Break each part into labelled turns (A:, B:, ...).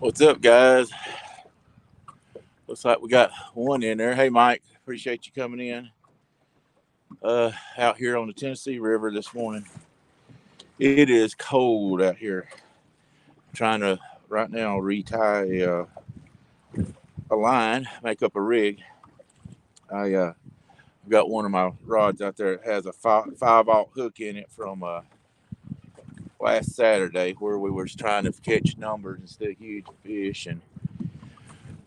A: What's up, guys? Looks like we got one in there. Hey, Mike, appreciate you coming in. Out here on the Tennessee River this morning. It is cold out here. I'm trying to right now retie a line, make up a rig. I got one of my rods out there that has a 5/0 hook in it from last Saturday, where we were trying to catch numbers instead of huge fish, and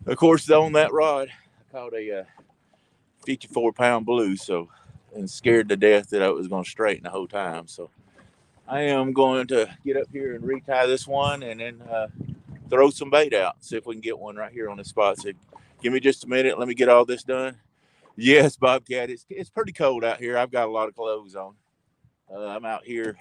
A: of course on that rod I caught a 54-pound blue, so and scared to death that I was going to straighten the whole time. So I am going to get up here and retie this one, and then throw some bait out, see if we can get one right here on the spot. So give me just a minute, let me get all this done. Yes, Bobcat, it's pretty cold out here. I've got a lot of clothes on. I'm out here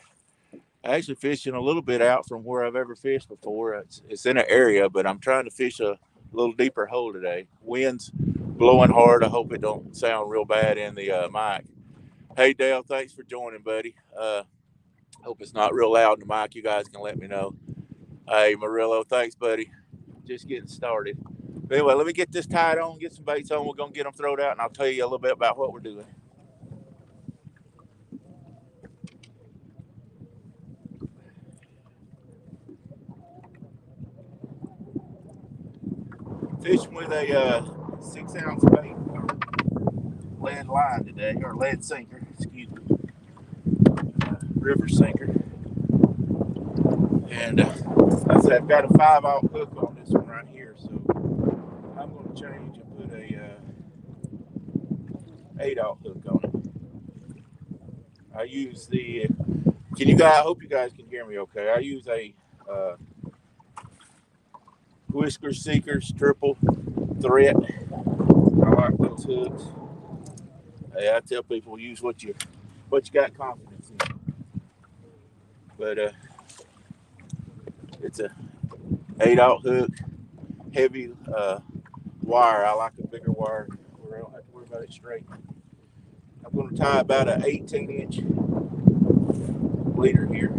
A: actually fishing a little bit out from where I've ever fished before. It's in an area, but I'm trying to fish a little deeper hole today. Wind's blowing hard. I hope it don't sound real bad in the mic. Hey, Dale, thanks for joining, buddy. Hope it's not real loud in the mic. You guys can let me know. Hey, Murillo, thanks, buddy. Just getting started. But anyway, let me get this tied on, get some baits on. We're going to get them thrown out, and I'll tell you a little bit about what we're doing. Fishing with a 6-ounce bait, or lead line today, or lead sinker, excuse me, river sinker. And I said I've got a 5/0 hook on this one right here, so I'm going to change and put a 8/0 hook on it. I use the. Can you guys? I hope you guys can hear me okay. I use a Whisker Seekers triple threat. I like those hooks. Hey, I tell people use what you got confidence in. But it's a 8/0 hook, heavy wire. I like a bigger wire where I don't have to worry about it straight. I'm going to tie about an 18-inch leader here.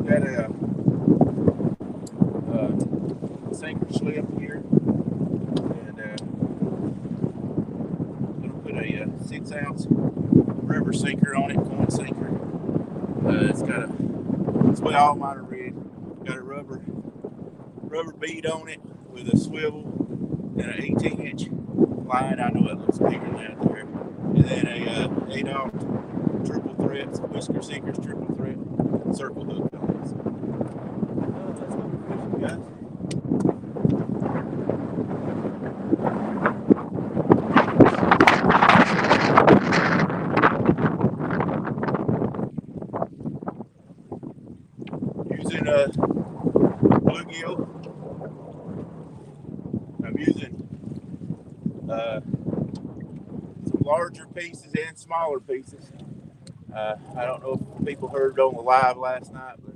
A: Got a sinker slip here, and I'm going to put a 6-ounce river sinker on it, corn sinker. It's got a, it's way all mine are red. Got a rubber bead on it with a swivel and an 18-inch line. I know it looks bigger than that there. And then a 8/0 triple threat, Whisker Seekers triple threat circle hook on it. So, let's go fishing, guys. Using a bluegill. I'm using some larger pieces and smaller pieces. I don't know if people heard on the live last night, but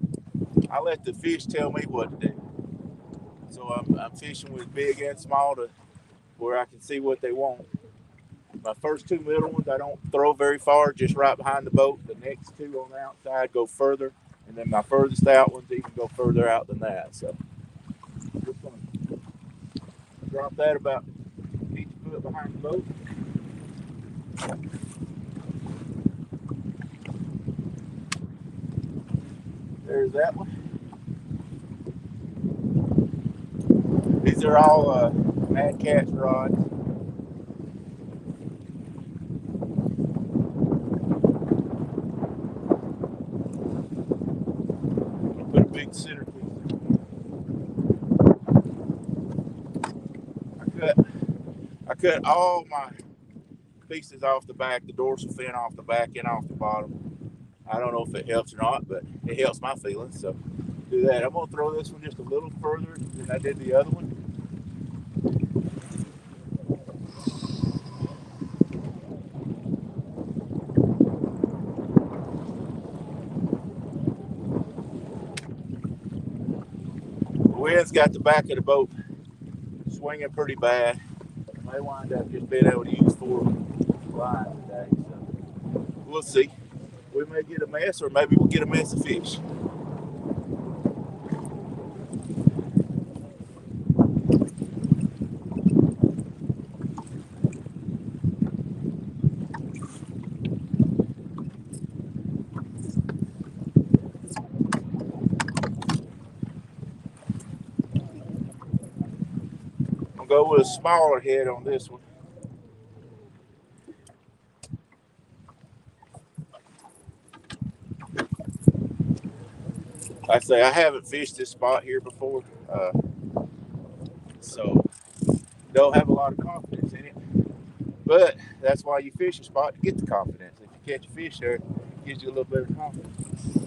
A: I let the fish tell me what to do. So I'm fishing with big and small to where I can see what they want. My first two middle ones I don't throw very far, just right behind the boat. The next two on the outside go further, and then my furthest out ones even go further out than that. So I'm just gonna drop that about 50 foot behind the boat. There's that one. These are all Mad Cat's rods. main centerpiece. I cut all my pieces off the back, the dorsal fin off the back and off the bottom. I don't know if it helps or not, but it helps my feelings. So do that. I'm gonna throw this one just a little further than I did the other one. The wind's got the back of the boat swinging pretty bad. I may wind up just being able to use 4 lines today. So we'll see. We may get a mess, or maybe we'll get a mess of fish. I'm gonna go with a smaller head on this one. Like I say, I haven't fished this spot here before, so don't have a lot of confidence in it. But that's why you fish a spot, to get the confidence. If you catch a fish there, it gives you a little better confidence.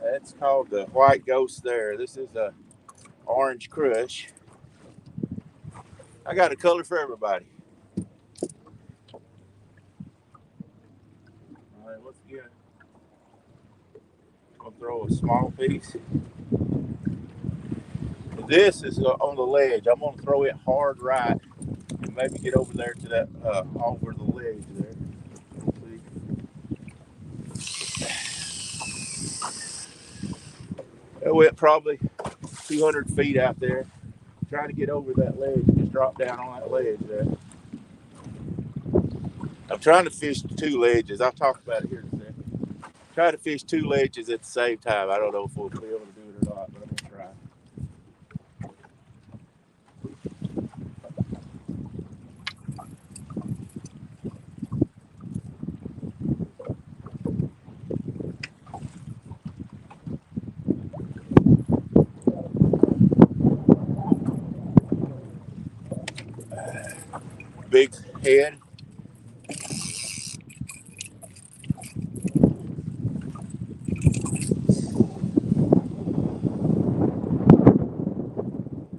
A: That's called the white ghost there. This is a orange crush. I got a color for everybody. All right, let's get it. I'm gonna throw a small piece. This is on the ledge. I'm gonna throw it hard right and maybe get over there to that over the ledge there. It went probably 200 feet out there. Trying to get over that ledge and just drop down on that ledge there. I'm trying to fish 2 ledges. I'll talk about it here in a second. Try to fish 2 ledges at the same time. I don't know if we'll be able to do it or not, but I'm gonna try. Big head.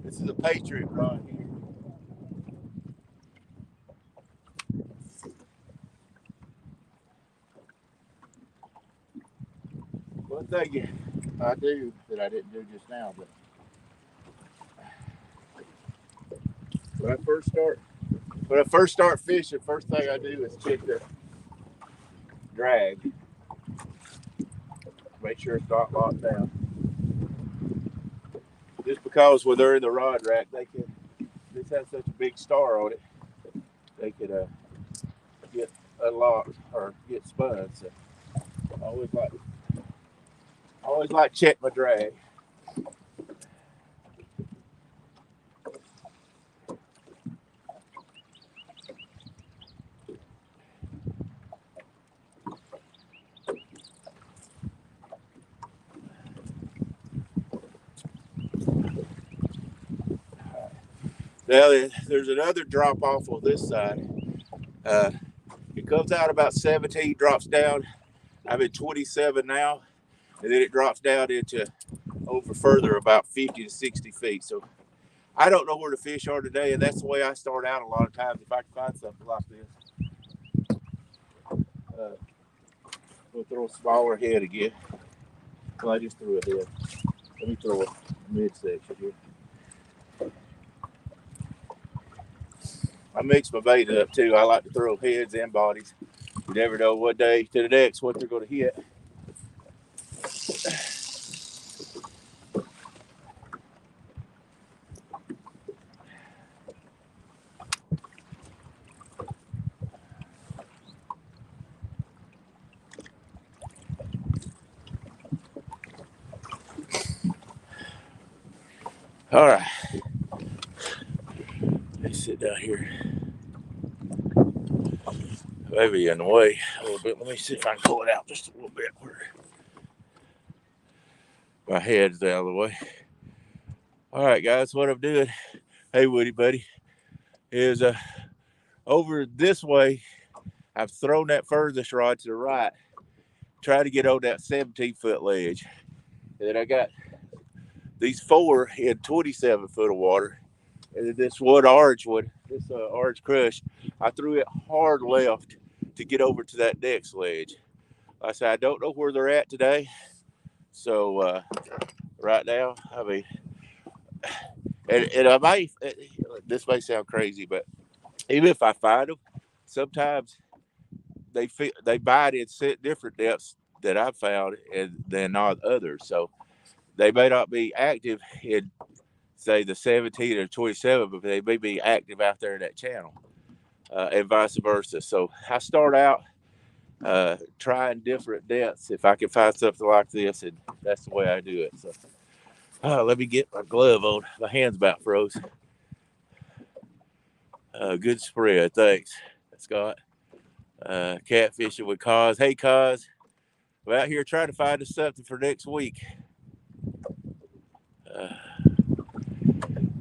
A: This is a Patriot rod here. One thing I do that I didn't do just now, but when I first start fishing, first thing I do is check the drag. Make sure it's not locked down. Just because when they're in the rod rack, this has such a big star on it, they could get unlocked or get spun. So I always like check my drag. Now there's another drop off on this side. It comes out about 17, drops down. I'm at 27 now, and then it drops down into over further about 50 to 60 feet. So I don't know where the fish are today, and that's the way I start out a lot of times if I can find something like this. We'll throw a smaller head again. Well, I just threw a head. Let me throw a midsection here. I mix my bait up too. I like to throw heads and bodies. You never know what day to the next what they're going to hit. All right. Let's sit down here. Maybe in the way a little bit. Let me see if I can pull it out just a little bit where my head's out of the way. All right, guys, what I'm doing, hey, Woody, buddy, is over this way, I've thrown that furthest rod to the right, try to get on that 17-foot ledge. And then I got these 4 in 27 foot of water. And then this one orange one, this orange crush, I threw it hard left to get over to that next ledge. Like I said, I don't know where they're at today. So right now, I mean, and I might, this may sound crazy, but even if I find them, sometimes they bite in different depths that I've found and than not others. So they may not be active in, say, the 17 or 27, but they may be active out there in that channel, and vice versa. So I start out trying different depths if I can find something like this, and that's the way I do it. So let me get my glove on. My hand's about froze. Good spread, thanks, Scott. Catfishing with Cause. Hey, Cause, we're out here trying to find us something for next week.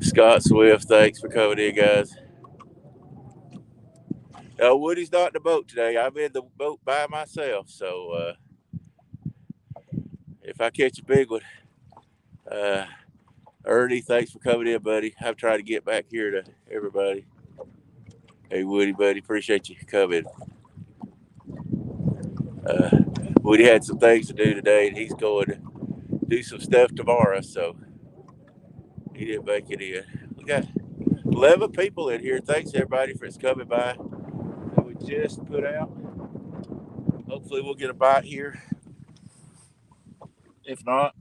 A: Scott Swift, thanks for coming in, guys. Woody's not in the boat today. I'm in the boat by myself. So if I catch a big one, Ernie, thanks for coming in, buddy. I've tried to get back here to everybody. Hey, Woody, buddy, appreciate you coming. Woody had some things to do today, and he's going to do some stuff tomorrow, so he didn't make it in. We got 11 people in here. Thanks, everybody, for coming by that we just put out. Hopefully, we'll get a bite here. If not,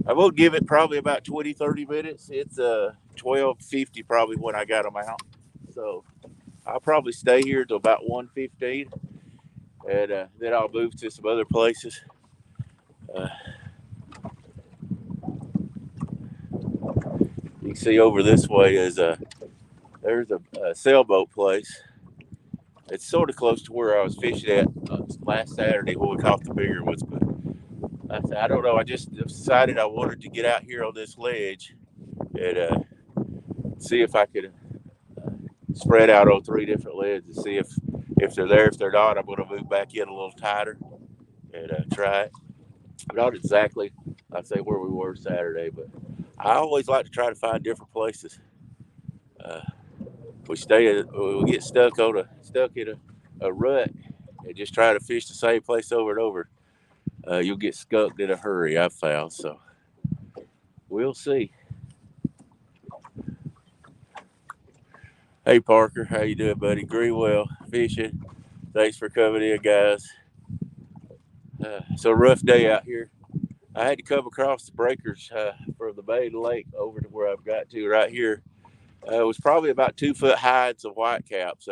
A: I will give it probably about 20, 30 minutes. It's 12:50 probably when I got them out. So I'll probably stay here till about 1:15, and then I'll move to some other places. You can see over this way is there's a sailboat place. It's sort of close to where I was fishing at last Saturday when we caught the bigger ones. But I don't know. I just decided I wanted to get out here on this ledge and see if I could spread out on 3 different ledges and see if they're there. If they're not, I'm going to move back in a little tighter and try it. Not exactly, I'd say, where we were Saturday, but I always like to try to find different places. We get stuck in a rut and just try to fish the same place over and over. You'll get skunked in a hurry, I've found. So we'll see. Hey, Parker, how you doing, buddy? Greenwell Fishing. Thanks for coming in, guys. It's a rough day out here. I had to come across the breakers from the main lake over to where I've got to right here. It was probably about 2 foot hides of whitecaps.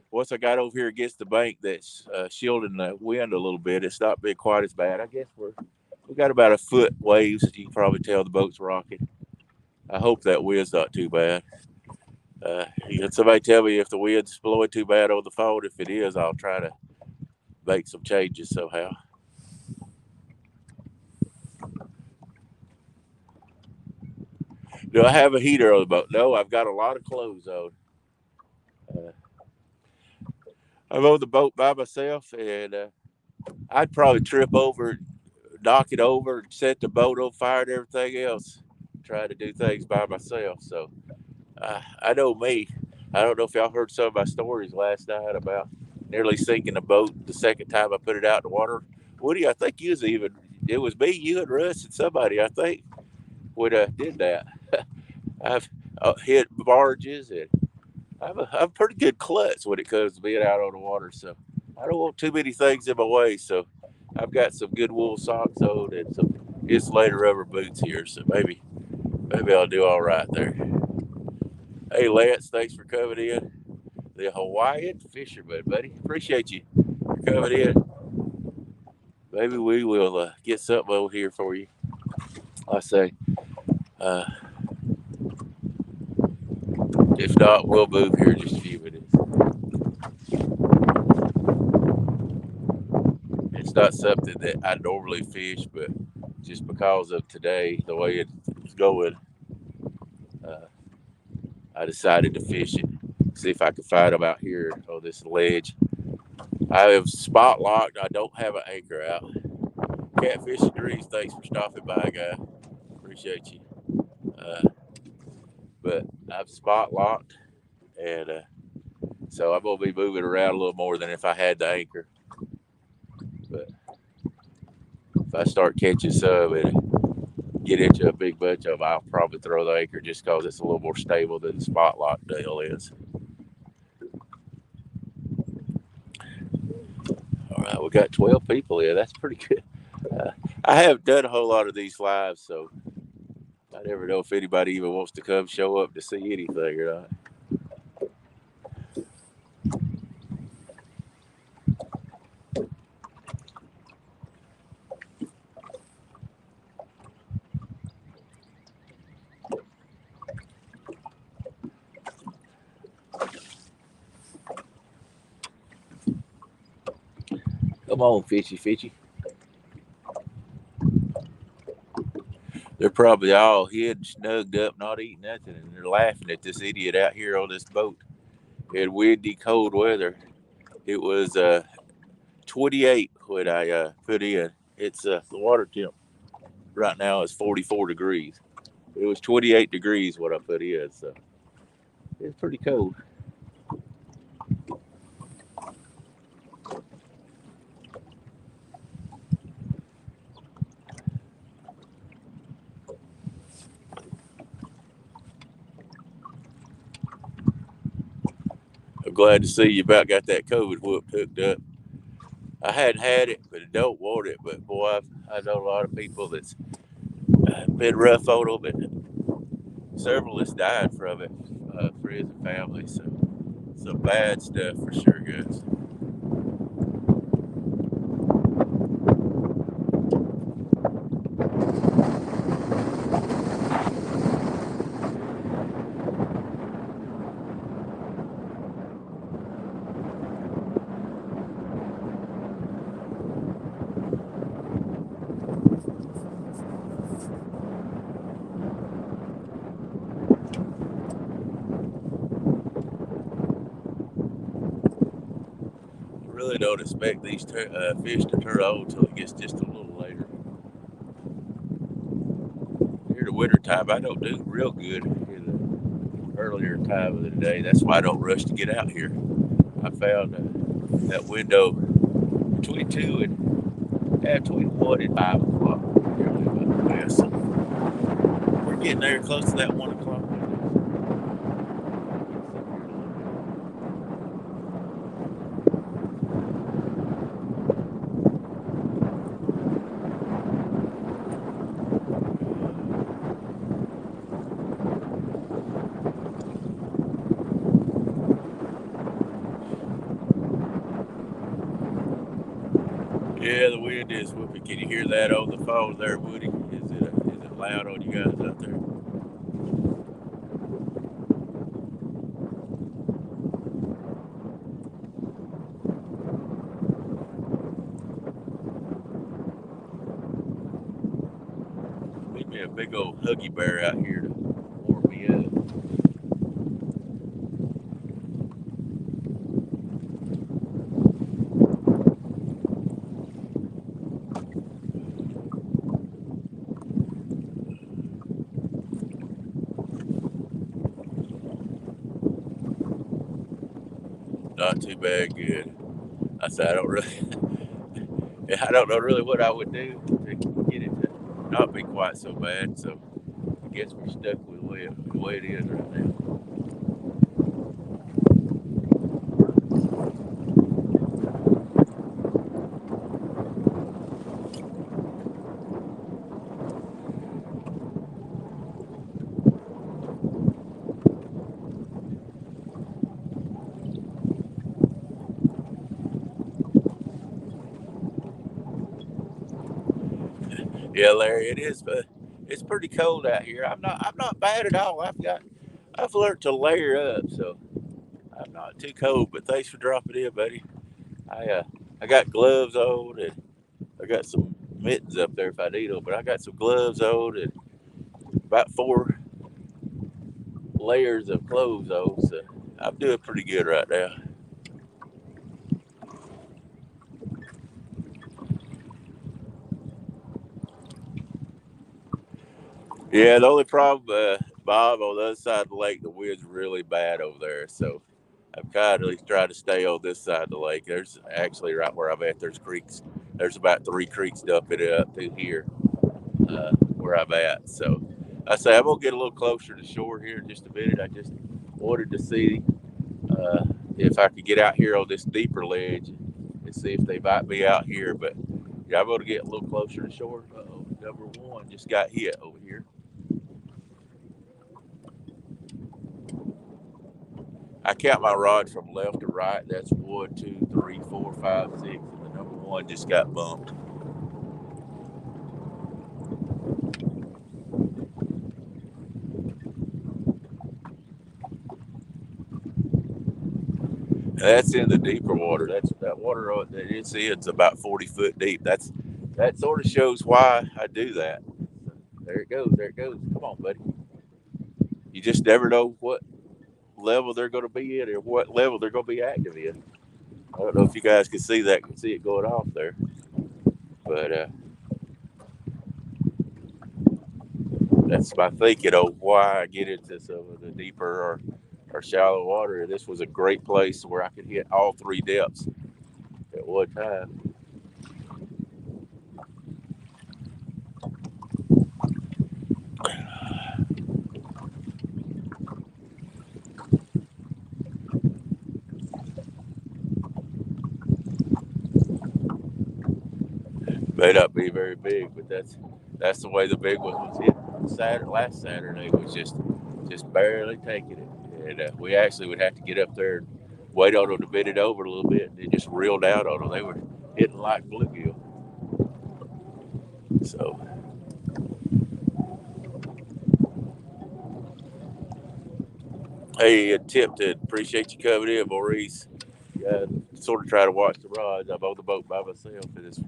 A: Once I got over here against the bank that's shielding the wind a little bit, it's not been quite as bad. I guess we got about a foot waves. You can probably tell the boat's rocking. I hope that wind's not too bad. Somebody tell me if the wind's blowing too bad on the phone. If it is, I'll try to make some changes somehow. Do I have a heater on the boat? No, I've got a lot of clothes on. I'm on the boat by myself, and I'd probably trip over, knock it over, set the boat on fire and everything else, trying to do things by myself. So I know me. I don't know if y'all heard some of my stories last night about nearly sinking the boat the second time I put it out in the water. Woody, I think it was me, you, and Russ, and somebody, I think, would did that. I've hit barges, and I'm a pretty good klutz when it comes to being out on the water. So I don't want too many things in my way. So I've got some good wool socks on and some insulated rubber boots here. So maybe I'll do all right there. Hey, Lance, thanks for coming in. The Hawaiian fisherman, buddy. Appreciate you for coming in. Maybe we will get something over here for you. I say, If not, we'll move here in just a few minutes. It's not something that I normally fish, but just because of today, the way it's going, uh, I decided to fish it. See if I can find them out here on this ledge. I have spot locked. I don't have an anchor out. Catfish and Grease, thanks for stopping by, guy. Appreciate you. But I've spot locked, and so I'm gonna be moving around a little more than if I had the anchor. But if I start catching some and get into a big bunch of them, I'll probably throw the anchor just because it's a little more stable than the spot lock deal is. All right, we got 12 people here. That's pretty good. I haven't done a whole lot of these lives, so I never know if anybody even wants to come show up to see anything or not. Come on, fishy, fishy. They're probably all hid, snugged up, not eating nothing, and they're laughing at this idiot out here on this boat. It had windy, cold weather. It was 28 when I put in. It's the water temp right now is 44 degrees. It was 28 degrees when I put in, so it's pretty cold. I'm glad to see you about got that COVID whoop hooked up. I hadn't had it, but I don't want it. But boy, I know a lot of people that's been rough on them, and several has died from it, friends and family. So some bad stuff for sure, guys. Really don't expect these fish to turn on until it gets just a little later. Near the winter time, I don't do real good in the earlier time of the day. That's why I don't rush to get out here. I found that window between 2 and between 1 and 5 o'clock. Yeah, so we're getting there close to that 1 o'clock. Yeah, the wind is whooping. Can you hear that on the phone there, Woody? Is it loud on you guys out there? Need me a big old huggy bear out here to warm me up. Not too bad, good. I said I don't really, I don't know really what I would do to get it to not be quite so bad. So I guess we're stuck with the way it is right now. Yeah, Larry, it is, but it's pretty cold out here. I'm not bad at all. I've learned to layer up, so I'm not too cold. But thanks for dropping in, buddy. I got gloves on, and I got some mittens up there if I need them. But I got some gloves on and about 4 layers of clothes on, so I'm doing pretty good right now. Yeah, the only problem, Bob, on the other side of the lake, the wind's really bad over there. So I'm kind of trying to stay on this side of the lake. There's actually right where I'm at, there's creeks. There's about 3 creeks dumping it up through here where I'm at. So I say I'm going to get a little closer to shore here in just a minute. I just wanted to see uh, if I could get out here on this deeper ledge and see if they might be out here. But yeah, I'm going to get a little closer to shore. Number one just got hit over here. I count my rods from left to right. That's 1, 2, 3, 4, 5, 6, and the number one just got bumped. And that's in the deeper water. That water that it's in is about 40 foot deep. That sort of shows why I do that. There it goes. There it goes. Come on, buddy. You just never know what level they're going to be in or what level they're going to be active in. I don't know if you guys can see that. Can see it going off there, but that's my thinking of why I get into some of the deeper or shallow water. This was a great place where I could hit all 3 depths at one time. May not be very big, but that's the way the big one was hit. Last Saturday was just barely taking it, and we actually would have to get up there and wait on them to bend it over a little bit, and it just reeled out on them. They were hitting like bluegill. So, hey, Tipton, appreciate you coming in, Maurice. Yeah, sort of try to watch the rods. I'm on the boat by myself, and this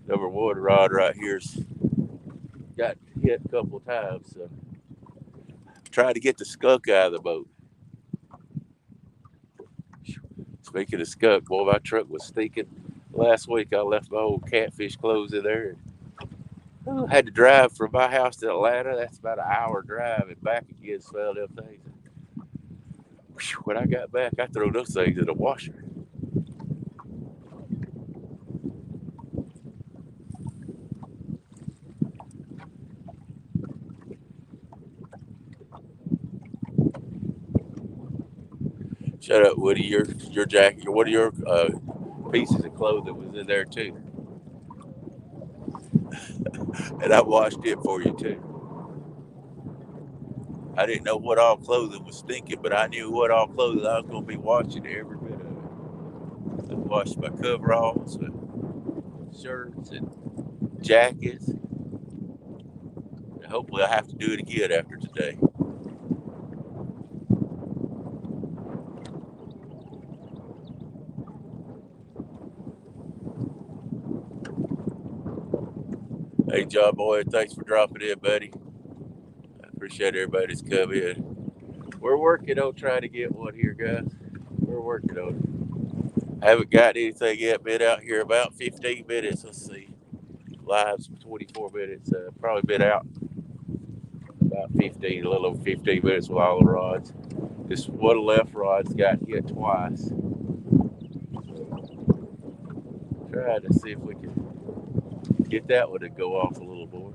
A: number one rod right here's got hit a couple of times. So, trying to get the skunk out of the boat. Speaking of skunk, boy, my truck was stinking. Last week I left my old Catfish clothes in there. And I had to drive from my house to Atlanta. That's about an hour drive and back again. Smell them things. When I got back, I threw those things in the washer. Shut up, Woody. Your jacket. One of your pieces of clothing was in there too, and I washed it for you too. I didn't know what all clothing was stinking, but I knew what all clothing I was going to be washing every bit of it. I washed my coveralls, and shirts, and jackets. And hopefully, I have to do it again after today. Hey, John Boy, thanks for dropping in, buddy. I appreciate everybody's come in. We're working on trying to get one here, guys. We're working on it. I haven't got anything yet. Been out here about 15 minutes. Let's see. Live's 24 minutes. Probably been out about 15, a little over 15 minutes with all the rods. This one left rod's got hit twice. Trying to see if we can get that one to go off a little more.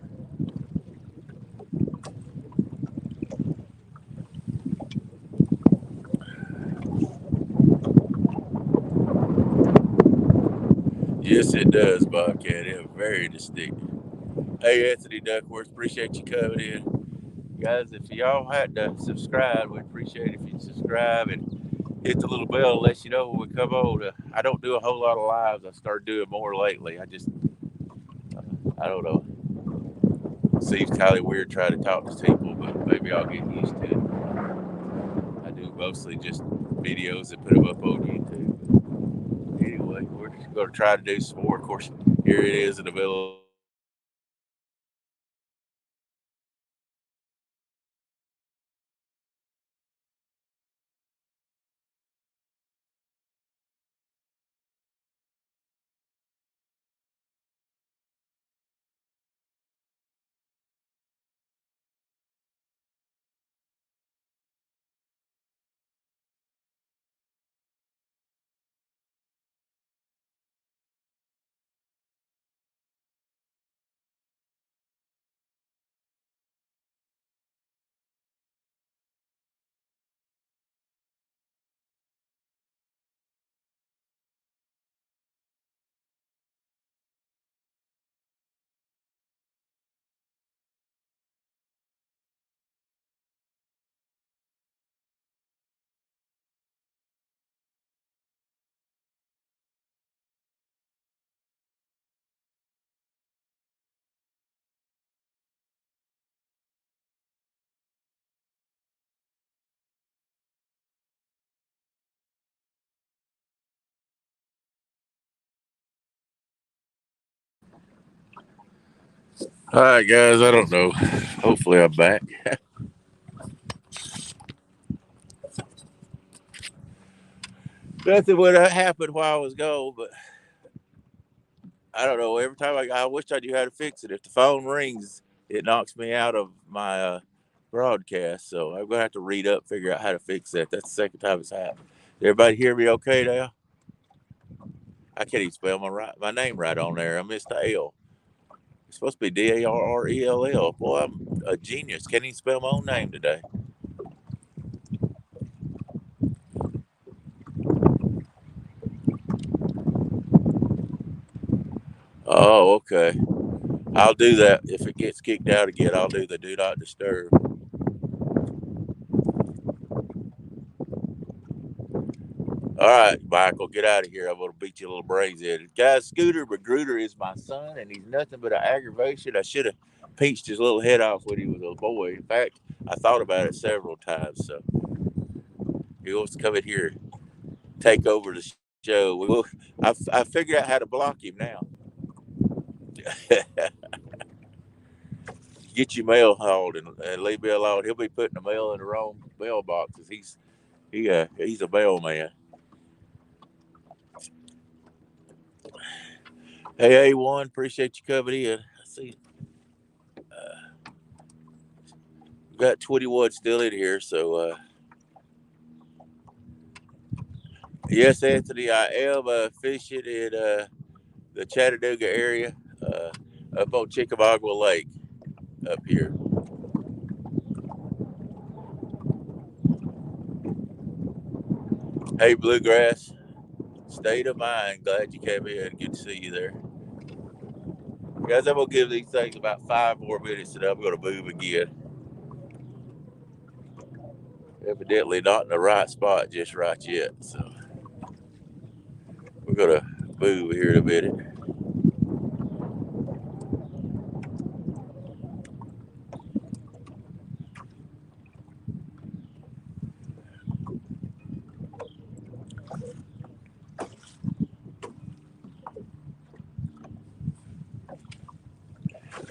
A: Yes, it does, Bobcat. It's very distinct. Hey, Anthony Duckworth, appreciate you coming in. Guys, if y'all hadn't subscribed, we'd appreciate it if you'd subscribe and hit the little bell to let you know when we come on. I don't do a whole lot of lives. I started doing more lately. I don't know. It seems kind of weird trying to talk to people, but maybe I'll get used to it. mostly just videos that put them up on YouTube. Anyway, we're going to try to do some more. Of course, here it is in the middle of the night. All right, guys, I don't know. Hopefully, I'm back. Nothing would have happened while I was gone, but I don't know. Every time I wish I knew how to fix it. If the phone rings, it knocks me out of my broadcast. So I'm gonna have to read up, figure out how to fix that. That's the second time it's happened. Everybody hear me okay now? I can't even spell my name right on there. I missed the L. It's supposed to be Darrell. Boy, I'm a genius. Can't even spell my own name today. Oh, okay. I'll do that. If it gets kicked out again, I'll do the do not disturb. All right, Michael, get out of here. I'm going to beat you a little brains in. Guys, Scooter Magruder is my son, and he's nothing but an aggravation. I should have pinched his little head off when he was a boy. In fact, I thought about it several times. So he wants to come in here and take over the show. I figured out how to block him now. Get your mail hauled and leave me alone. He'll be putting the mail in the wrong mailboxes. He's a mailman. Hey, A1, appreciate you coming in. I see we got 21 still in here. So, yes, Anthony, I am fishing in the Chattanooga area up on Chickamauga Lake up here. Hey, Bluegrass, state of mind. Glad you came in. Good to see you there. Guys, I'm going to give these things about 5 more minutes and I'm going to move again. Evidently not in the right spot just right yet. So we're going to move here in a minute.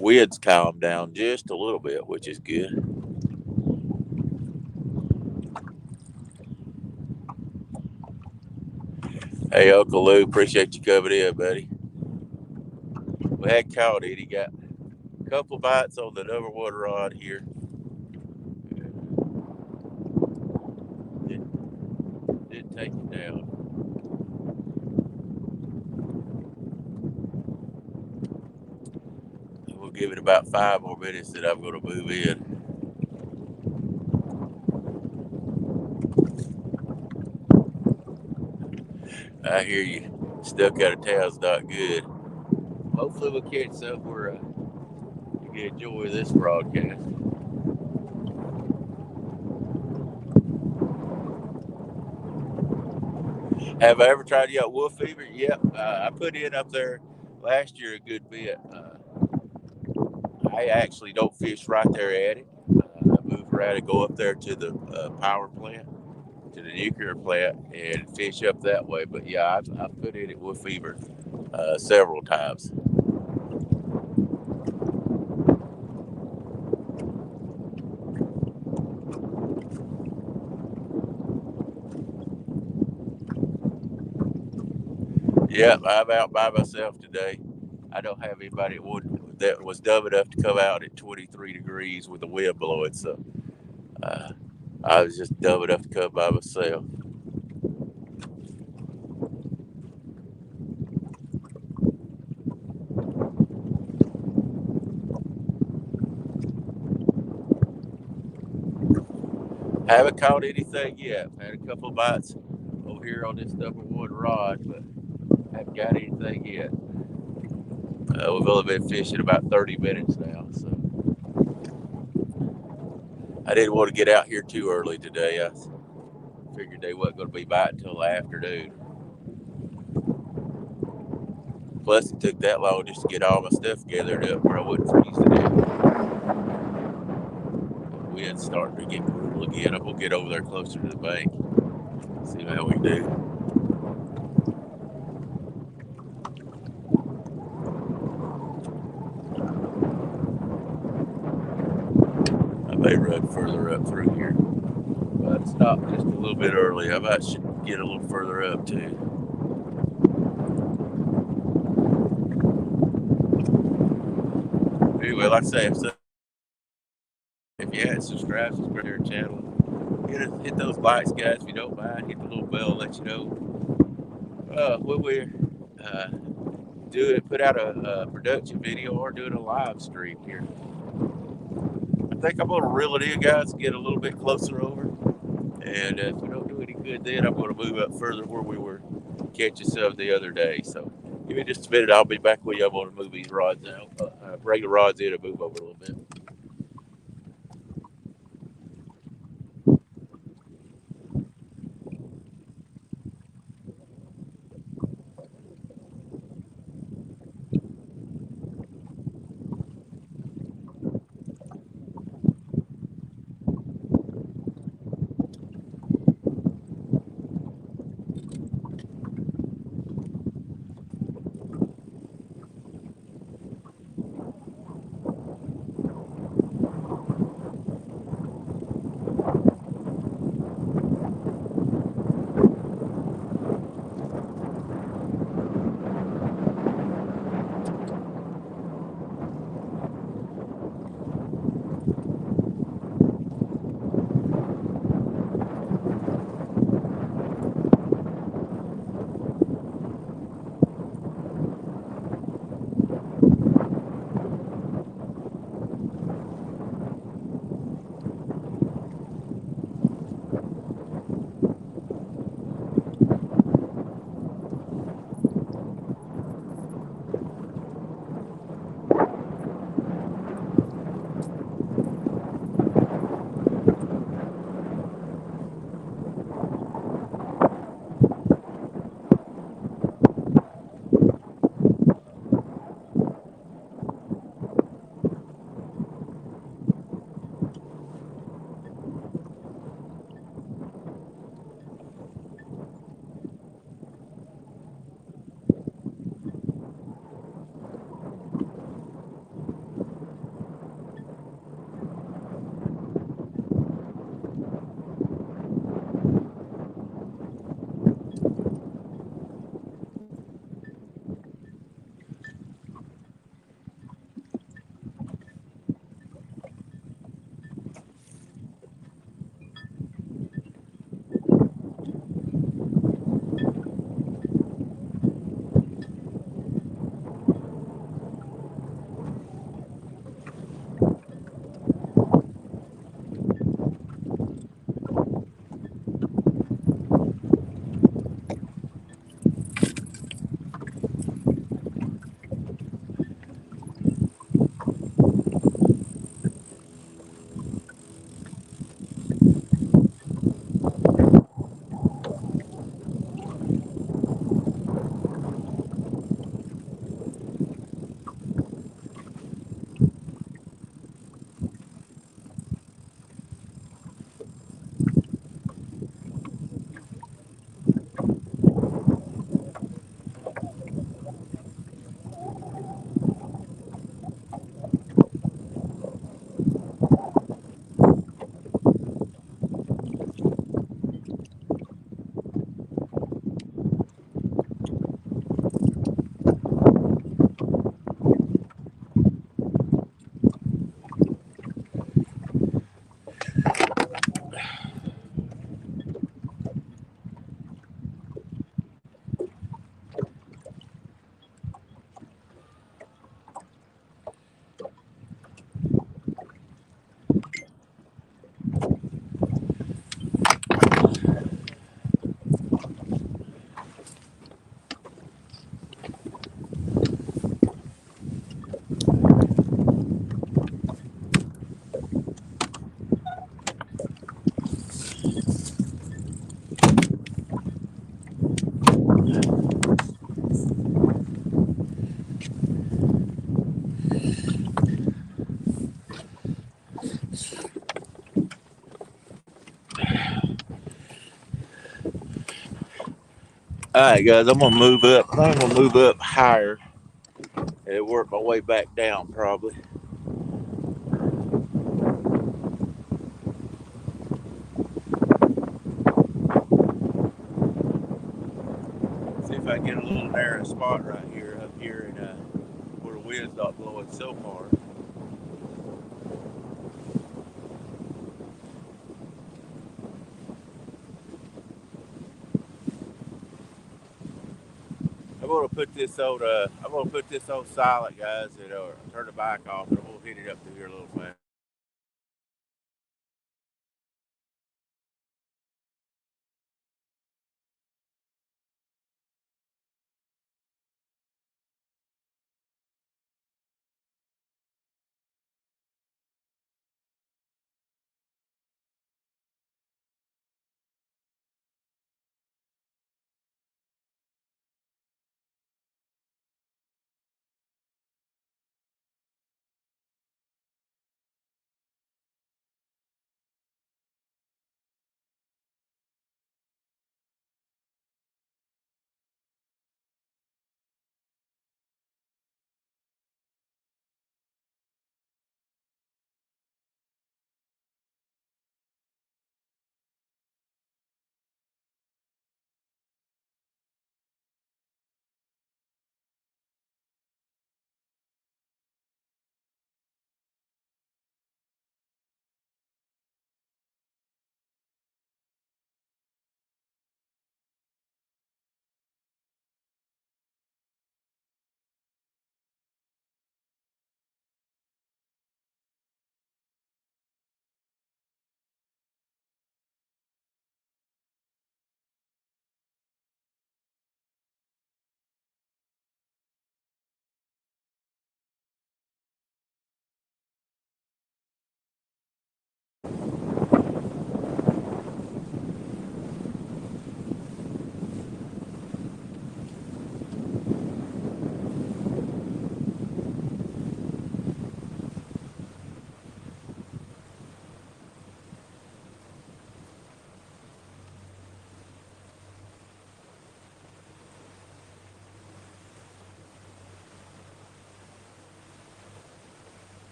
A: Wind's calmed down just a little bit, which is good. Hey, Uncle Lou, appreciate you coming in, buddy. We had caught it. He got a couple bites on the number one rod here. Didn't take it down. We'll give it about 5 more minutes that I'm going to move in. I hear you. Stuck out of town's not good. Hopefully we'll catch some where you can enjoy this broadcast. Have I ever tried you out wolf fever? Yep. I put in up there last year a good bit. I actually don't fish right there at it. I move around and go up there to the power plant. to the nuclear plant and fish up that way. But yeah, I've put in it with fever several times. Yep, I'm out by myself today. I don't have anybody that was dumb enough to come out at 23 degrees with the wind blowing. So uh, I was just dumb enough to come by myself. Haven't caught anything yet. Had a couple of bites over here on this number one rod, but haven't got anything yet. We've only been fishing about 30 minutes now, so I didn't want to get out here too early today. I figured they wasn't going to be biting until the afternoon. Plus, it took that long just to get all my stuff gathered up where I wouldn't freeze to death. The wind's starting to get brutal again. I'm going to get over there closer to the bank, see how we do. I may run further up through here. But stop just a little bit early. I might should get a little further up too. Anyway, like I say, if you hadn't subscribed to our channel, hit those likes, guys. If you don't mind, hit the little bell, let you know when we're put out a production video or doing a live stream here. I think I'm gonna reel it in, guys, get a little bit closer over. And if we don't do any good then, I'm going to move up further where we were catching some the other day. So give me just a minute. I'll be back with you. I'm going to move these rods out. Bring the rods in and move over a little bit. right, guys, I'm gonna move up. I think I'm gonna move up higher and work my way back down probably. See if I can get a little narrow spot right here up here and where the wind's not blowing so far. I'm gonna put this on silent, guys, and turn the bike off, and we'll hit it up through here a little fast.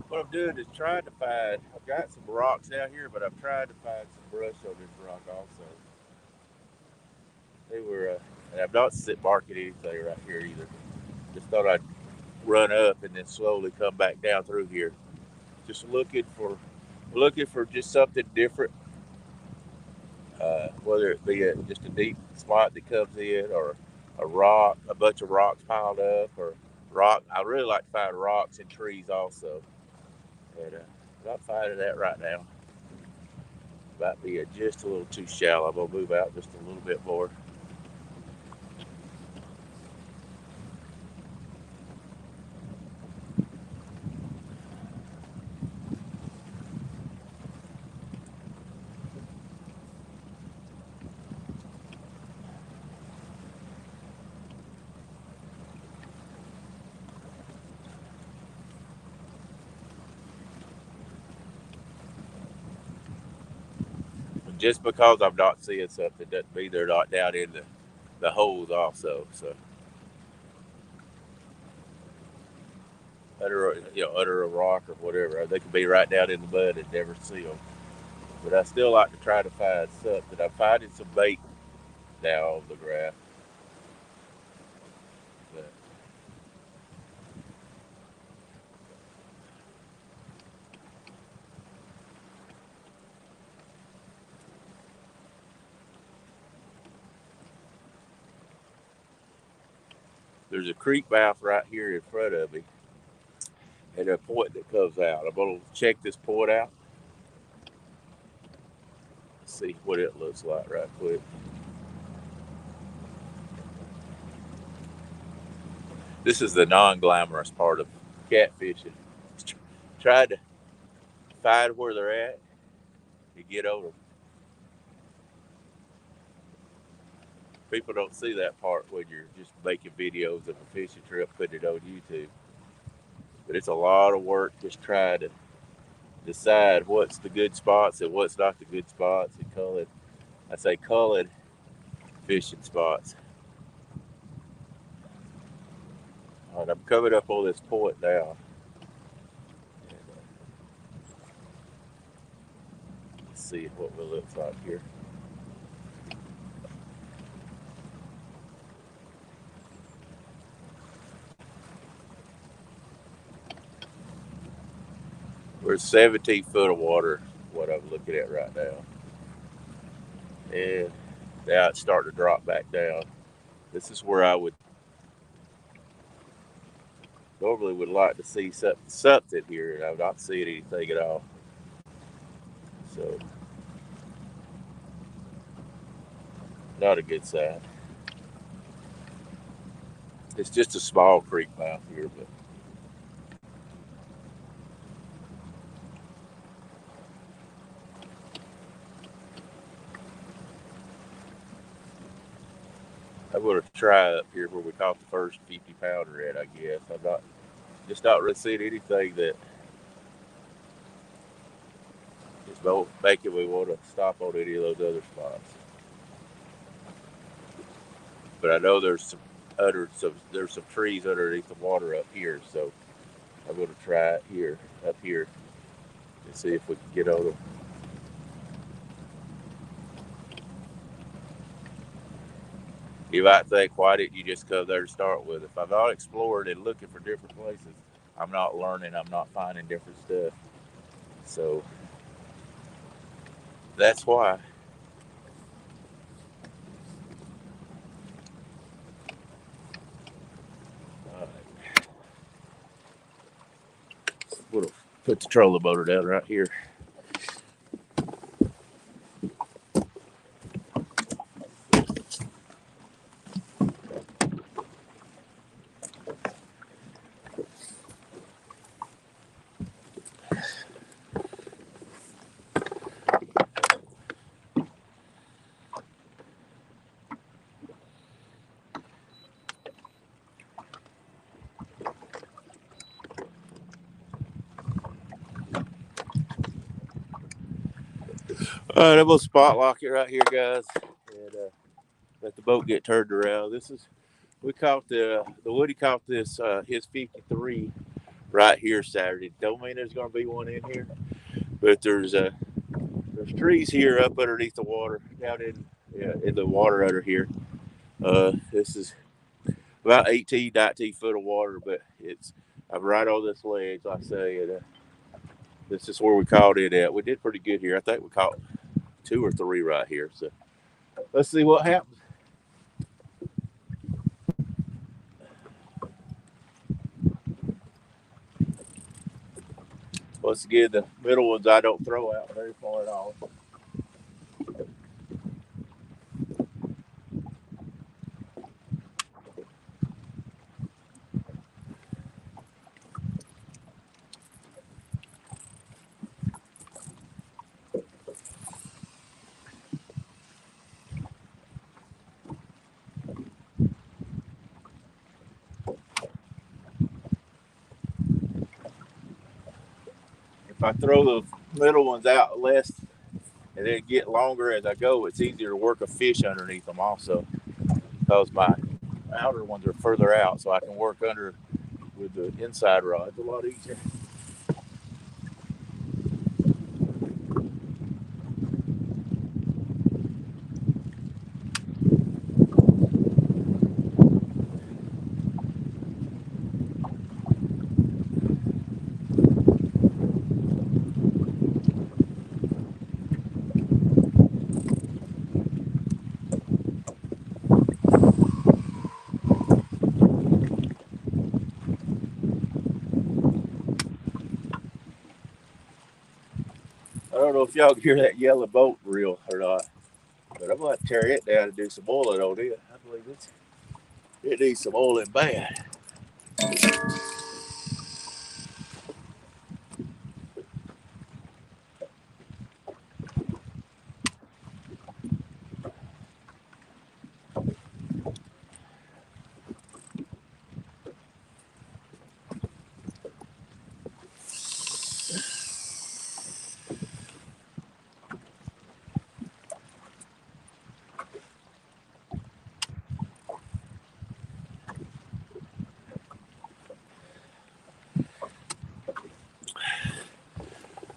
A: What I'm doing is trying to find. I've got some rocks out here, but I'm trying to find some brush on this rock also. They were, and I'm not marking anything right here either. Just thought I'd run up and then slowly come back down through here. Just looking for just something different, whether it be just a deep spot that comes in, or a bunch of rocks piled up, or rock. I really like to find rocks and trees also, and I'm not finding that right now. Might be just a little too shallow. I'm gonna move out just a little bit more. just because I'm not seeing something doesn't mean they're not down in the holes also. So under a rock or whatever, they could be right down in the mud and never see them. But I still like to try to find something. I'm finding some bait now on the graph. But there's a creek mouth right here in front of me, and a point that comes out. I'm gonna check this point out. See what it looks like right quick. This is the non-glamorous part of catfishing. Try to find where they're at and get over them. People don't see that part when you're just making videos of a fishing trip, putting it on YouTube. But it's a lot of work just trying to decide what's the good spots and what's not the good spots, and culling fishing spots. All right, I'm coming up on this point now. Let's see what it looks like here. We're 17 foot of water, what I'm looking at right now. And now it's starting to drop back down. This is where I would normally would like to see something here, and I'm not seeing anything at all. So, not a good sign. It's just a small creek mouth here, but I'm going to try up here where we caught the first 50 pounder at, I guess. I'm not really seeing anything that is making me want to stop on any of those other spots. But I know there's some trees underneath the water up here, so I'm going to try it up here, and see if we can get on them. You might think, why didn't you just come there to start with? If I'm not exploring and looking for different places, I'm not learning, I'm not finding different stuff. So that's why. We'll put the trolling motor down right here. All right, I'm gonna spot lock it right here, guys, and let the boat get turned around. We caught the Woody caught this his 53 right here Saturday. Don't mean there's gonna be one in here, but there's trees here up underneath the water, down in the water under here. This is about 18, 19 foot of water, but I'm right on this ledge, like I say, and this is where we caught it at. We did pretty good here. I think we caught 2 or 3 right here. So let's see what happens. Once again, the middle ones I don't throw out very far at all. If I throw the middle ones out less and then get longer as I go. It's easier to work a fish underneath them also, because my outer ones are further out, so I can work under with the inside rods a lot easier. I don't know if y'all can hear that yellow boat reel or not, but I'm going to tear it down and do some oiling on it. I believe it needs some oiling bad.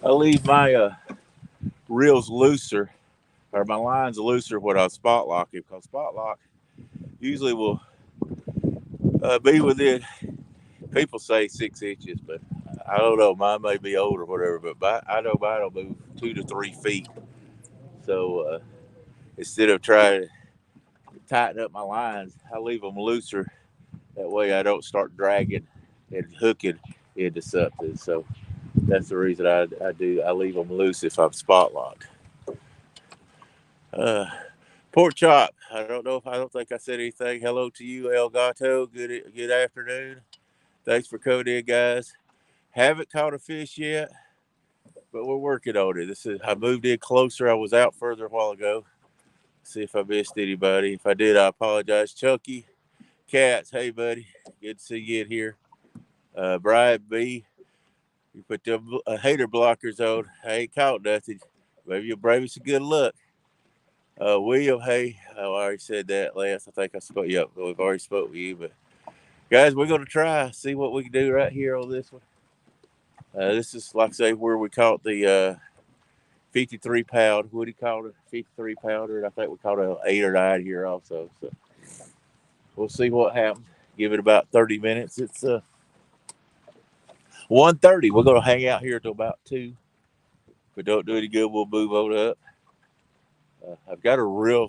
A: I leave my reels looser, or my lines looser when I spot lock it, because spot lock usually will be within, people say 6 inches, but I don't know, mine may be old or whatever, but I know mine will move 2 to 3 feet. So instead of trying to tighten up my lines, I leave them looser. That way I don't start dragging and hooking into something. So that's the reason I leave them loose if I'm spot locked. Uh, Pork chop. I don't think I said anything. Hello to you, El Gato. Good afternoon. Thanks for coming in, guys. Haven't caught a fish yet, but we're working on it. I moved in closer. I was out further a while ago. See if I missed anybody. If I did, I apologize. Chunky Cats, hey buddy, good to see you in here. Brian B, you put them hater blockers on. I ain't caught nothing. Maybe you'll bring me some good luck. William, hey, I already said that last. I think I spoke. Yep, we've already spoke with you. But guys, we're gonna try see what we can do right here on this one. This is like I say where we caught the 53 pound. What do you call it? 53 pounder. And I think we caught an 8 or 9 here also. So we'll see what happens. Give it about 30 minutes. It's 1:30. We're gonna hang out here till about 2. If we don't do any good, we'll move on up. I've got a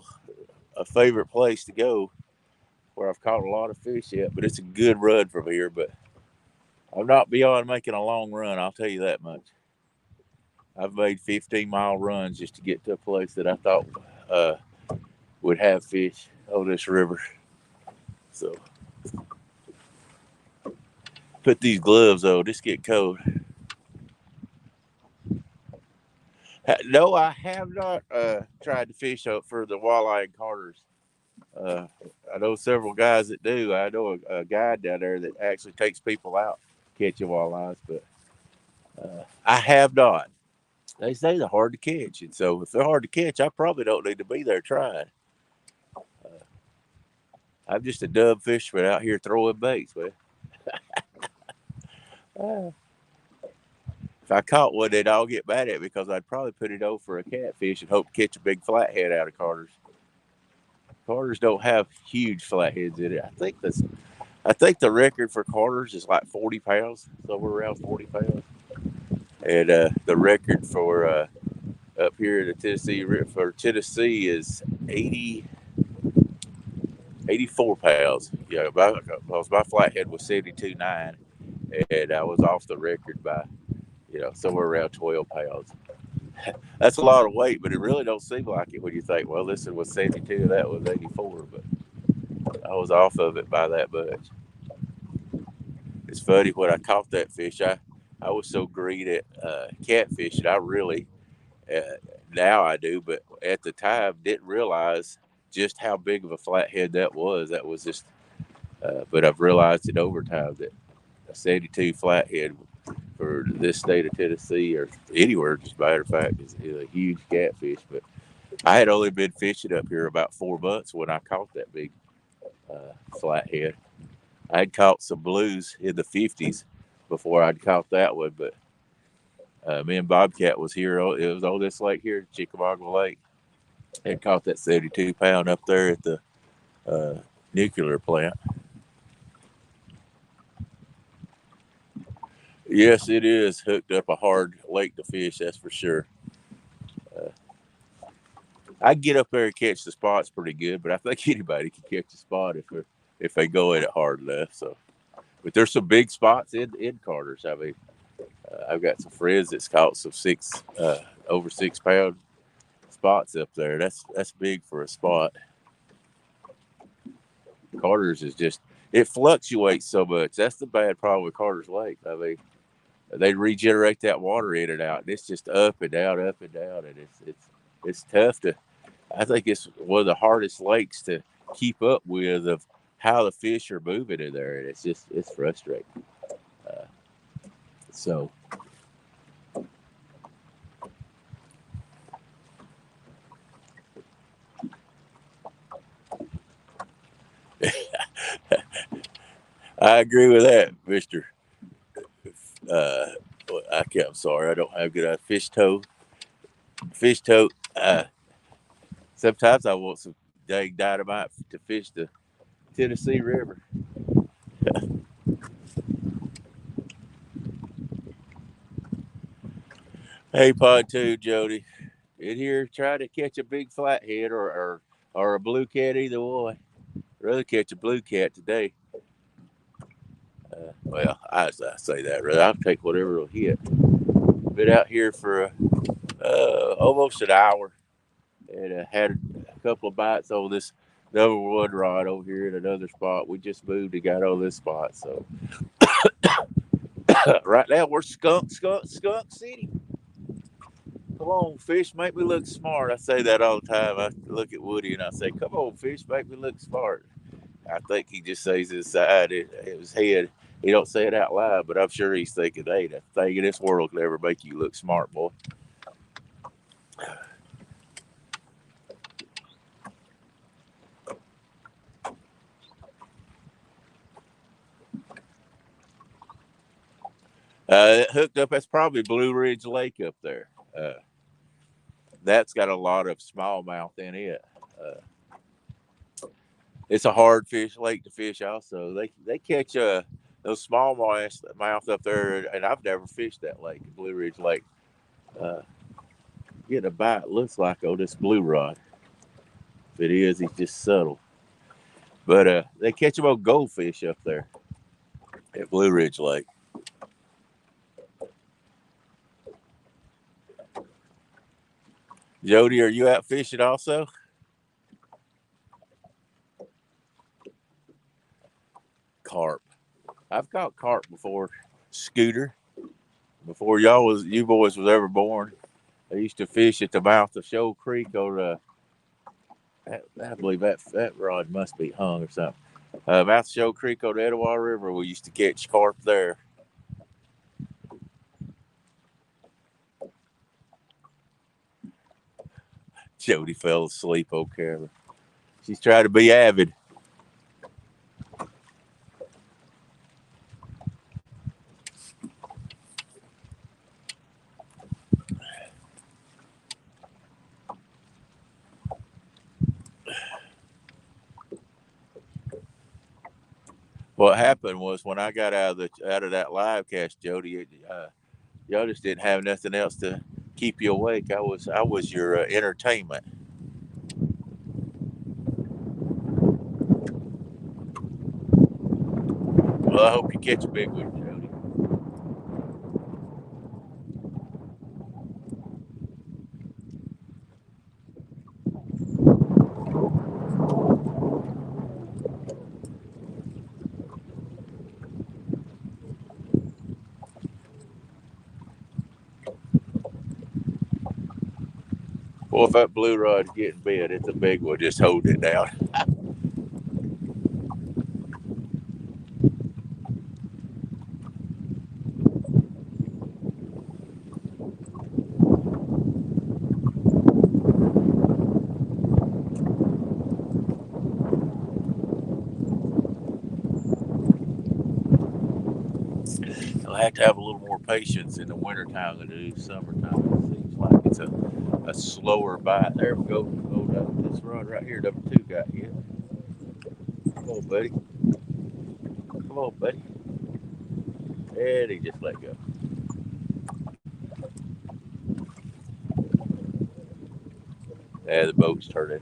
A: favorite place to go where I've caught a lot of fish yet, but it's a good run from here. But I'm not beyond making a long run. I'll tell you that much. I've made 15-mile runs just to get to a place that I thought would have fish on this river. So put these gloves on. Just get cold. No, I have not tried to fish up for the walleye and carters. I know several guys that do. I know a guy down there that actually takes people out catching walleyes, but I have not. They say they're hard to catch, and so if they're hard to catch, I probably don't need to be there trying. I'm just a dumb fisherman out here throwing baits, man. If I caught one, they'd all get mad at me because I'd probably put it over for a catfish and hope to catch a big flathead out of carters. Carters don't have huge flatheads in it. I think the record for carters is like 40 pounds, somewhere around 40 pounds. And the record for up here in the Tennessee is 84 pounds. Yeah, because my flathead was 72.9, and I was off the record by somewhere around 12 pounds. That's a lot of weight, but it really don't seem like it when you think, well, this one was 72 and that was 84, but I was off of it by that much. It's funny, when I caught that fish, I was so green at catfish, and I really, uh, now I do, but at the time didn't realize just how big of a flathead that was. That was just, but I've realized it over time that a 72 flathead for this state of Tennessee or anywhere, just matter of fact, is a huge catfish. But I had only been fishing up here about 4 months when I caught that big flathead. I had caught some blues in the 50s before I'd caught that one, but me and Bobcat was here. It was on this lake here, Chickamauga Lake. Had caught that 72-pound up there at the nuclear plant. Yes, it is hooked up a hard lake to fish, that's for sure. I get up there and catch the spots pretty good, but I think anybody can catch a spot if they go at it hard enough. So, but there's some big spots in Carter's. I mean, I've got some friends that's caught some over 6 pound spots up there. That's big for a spot. Carter's is just, it fluctuates so much. That's the bad problem with Carter's Lake. I mean, they regenerate that water in and out, and it's just up and down, and it's tough to. I think it's one of the hardest lakes to keep up with of how the fish are moving in there, and it's frustrating. So. I agree with that, Mister. I'm sorry, I don't have good fish toe. Fish toe. Sometimes I want some dang dynamite to fish the Tennessee River. Hey, Pontoon Jody, in here trying to catch a big flathead or a blue cat, either one. Rather catch a blue cat today. Well, I say that. Rather, I'll take whatever will hit. Been out here for almost an hour, and had a couple of bites on this number one rod over here in another spot. We just moved and got on this spot. So right now we're skunk city. Come on, fish, make me look smart. I say that all the time. I look at Woody and I say, come on, fish, make me look smart. I think he just says inside his head. He don't say it out loud, but I'm sure he's thinking, hey, that thing in this world can never make you look smart, boy. Hooked up, that's probably Blue Ridge Lake up there. That's got a lot of smallmouth in it. It's a hard fish lake to fish also. They catch those smallmouth up there, and I've never fished that lake, Blue Ridge Lake. Getting a bite looks like on this blue rod. If it is, he's just subtle. But they catch them on goldfish up there at Blue Ridge Lake. Jody, are you out fishing also? Carp. I've caught carp before. Scooter. Before you boys was ever born. I used to fish at the mouth of Shoal Creek on I believe that rod must be hung or something. Mouth of Shoal Creek on the Etowah River. We used to catch carp there. Jody fell asleep on camera. She's trying to be avid. What happened was when I got out of that live cast, Jody, y'all just didn't have nothing else to keep you awake. I was your entertainment. Well, I hope you catch a big one, Jody. Well, if that blue rod's getting bit, it's a big one. Just hold it down. have to have a little more patience in the wintertime than it is summertime. It seems like it's a slower bite. There we go. This rod right here, number two got hit. Come on, buddy. Come on, buddy. And he just let go. Yeah, the boat's turning.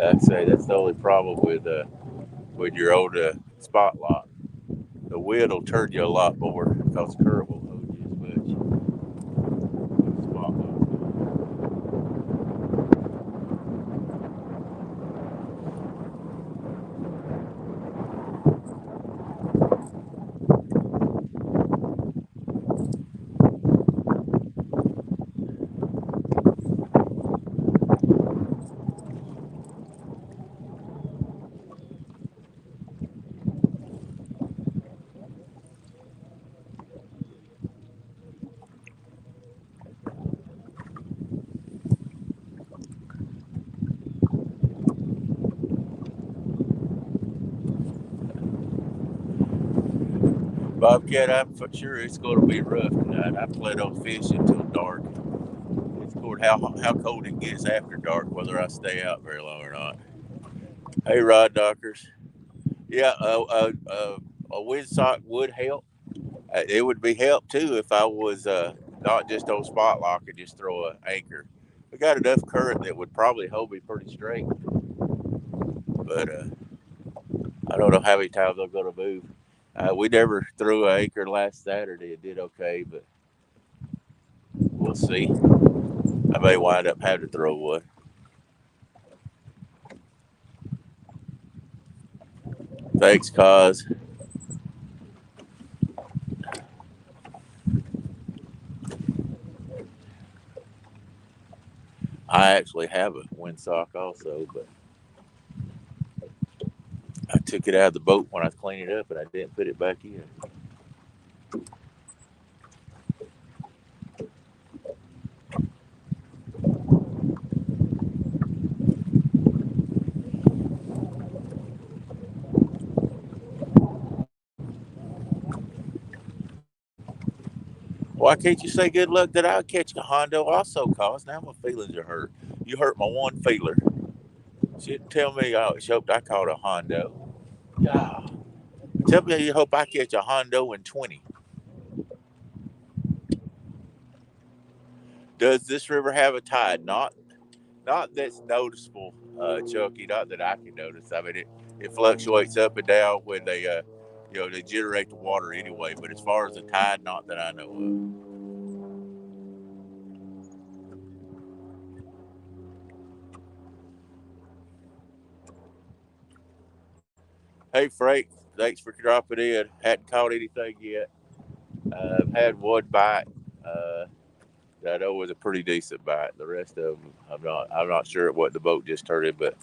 A: I'd say that's the only problem with your old spot lock. The wind will turn you a lot more because the current won't hold you as much. Spot lock. Bobcat, I'm sure it's going to be rough tonight. I plan on fishing until dark. It's cold how cold it gets after dark, whether I stay out very long or not. Hey, Rod Dockers. Yeah, a windsock would help. It would be help too if I was not just on spot lock and just throw an anchor. We got enough current that would probably hold me pretty straight, but I don't know how many times I'm going to move. We never threw an anchor last Saturday. It did okay, but we'll see. I may wind up having to throw one. Thanks, Cause. I actually have a windsock also, but I took it out of the boat when I cleaned it up and I didn't put it back in. Why can't you say good luck that I'll catch a Hondo also, Cause? Now my feelings are hurt. You hurt my one feeler. She didn't tell me she hoped I caught a Hondo. God. Tell me you hope I catch a Hondo in 20. Does this river have a tide? Not that's noticeable, Chucky. Not that I can notice. I mean, it fluctuates up and down when they generate the water anyway. But as far as the tide, not that I know of. Hey, Frank, thanks for dropping in. Hadn't caught anything yet. I've had one bite. Uh, that I know was a pretty decent bite. The rest of them, I'm not sure what the boat just turned in, but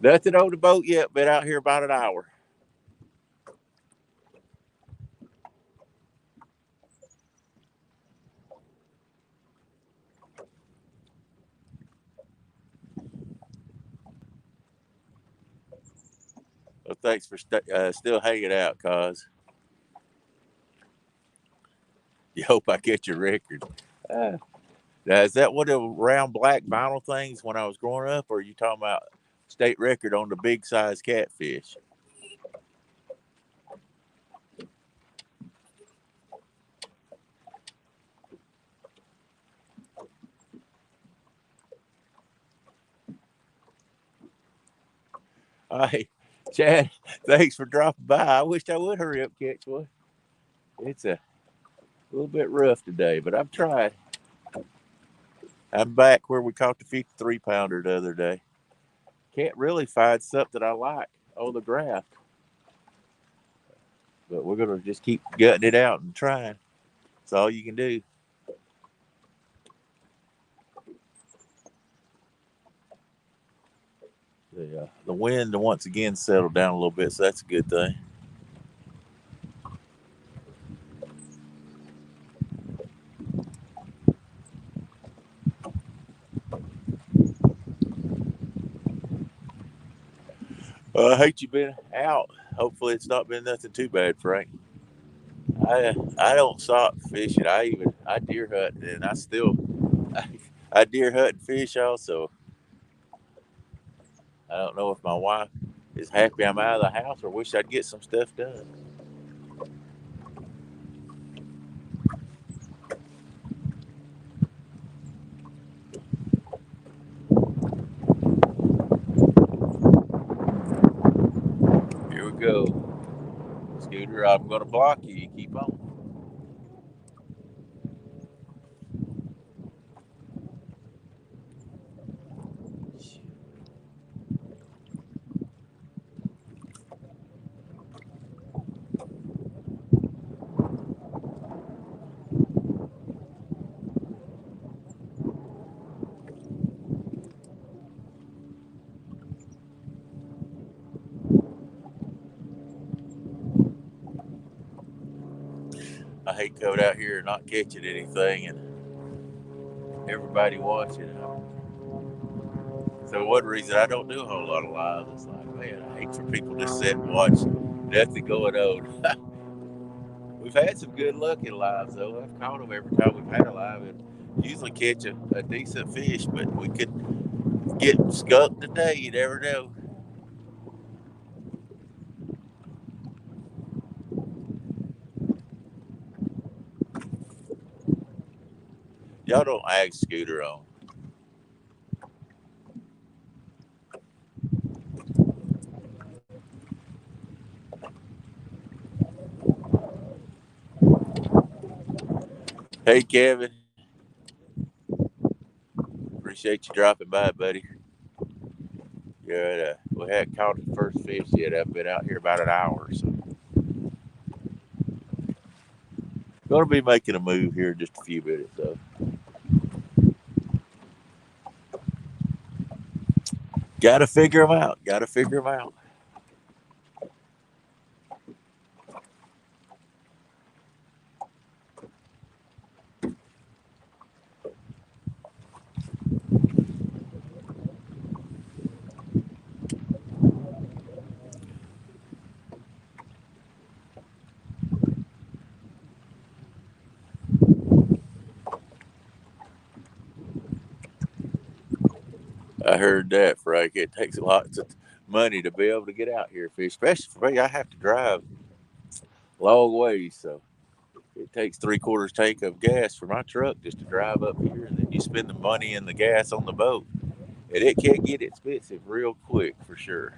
A: nothing on the boat yet. Been out here about an hour. Well, thanks for still hanging out, Cause. You hope I catch your record. Uh, Now, is that one of the round black vinyl things when I was growing up, or are you talking about state record on the big size catfish? Hey, Chad, thanks for dropping by. I wish I would hurry up catch one. It's a little bit rough today, but I'm trying. I'm back where we caught the 53 pounder the other day. Can't really find something I like on the graph, but we're going to just keep gutting it out and trying. That's all you can do. The wind once again settled down a little bit, so that's a good thing. I hate you been out. Hopefully, it's not been nothing too bad, Frank. I don't stop fishing. I deer hunt, and I deer hunt and fish also. I don't know if my wife is happy I'm out of the house or wish I'd get some stuff done. Here we go, Scooter. I'm gonna block you. You keep on. I hate coming out here and not catching anything, and everybody watching. So one reason I don't do a whole lot of lives, it's like, man, I hate for people to sit and watch nothing going on. We've had some good luck in lives, though. I've caught them every time we've had a live, and usually catch a decent fish, but we could get skunked today. You never know. Y'all don't ag Scooter on. Hey, Kevin. Appreciate you dropping by, buddy. Yeah, we hadn't caught the first fish yet. I've been out here about an hour, so going to be making a move here in just a few minutes. So got to figure them out. Got to figure them out. I heard that, Frank. It takes lots of money to be able to get out here fish, especially for me. I have to drive long ways, so it takes 3/4 tank of gas for my truck just to drive up here, and then you spend the money in the gas on the boat, and it can get expensive real quick for sure.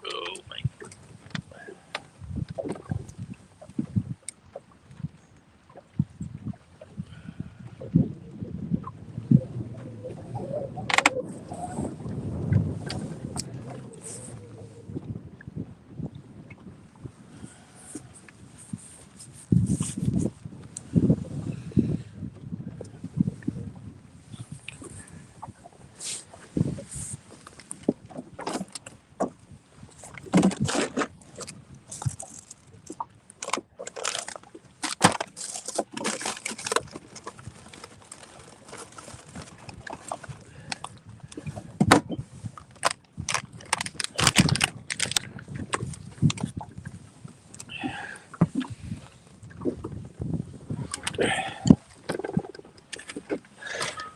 A: Oh man.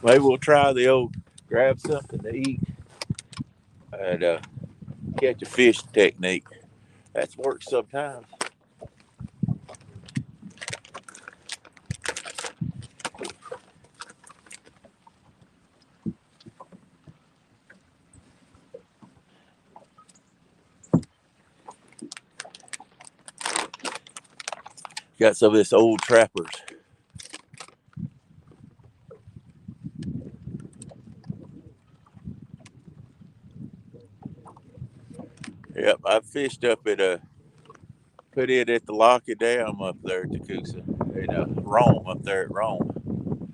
A: Maybe we'll try the old grab something to eat and catch a fish technique. That's worked sometimes. Got some of this old trappers. Yep, I fished up at put it at the Locky Dam up there at Tecumseh, Rome up there at Rome.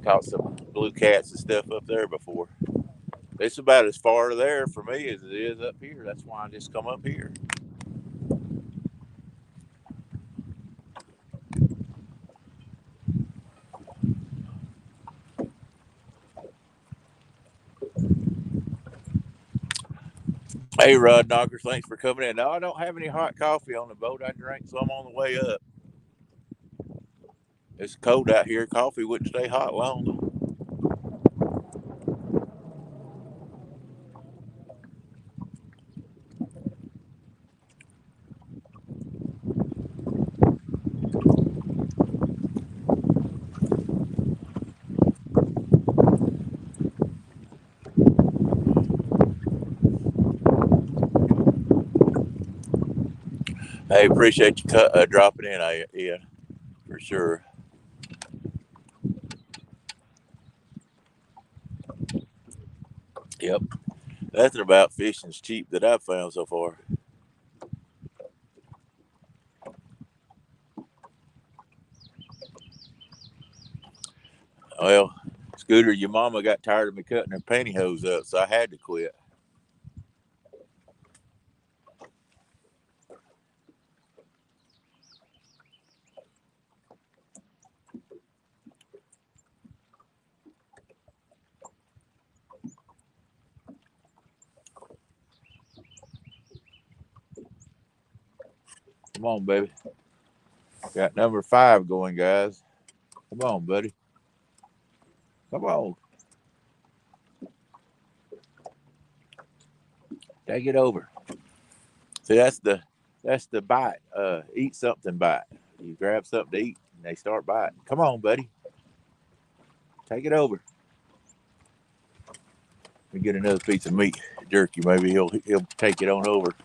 A: Caught some blue cats and stuff up there before. It's about as far there for me as it is up here. That's why I just come up here. Hey, Rod Knockers, thanks for coming in. No, I don't have any hot coffee on the boat. I drank some on the way up. It's cold out here. Coffee wouldn't stay hot long. Hey, appreciate you dropping in, Ian, for sure. Yep. Nothing about fishing's cheap that I've found so far. Well, Scooter, your mama got tired of me cutting her pantyhose up, so I had to quit. Come on, baby. Got number 5 going, guys. Come on, buddy. Come on. Take it over. See, that's the bite. Eat something bite. You grab something to eat and they start biting. Come on, buddy. Take it over. We get another piece of meat jerky. Maybe he'll take it on over.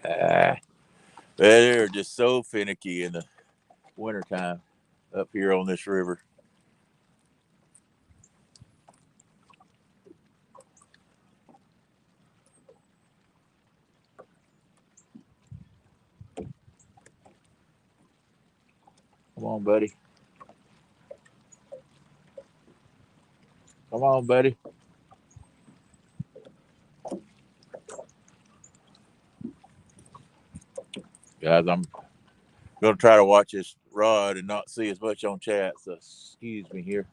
A: Ah, they're just so finicky in the wintertime up here on this river. Come on, buddy. Come on, buddy. Guys, I'm going to try to watch this rod and not see as much on chat. So excuse me here.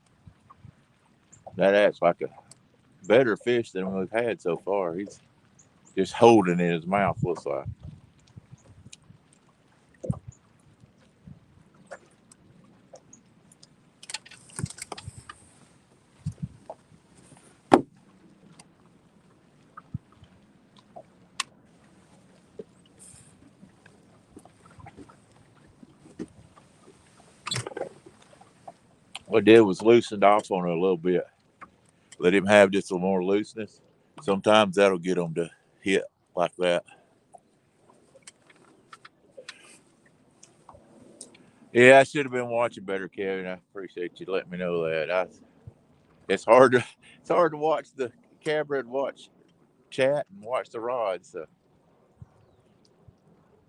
A: That acts like a better fish than we've had so far. He's just holding in his mouth, looks like. What I did was loosened off on it a little bit. Let him have just a little more looseness. Sometimes that'll get him to hit like that. Yeah, I should have been watching better, Kevin. I appreciate you letting me know that. It's hard to watch the camera and watch chat and watch the rod. So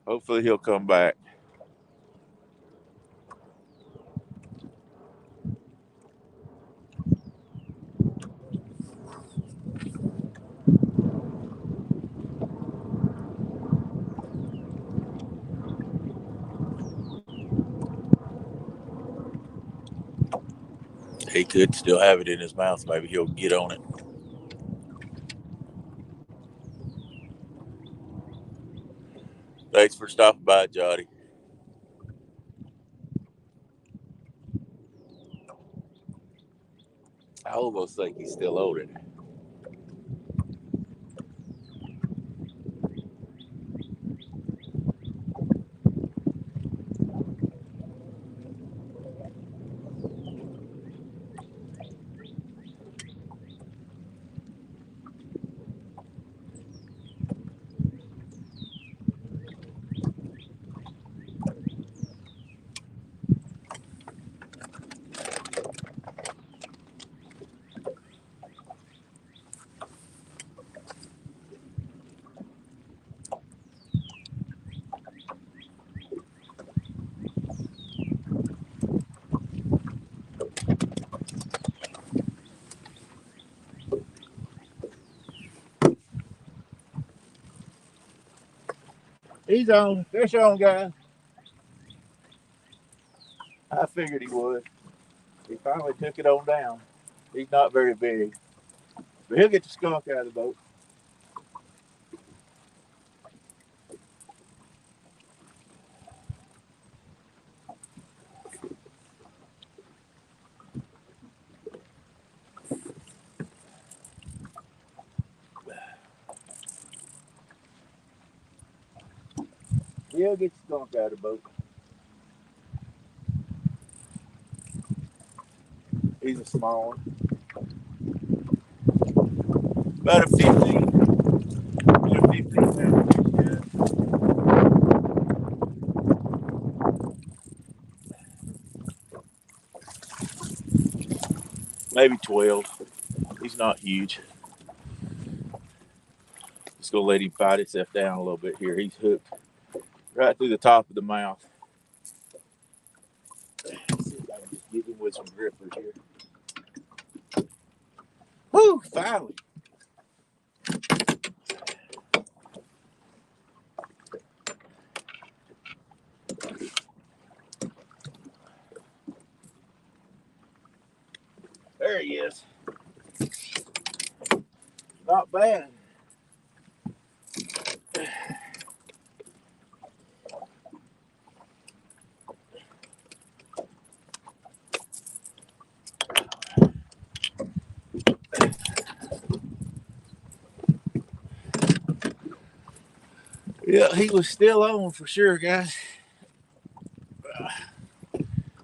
A: hopefully he'll come back. He could still have it in his mouth. Maybe he'll get on it. Thanks for stopping by, Jody. I almost think he's still on it. He's on. Fish on, guys. I figured he would. He finally took it on down. He's not very big, but he'll get the skunk out of the boat. He'll get the skunk out of the boat. He's a small one. About a 15 pound fish, yeah. Maybe 12. He's not huge. Just gonna let him fight himself down a little bit here. He's hooked right through the top of the mouth. Let's see if I can just get him with some grippers here. Woo! Finally. There he is. Not bad. Yeah, he was still on for sure, guys.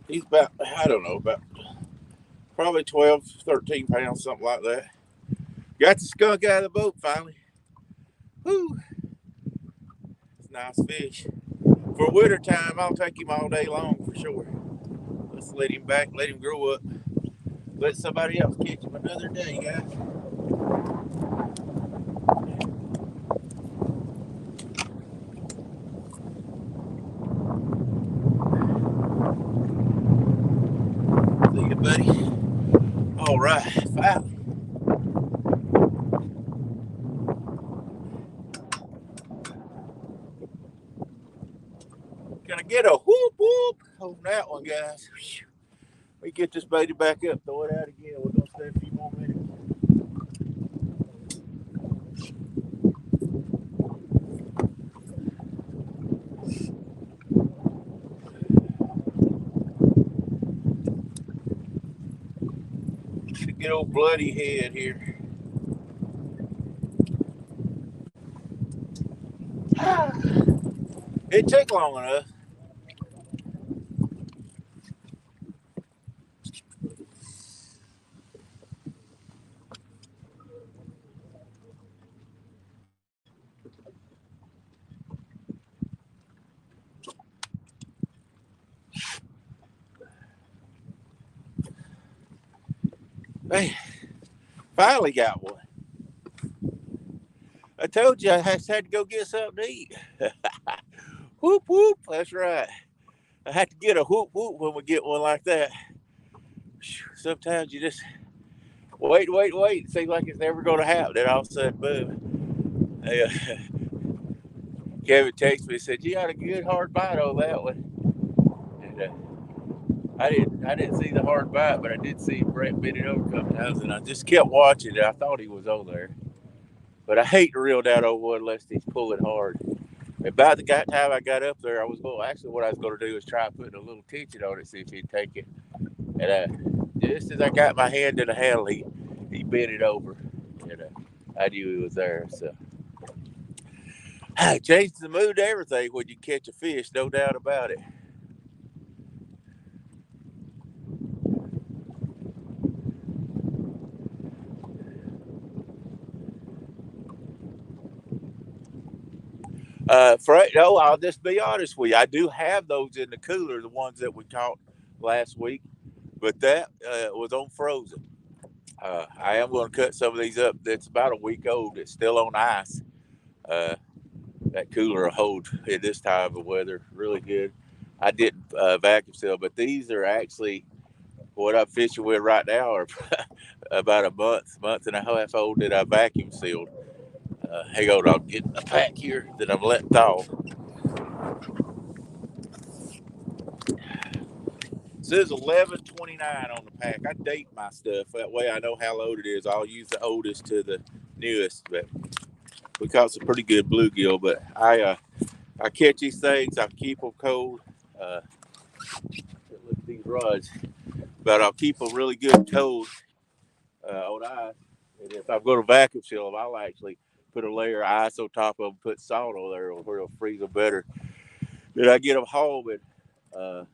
A: He's about, I don't know, about probably 12, 13 pounds, something like that. Got the skunk out of the boat finally. Woo! It's a nice fish. For winter time, I'll take him all day long for sure. Let's let him back, let him grow up. Let somebody else catch him another day, guys. See you, buddy. All right, finally. Gonna get a whoop whoop on that one, guys. We get this baby back up, throw it out again. We're gonna stay a few more minutes. Good old bloody head here. It took long enough. Hey, finally got one. I told you I had to go get something to eat. Whoop whoop, that's right. I have to get a whoop whoop when we get one like that. Sometimes you just wait. It seems like it's never going to happen. Then all of a sudden, boom. Kevin texted me and said, "You had a good hard bite on that one." And I didn't see the hard bite, but I did see Brett bend it over a couple times, and I just kept watching it. I thought he was on there. But I hate to reel that old one unless he's pulling hard. About the time I got up there, I was going. Actually, what I was going to do was try putting a little tension on it, see if he'd take it. And just as I got my hand in the handle, he bent it over, and I knew he was there. So it changes the mood to everything when you catch a fish, no doubt about it. No, I'll just be honest with you. I do have those in the cooler, the ones that we caught last week, but that was on frozen. I am going to cut some of these up. That's about a week old. It's still on ice. Uh, that cooler will hold in this time of weather really good. I didn't vacuum seal, but these are actually what I'm fishing with right now are about a month and a half old that I vacuum sealed. Hang on, I'll get a pack here that I'm letting thaw. says 1129 on the pack. I date my stuff that way I know how loaded it is. I'll use the oldest to the newest, but we caught some pretty good bluegill. But I catch these things. I keep them cold. Look at these rods, but I'll keep them really good cold on ice. And if I'm going to vacuum seal them, I'll actually put a layer of ice on top of them, put salt on there where it'll freeze them better. Then I get them home and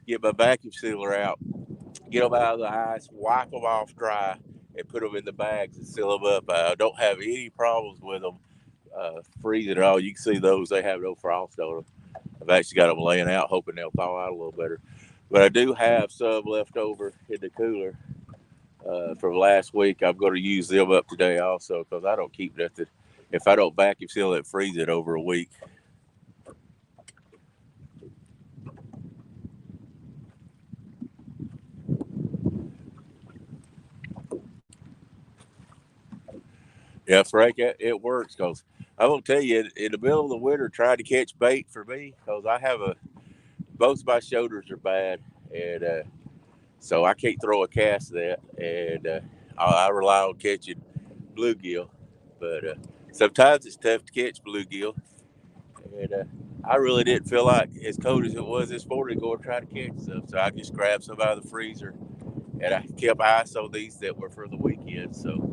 A: get my vacuum sealer out, get them out of the ice, wipe them off dry, and put them in the bags and seal them up. I don't have any problems with them freezing at all. You can see those, they have no frost on them. I've actually got them laying out, hoping they'll thaw out a little better. But I do have some left over in the cooler from last week. I'm going to use them up today also because I don't keep nothing. If I don't vacuum seal it, freeze it over a week. Yeah, Frank, it works because I'm going to tell you, in the middle of the winter, trying to catch bait for me, because I have both of my shoulders are bad, and so I can't throw a cast that, and I rely on catching bluegill. But sometimes it's tough to catch bluegill, and I really didn't feel like, as cold as it was this morning, going to try to catch some. So I just grabbed some out of the freezer, and I kept ice on these that were for the weekend. So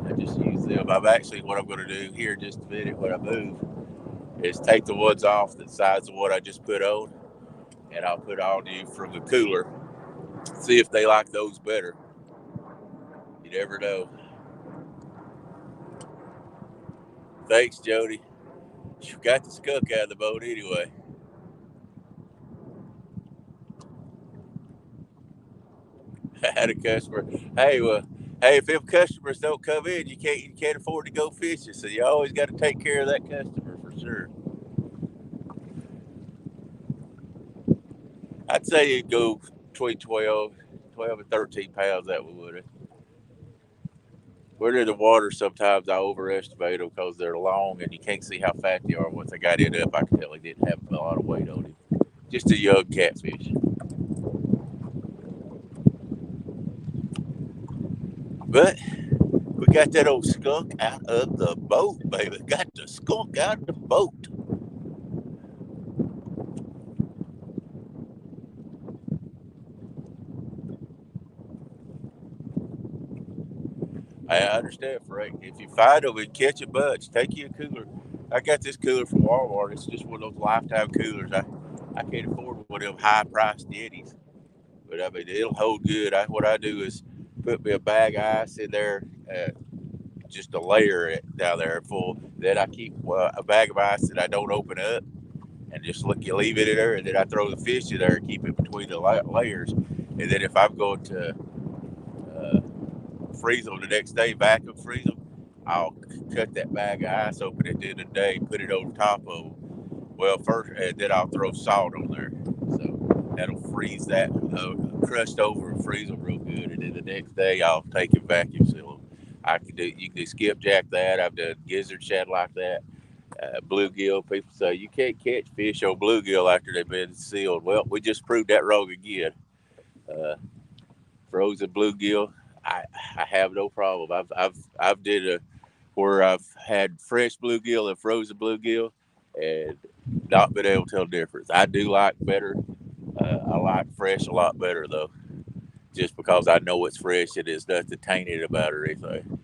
A: I just use them. What I'm going to do here in just a minute when I move is take the ones off the sides of what I just put on, and I'll put on you from the cooler. See if they like those better. You never know. Thanks, Jody. You got the skunk out of the boat anyway. I had a customer. Hey, if them customers don't come in, you can't afford to go fishing. So you always got to take care of that customer for sure. I'd say you'd go between 12 and 13 pounds. That would it. We're in the water. Sometimes I overestimate them because they're long and you can't see how fat they are. Once I got it up, I could tell he didn't have a lot of weight on him. Just a young catfish. But we got that old skunk out of the boat, baby. Got the skunk out of the boat. I understand, Frank. If you find them and catch a bunch, take you a cooler. I got this cooler from Walmart. It's just one of those lifetime coolers. I can't afford one of them high priced Yetis. But I mean, it'll hold good. What I do is put me a bag of ice in there, just a layer it down there full. Then I keep a bag of ice that I don't open up, and just leave it in there. And then I throw the fish in there and keep it between the layers. And then if I'm going to uh, freeze them the next day, vacuum freeze them, I'll cut that bag of ice open at the end of the day, put it over top of them. Well, first, and then I'll throw salt on there. So that'll freeze that crust over and freeze them real good. And then the next day, I'll take and vacuum seal them. You can do skipjack that. I've done gizzard shad like that. Bluegill. People say you can't catch fish on bluegill after they've been sealed. Well, we just proved that wrong again. Uh, Frozen bluegill, I have no problem. I've did where I've had fresh bluegill and frozen bluegill, and not been able to tell the difference. I do like better. I like fresh a lot better though, just because I know it's fresh and there's nothing tainted about it or anything.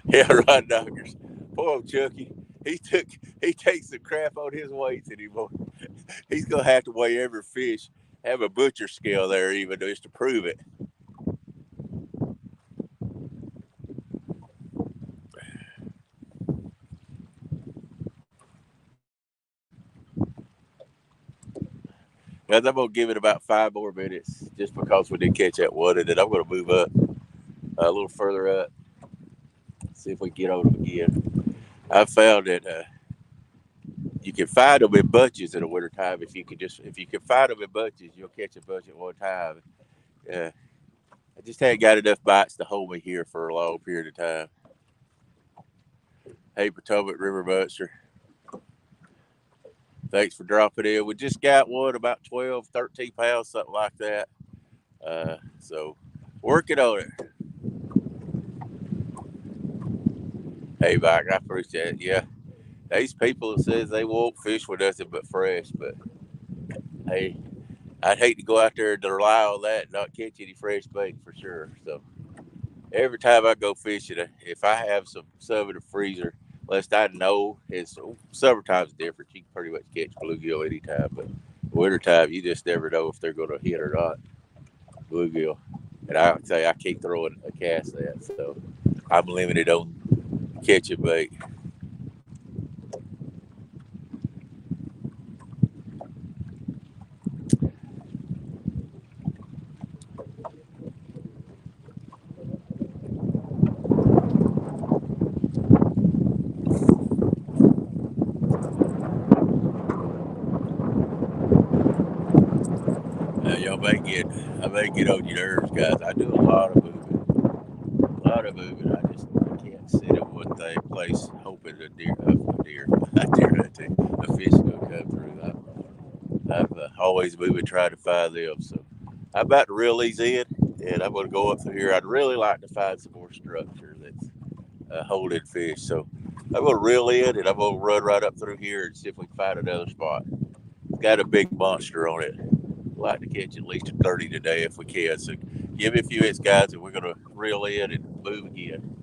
A: Yeah, right, knockers. Poor old Chucky. He takes the crap on his weights anymore. He's gonna have to weigh every fish, have a butcher scale there even just to prove it. And I'm gonna give it about 5 more minutes just because we did catch that one, and then I'm gonna move up a little further up, see if we can get on them again. I found that you can find them in bunches in the wintertime. If you can find them in bunches, you'll catch a bunch at one time. Uh, I just hadn't got enough bites to hold me here for a long period of time. Hey, Potomac River Monster. Thanks for dropping in. We just got one about 12, 13 pounds, something like that. So working on it. Hey, Mike, I appreciate it. Yeah, these people says they won't fish with nothing but fresh, but hey, I'd hate to go out there and rely on that and not catch any fresh bait for sure. So every time I go fishing, if I have some in the freezer, lest I know it's summertime's different. You can pretty much catch bluegill anytime, but wintertime you just never know if they're going to hit or not. Bluegill, and I would say I keep throwing a cast at, so I'm limited on catching bait. Y'all I may get on your nerves, guys. I do a lot of moving, a lot of moving. I can't sit in one thing place hoping a fish is gonna come through. I've always moving trying to find them. So I'm about to reel these in, and I'm gonna go up through here. I'd really like to find some more structure that's holding fish. So I'm gonna reel in, and I'm gonna run right up through here and see if we can find another spot. It's got a big monster on it. Like to catch at least 30 today if we can. So give me a few hits, guys, and we're going to reel in and move again.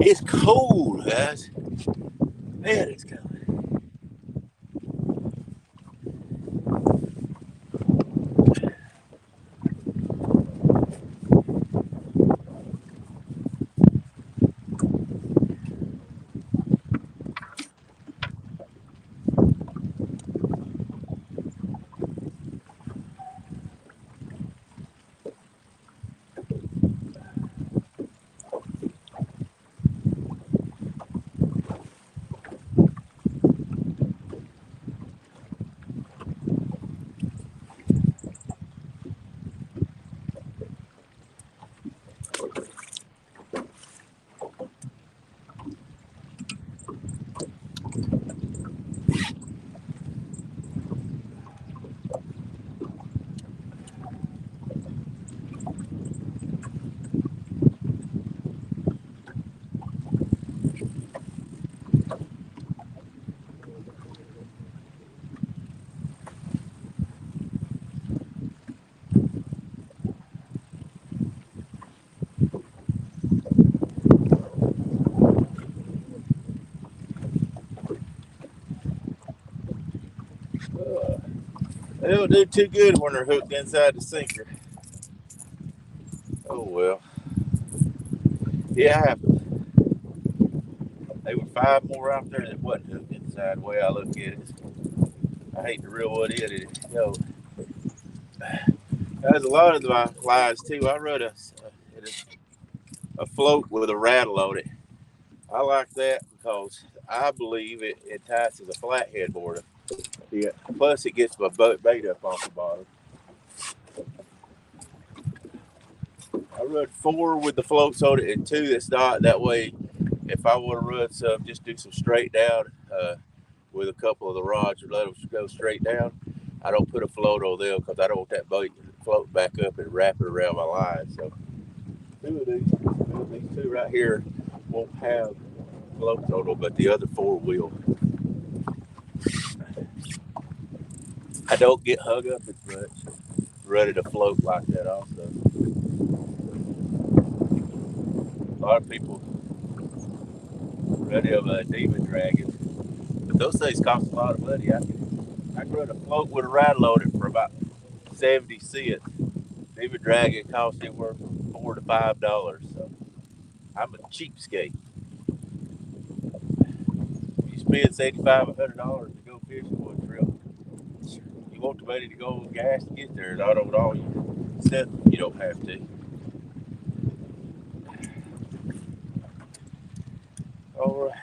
A: It's cold, guys. Man, it's cold. They don't do too good when they're hooked inside the sinker. Oh well. Yeah, I have. There were 5 more out there that wasn't hooked inside. The way I look at it, I hate to reel one in and There's a lot of my lines too. I run a float with a rattle on it. I like that because I believe it entices a flathead more. Yeah. Plus, it gets my bait up off the bottom. I run 4 with the floats on it and 2 that's not. That way, if I want to run some, just do some straight down with a couple of the rods or let them go straight down. I don't put a float on them because I don't want that bait floating back up and wrap it around my line. So 2 right here won't have floats on them, but the other 4 will. I don't get hung up as much running a float like that also. A lot of people run them demon dragons, but those things cost a lot of money. I can run a float with a rattle on it for about 70 cents. Demon dragon costs anywhere from $4 to $5. So I'm a cheapskate. You spend $75 $100 to go fishing one trip. You want the money to go on gas to get there, not on all your stuff. You don't have to. All right.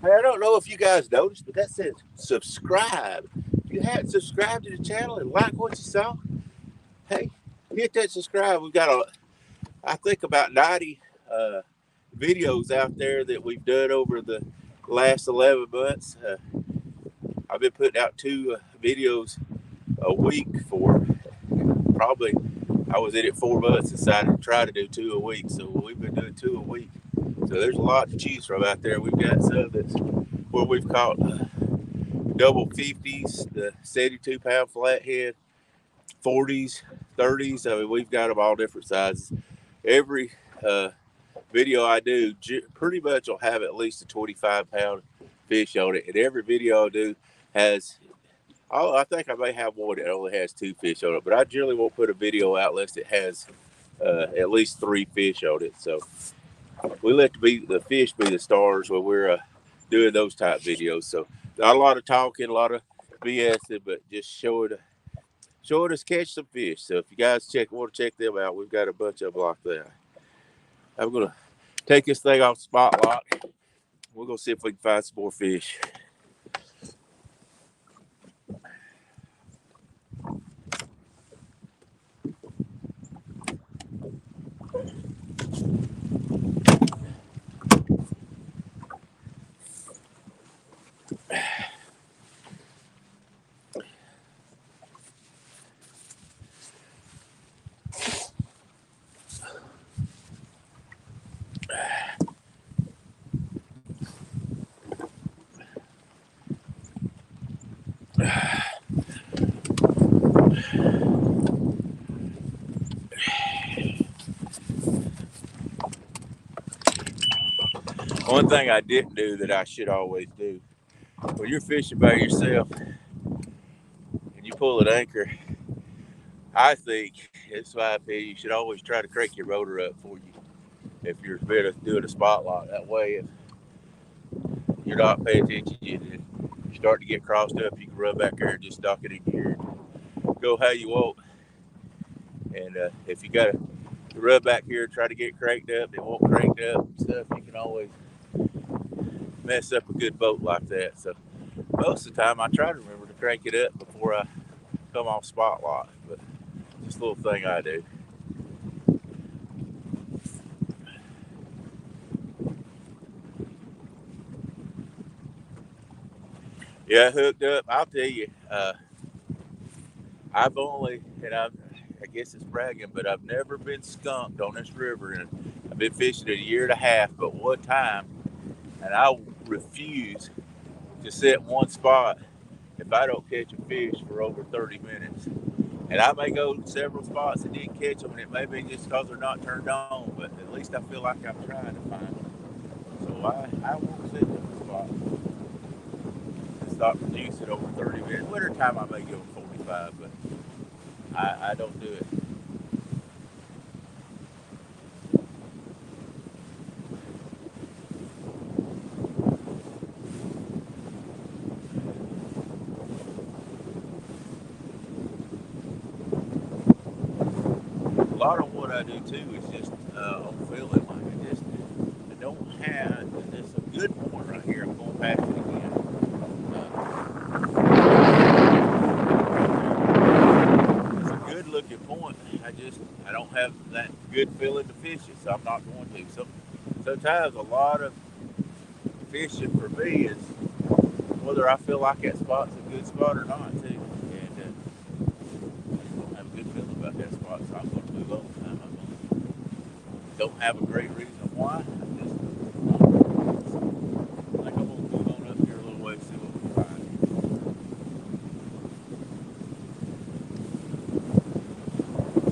A: Hey, I don't know if you guys noticed, but that says subscribe. If you haven't subscribed to the channel and like what you saw, hey, hit that subscribe. We've got I think about 90 videos out there that we've done over the last 11 months. I've been putting out 2 videos a week for probably, I was in it 4 months, decided to try to do 2 a week. So we've been doing 2 a week. So there's a lot to choose from out there. We've got some that's where we've caught double 50s, the 72-pound flathead, 40s, 30s. I mean, we've got them all different sizes. Every video I do pretty much will have at least a 25-pound fish on it. And every video I do has, I think I may have one that only has 2 fish on it, but I generally won't put a video out unless it has at least 3 fish on it. So we let the fish be the stars when we're doing those type videos. So not a lot of talking, a lot of BSing, but just showing us catch some fish. So if you guys want to check them out, we've got a bunch of them like that. I'm gonna take this thing off spot lock. We're gonna see if we can find some more fish. One thing I didn't do that I should always do, when you're fishing by yourself and you pull an anchor, I think, it's my opinion, you should always try to crank your rotor up for you if you're doing a spot lock. That way, if you're not paying attention, you start to get crossed up, you can run back there and just dock it in gear. Go how you want. And if you got to run back here and try to get cranked up, it won't crank up and stuff, you can always mess up a good boat like that. So most of the time I try to remember to crank it up before I come off spot lock, but just a little thing I do. Yeah, hooked up. I'll tell you, I've only, and I guess it's bragging, but I've never been skunked on this river, and I've been fishing it a year and a half, but one time, and I refuse to sit in one spot if I don't catch a fish for over 30 minutes. And I may go several spots and didn't catch them, and it may be just because they're not turned on, but at least I feel like I'm trying to find them. So I won't sit in the spot and stop producing over 30 minutes. Winter time I may go 45, but I don't do it. what I do too is just on fillet. Like I don't have. There's a good point right here. I'm going past it again. It's a good looking point. I don't have that good feeling to fish it, so I'm not going to. Sometimes a lot of fishing for me is whether I feel like that spot's a good spot or not too. And I don't have a good feeling about that spot, so I'm going to move on. Don't have a great reason why. I just like I'm going to move on up here a little way, see what we find.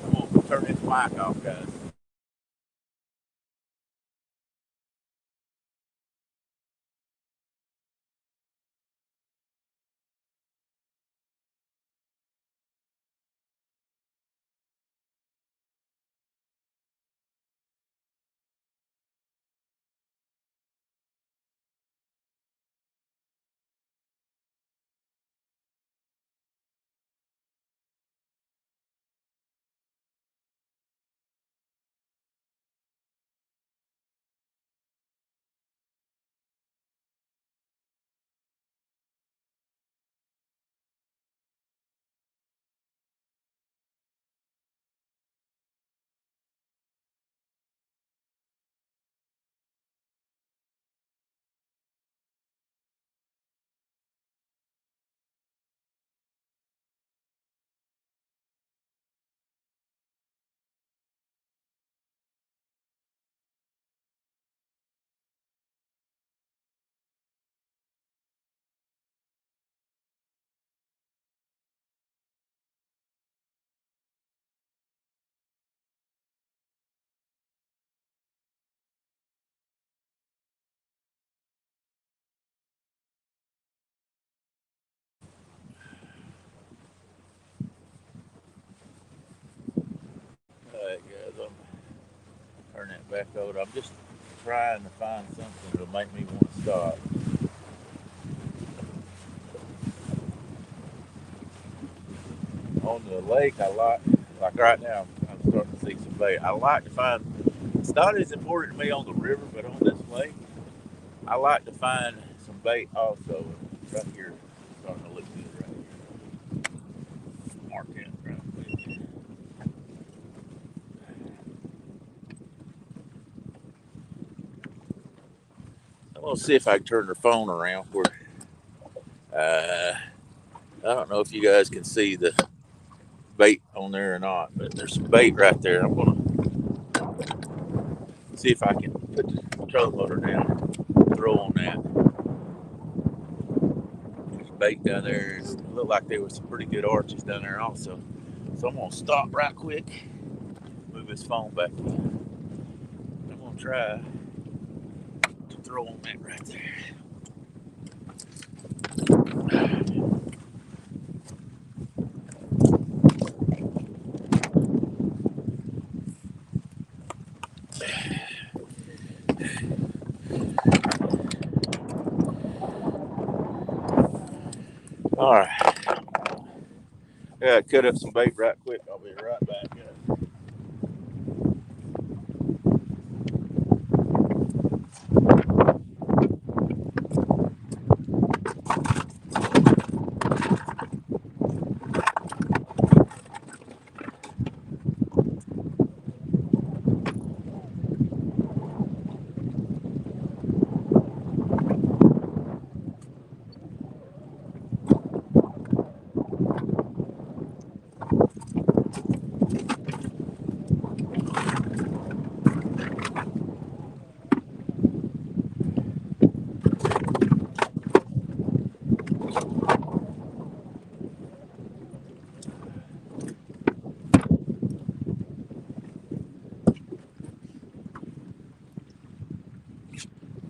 A: I'm going to turn this mic off, guys. All right, guys, I'm turn that back over. I'm just trying to find something that'll make me want to stop. On the lake, like right now, I'm starting to see some bait. I like to find, it's not as important to me on the river, but on this lake, I like to find some bait also. Right here, starting to look good right here. Mark that right quick. I'm going to see if I can turn the phone around where, I don't know if you guys can see the bait on there or not, but there's some bait right there. I'm going to see if I can put the trolling motor down, throw on that. There's bait down there. It looked like there was some pretty good arches down there also. So I'm going to stop right quick, move this phone back. I'm going to try to throw on that right there. All right. Yeah, cut up some bait right quick. I'll be right back.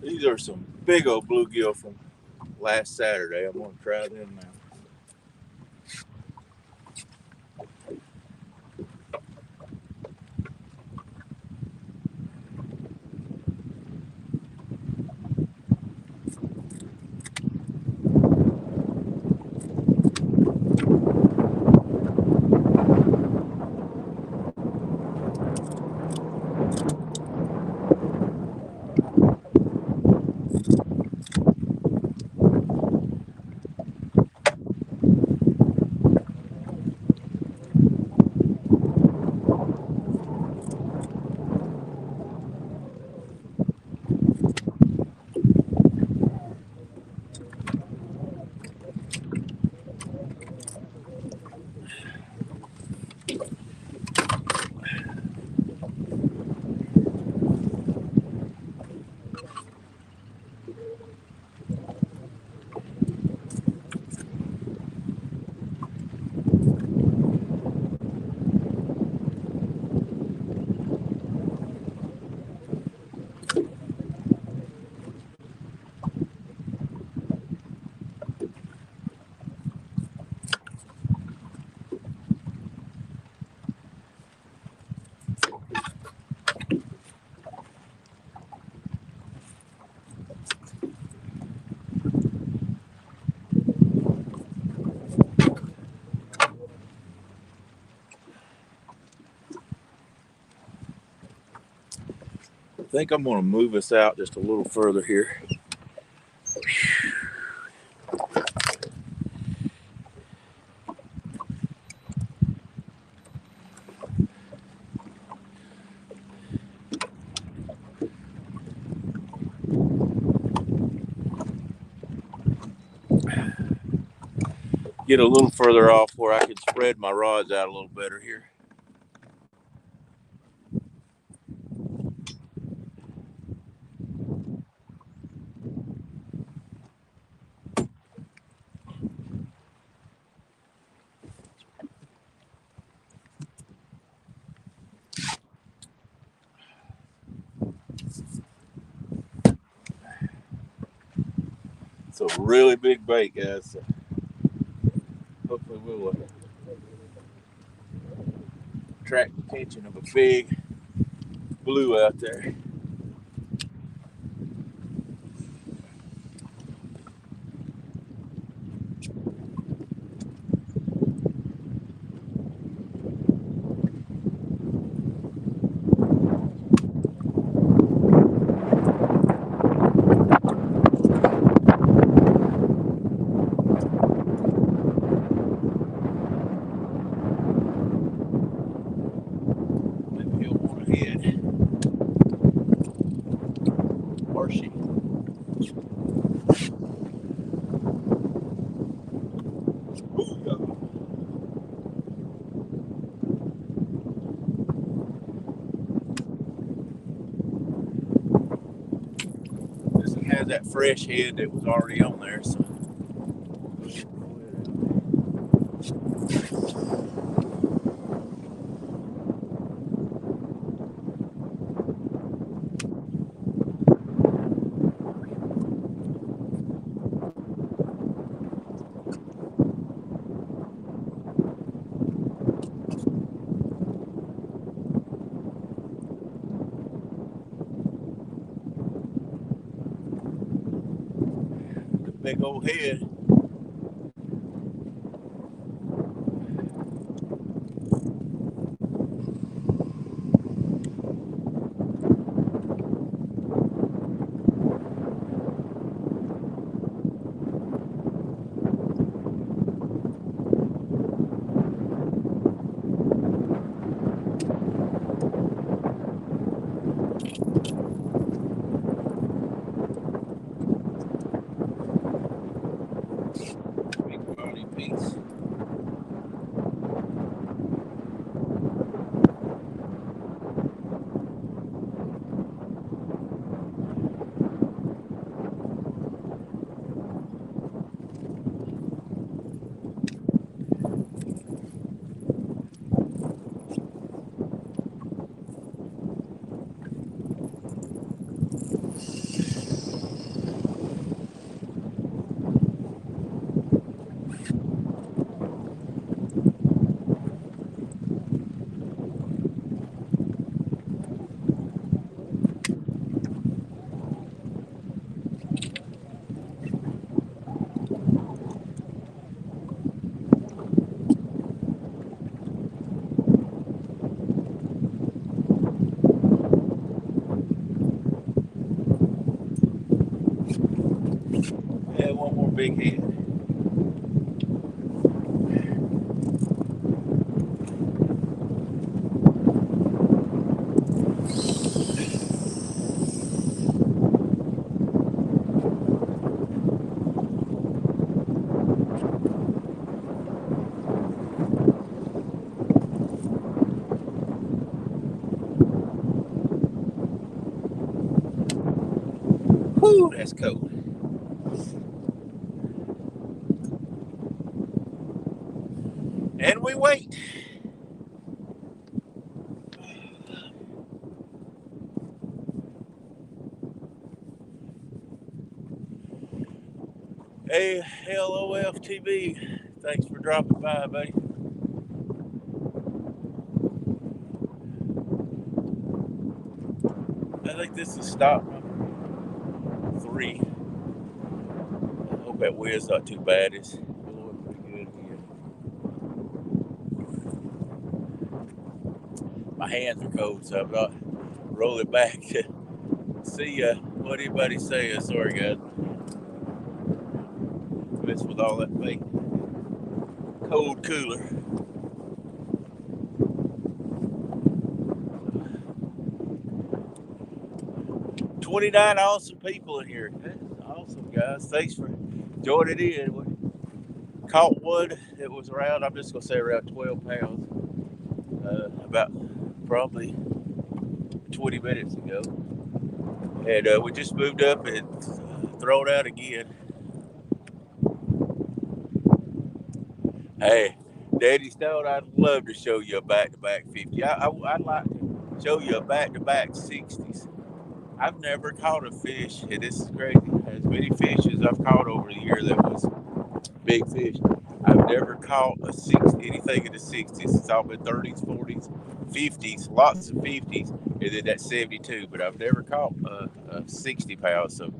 A: These are some big old bluegill from last Saturday. I'm going to try them now. think I'm going to move us out just a little further here. Get a little further off where I can spread my rods out a little better here. It's a really big bait, guys. So hopefully we'll attract the attention of a big blue out there. Maybe he'll want to head. Or she. This one has that fresh head that was already on there, so. The big old head. Big body piece. Yeah, one more big head. Whoo, that's cold. And we wait. Hey, LOF TV, thanks for dropping by, buddy. I think this is stop number 3. I hope that wind's not too bad. It's blowing pretty good here. My hands are cold, so I've got to roll it back to See what anybody says. Sorry, guys. Mess with all that fake cold cooler. 29 awesome people in here. That's awesome, guys. Thanks for joining in. We caught one that was around, I'm just going to say around 12 pounds, about probably 20 minutes ago. And we just moved up and thrown out again. Hey, Daddy Stone, I'd love to show you a back-to-back 50. I'd like to show you a back-to-back 60s. I've never caught a fish, and this is crazy. As many fish as I've caught over the year that was big fish, I've never caught anything in the 60s. It's all been 30s, 40s, 50s, lots of 50s, and then that 72. But I've never caught a 60 pound. So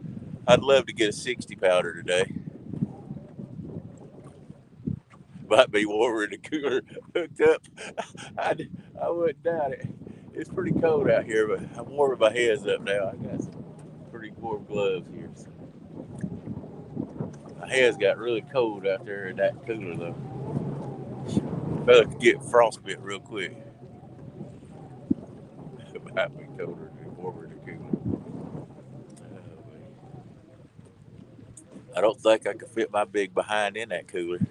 A: I'd love to get a 60 pounder today. Might be warmer in the cooler hooked up. I wouldn't doubt it. It's pretty cold out here, but I'm warming my hands up now. I got some pretty warm gloves here. So my hands got really cold out there in that cooler, though. Fella could get frostbite real quick. It might be colder and warmer in the cooler. I don't think I could fit my big behind in that cooler.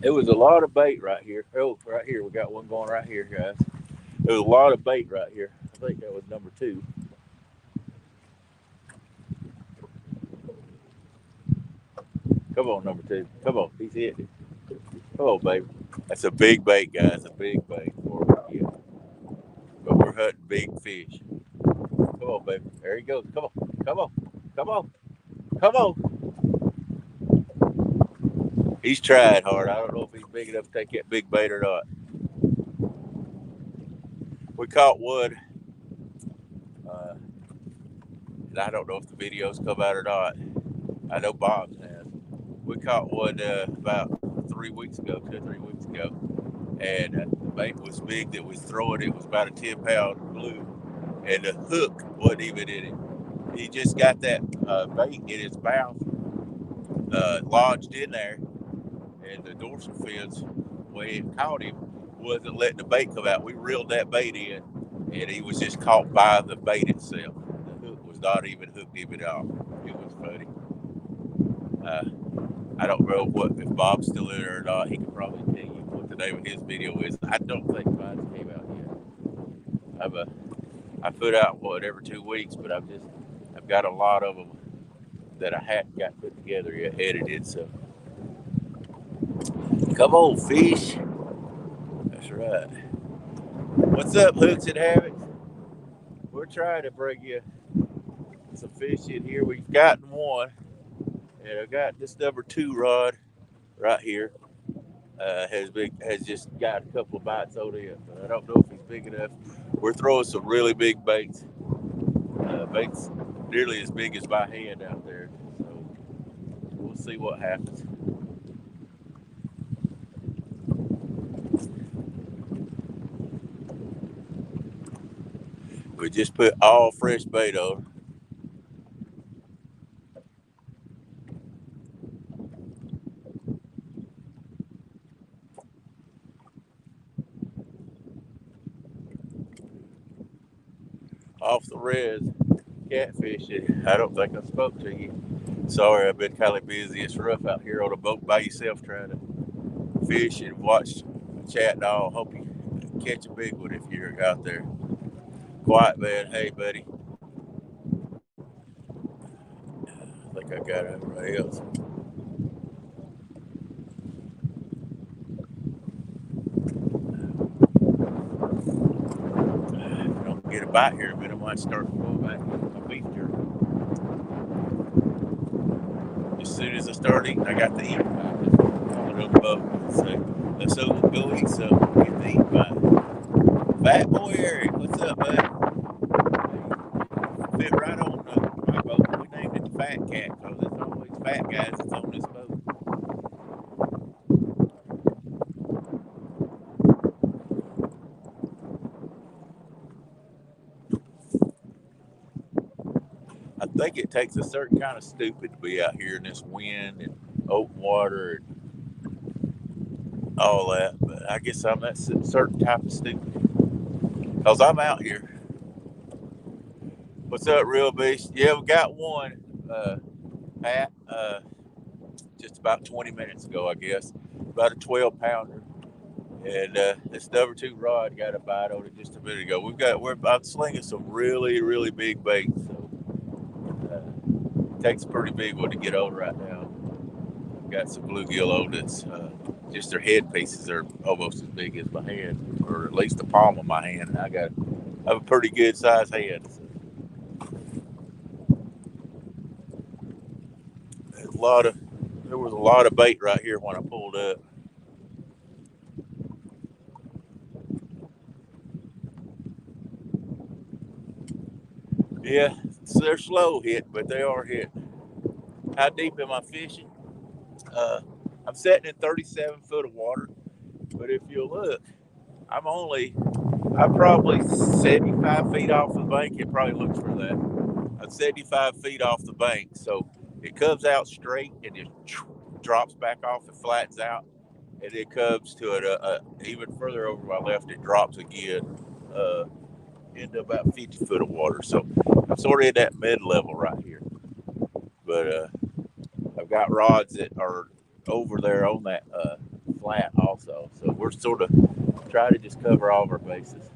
A: It was a lot of bait right here. Oh, right here. We got one going right here, guys. There was a lot of bait right here. I think that was number 2. Come on, number 2. Come on. He's hitting it. Come on, baby. That's a big bait, guys. A big bait. But we're hunting big fish. Come on, baby. There he goes. Come on. Come on. Come on. Come on. He's trying hard. I don't know if he's big enough to take that big bait or not. We caught one. And I don't know if the videos come out or not. I know Bob's has. We caught one about 3 weeks ago, 2 or 3 weeks ago. And the bait was big that was throwing. It was about a 10-pound blue. And the hook wasn't even in it. He just got that bait in his mouth, lodged in there. And the dorsal fins, the way it caught him, wasn't letting the bait come out. We reeled that bait in, and he was just caught by the bait itself. The hook was not even hooked him at all. It was funny. I don't know if Bob's still in there or not. He could probably tell you what the name of his video is. I don't think mine came out yet. I put out one every 2 weeks, but I've got a lot of them that I hadn't got put together yet, edited. So come on, fish. That's right. What's up, hooks and habits? We're trying to bring you some fish in here. We've gotten one, and I got this number 2 rod right here. Has just got a couple of bites on it, but I don't know if he's big enough. We're throwing some really big baits. Baits nearly as big as my hand out there. So we'll see what happens. We just put all fresh bait on. Off the res, catfishing. I don't think I spoke to you. Sorry, I've been kind of busy. It's rough out here on a boat by yourself trying to fish and watch, chat and all. Hope you catch a big one if you're out there. Quiet man, hey buddy. I think I got everybody else. If I don't get a bite here in a minute, I might start going back to my beef jerky. As soon as I start eating, I got the eating bite. Just on the boat. So let's go eat some. Get the eating bite. Fat boy Eric, what's up, bud? Fit right on my boat. We named it the Fat Cat because it's always fat guys that's on this boat. think it takes a certain kind of stupid to be out here in this wind and open water and all that. But I guess I'm that certain type of stupid because I'm out here. What's up, real beast? Yeah, we got one, Pat, just about 20 minutes ago, I guess. About a 12-pounder. And this number 2 rod got a bite on it just a minute ago. We're about slinging some really, really big baits. So it takes a pretty big one to get on right now. I've got some bluegill on that's just their head pieces are almost as big as my hand, or at least the palm of my hand. And I have a pretty good size hand. So there was a lot of bait right here when I pulled up. Yeah, so they're slow hitting, but they are hitting. How deep am I fishing? I'm sitting in 37 foot of water, but if you look, I'm probably 75 feet off the bank. It probably looks for that. I'm 75 feet off the bank, so it comes out straight and it drops back off and flattens out, and it comes to it even further over my left. It drops again into about 50 foot of water. So I'm sort of in that mid level right here, but I've got rods that are over there on that flat also. So we're sort of trying to just cover all of our bases.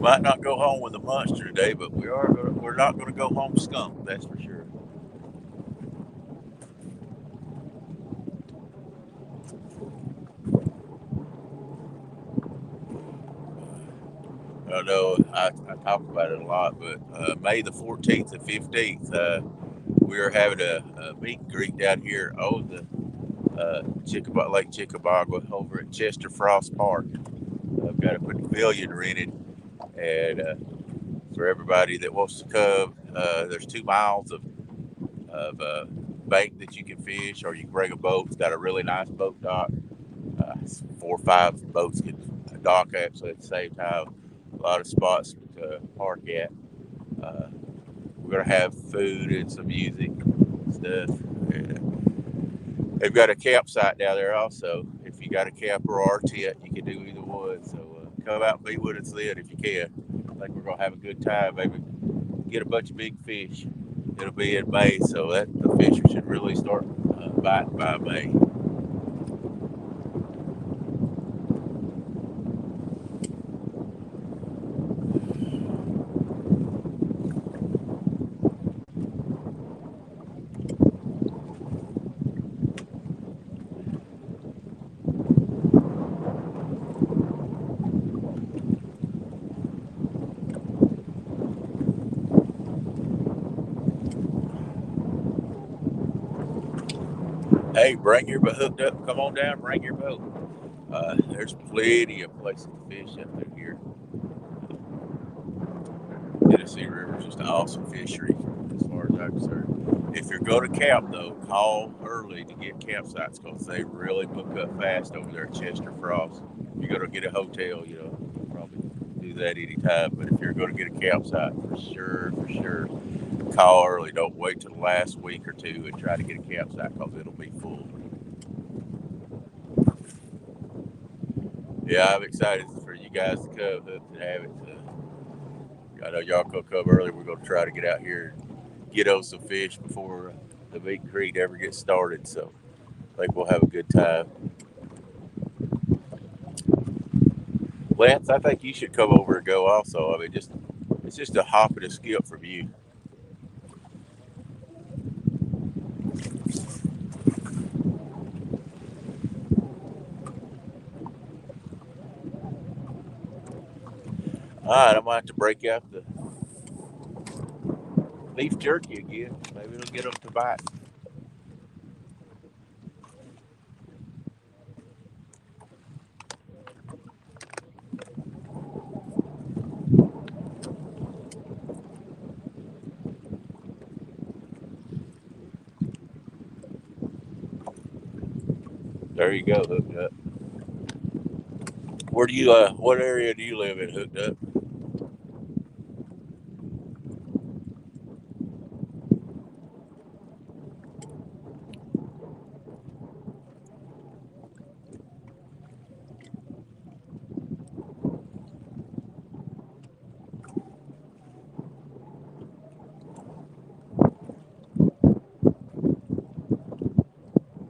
A: Might not go home with a monster today, but we're not going to go home skunk. That's for sure. I know I talk about it a lot, but May the 14th and 15th, we are having a meet and greet down here on the Lake Chickabagua over at Chester Frost Park. I've got a pavilion rented, and for everybody that wants to come, there's 2 miles of bank that you can fish, or you can bring a boat. It's got a really nice boat dock. 4 or 5 boats can dock at, so at the same time, a lot of spots to park at. We're gonna have food and some music and stuff. They've got a campsite down there also. If you got a camper or a tent, you can do either one. So come out and be with us then if you can. I think we're gonna have a good time. Maybe get a bunch of big fish. It'll be in May, so that the fish should really start biting by May. Hey, bring your boat hooked up. Come on down, bring your boat. There's plenty of places to fish up through here. Tennessee River is just an awesome fishery as far as I'm concerned. If you're going to camp, though, call early to get campsites because they really book up fast over there at Chester Frost. If you're going to get a hotel, probably do that anytime. But if you're going to get a campsite, for sure, call early. Don't wait till the last week or two and try to get a campsite because it'll be full. Yeah, I'm excited for you guys to come to have it. I know y'all gonna come early. We're gonna try to get out here and get on some fish before the meet and greet ever gets started. So I think we'll have a good time. Lance, I think you should come over and go also. I mean, it's just a hop and a skip from you. All right, I might have to break out the beef jerky again. Maybe it'll get them to bite. There you go, hooked up. Where do you what area do you live in, hooked up?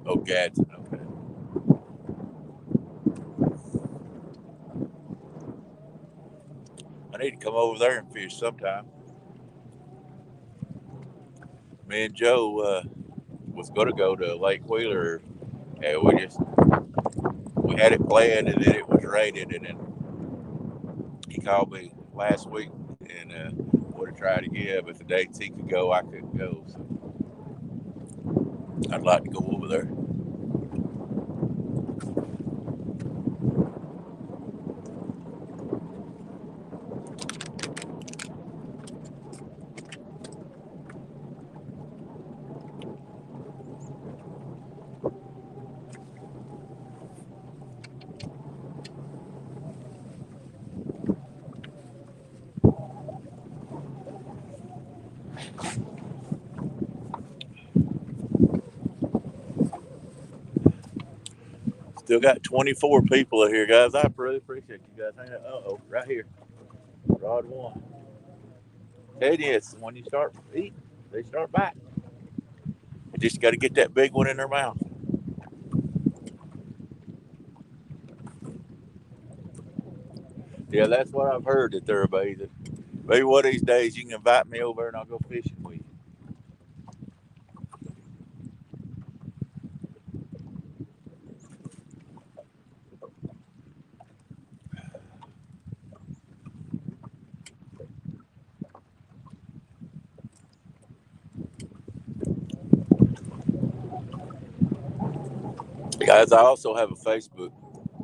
A: Oh, Gadsden, okay. I need to come over there and fish sometime. Me and Joe was going to go to Lake Wheeler, and we had it planned, and then it was raining, and then he called me last week and would have tried again, but the dates he could go, I couldn't go. So I'd like to go over there. Still got 24 people here, guys. I really appreciate you guys hanging out. Uh-oh, right here. Rod one. It is. When you start eating, they start biting. You just got to get that big one in their mouth. Yeah, that's what I've heard that they're amazing. Maybe one of these days you can invite me over and I'll go fishing with you. Guys, I also have a Facebook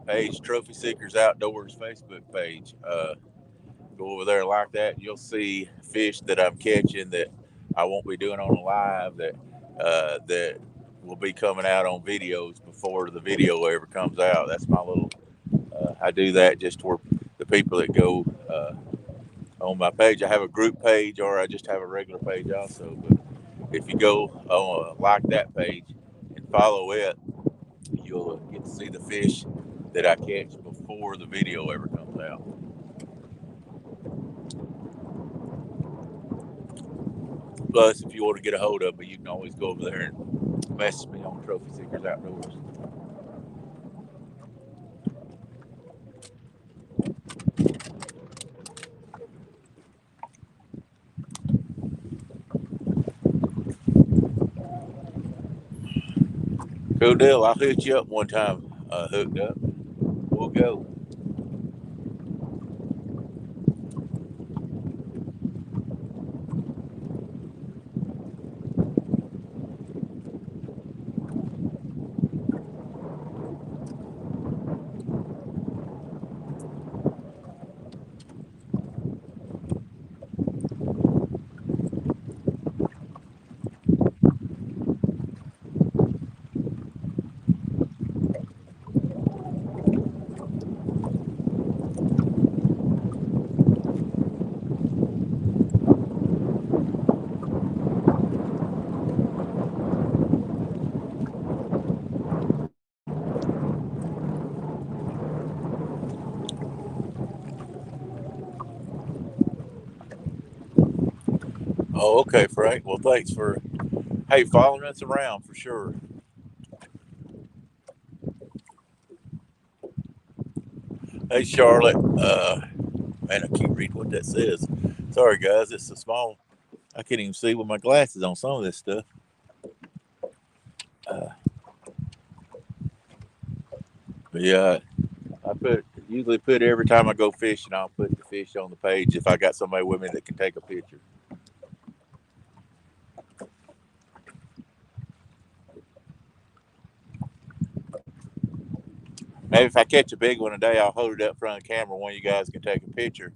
A: page, Trophy Seekers Outdoors Facebook page. Go over there like that. You'll see fish that I'm catching that I won't be doing on a live that will be coming out on videos before the video ever comes out. That's my little. I do that just for the people that go on my page. I have a group page, or I just have a regular page also. But if you go like that page and follow it, you'll get to see the fish that I catch before the video ever comes out. Plus, if you want to get a hold of me, you can always go over there and message me on Trophy Seekers Outdoors. Cool deal. I'll hit you up one time, hooked up. We'll go. Oh, okay, Frank. Well, thanks for following us around for sure. Hey, Charlotte. Man, I can't read what that says. Sorry, guys. It's so small. I can't even see with my glasses on some of this stuff. Uh, but yeah, I usually put every time I go fishing, I'll put the fish on the page if I got somebody with me that can take a picture. Maybe if I catch a big one today, I'll hold it up in front of the camera. One of you guys can take a picture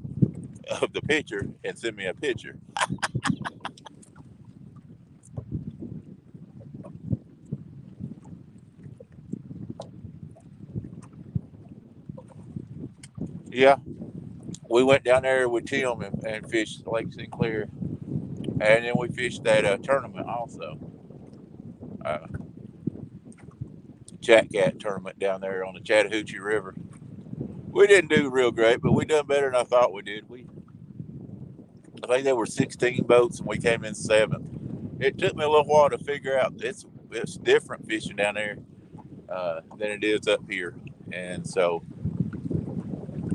A: of the picture and send me a picture. Yeah, we went down there with Tim and fished Lake Sinclair, and then we fished that tournament also, uh, Chat Cat tournament down there on the Chattahoochee River. We didn't do real great, but we done better than I thought we did. I think there were 16 boats, and we came in seventh. It took me a little while to figure out it's different fishing down there than it is up here, and so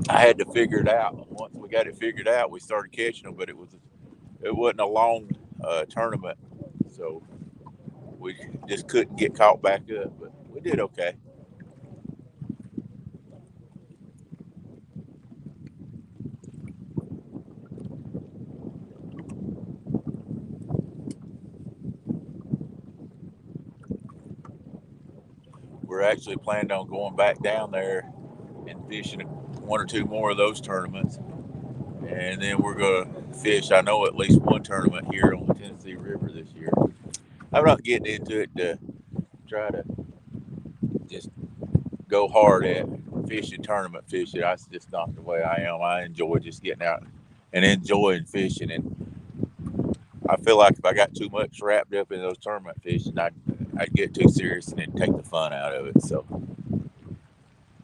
A: I had to figure it out. Once we got it figured out, we started catching them, but it wasn't a long tournament, so we just couldn't get caught back up. But we did okay. We're actually planning on going back down there and fishing one or two more of those tournaments, and then we're gonna fish. I know at least one tournament here on the Tennessee River this year. I'm not getting into it to try to just go hard at fishing, tournament fishing. That's just not the way I am. I enjoy just getting out and enjoying fishing. And I feel like if I got too much wrapped up in those tournament fishing, I'd get too serious and then take the fun out of it. So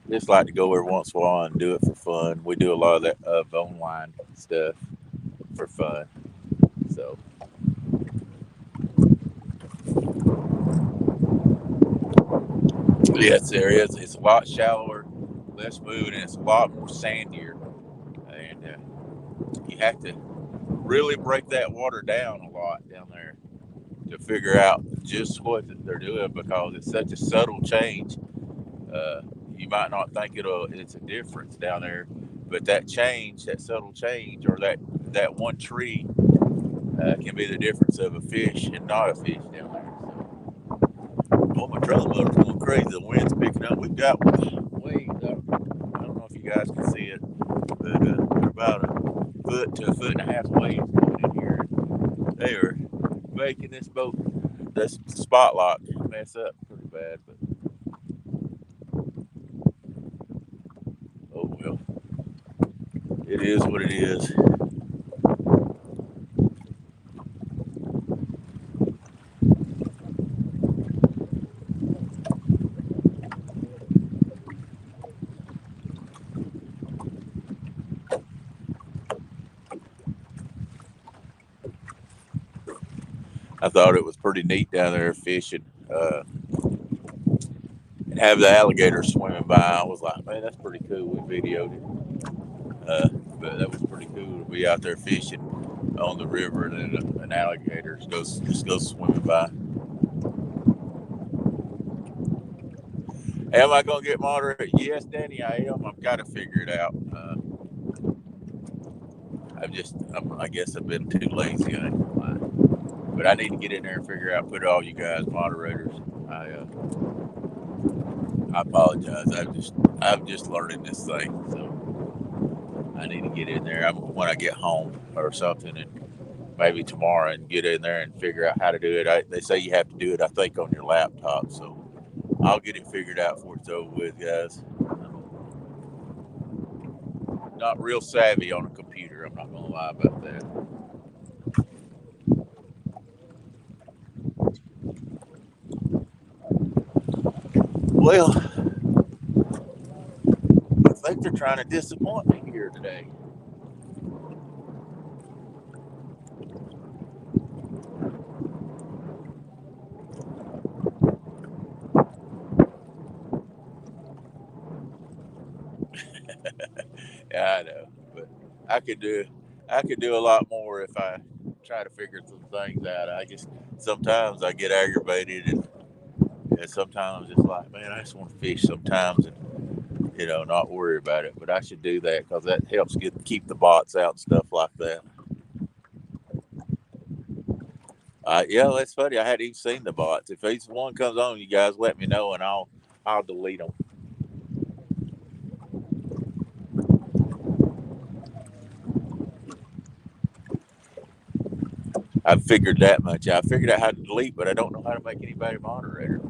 A: just like to go every once in a while and do it for fun. We do a lot of that online stuff for fun. So yes, there is. It's a lot shallower, less moving, and it's a lot more sandier. And you have to really break that water down a lot down there to figure out just what they're doing because it's such a subtle change. Uh, you might not think it's a difference down there, but that change, that subtle change, or that one tree can be the difference of a fish and not a fish down there. So, oh, my trolling motor's going crazy. The wind's picking up. We've got waves up. I don't know if you guys can see it, but they're about a foot to a foot and a half waves coming in here. They are making this spotlight mess up pretty bad, but oh well, it is what it is. I thought it was pretty neat down there fishing and have the alligators swimming by. I was like, man, that's pretty cool. We videoed it, but that was pretty cool to be out there fishing on the river and then an alligator just goes swimming by. Am I gonna get moderate? Yes, Danny, I am. I've got to figure it out. I guess I've been too lazy. I ain't gonna lie. But I need to get in there and figure out, put all you guys moderators. I uh, I apologize. I'm just learning this thing, so I need to get in there when I get home or something, and maybe tomorrow and get in there and figure out how to do it. They say you have to do it, I think, on your laptop, so I'll get it figured out before it's over with, guys. Not real savvy on a computer. I'm not gonna lie about that. Well, I think they're trying to disappoint me here today. Yeah, I know, but I could do I could do a lot more if I try to figure some things out. I just sometimes I get aggravated and sometimes it's like, man, I just want to fish sometimes and not worry about it. But I should do that because that helps keep the bots out and stuff like that. Yeah, that's funny. I hadn't even seen the bots. If each one comes on, you guys let me know and I'll delete them. I've figured that much. I figured out how to delete, but I don't know how to make anybody moderator.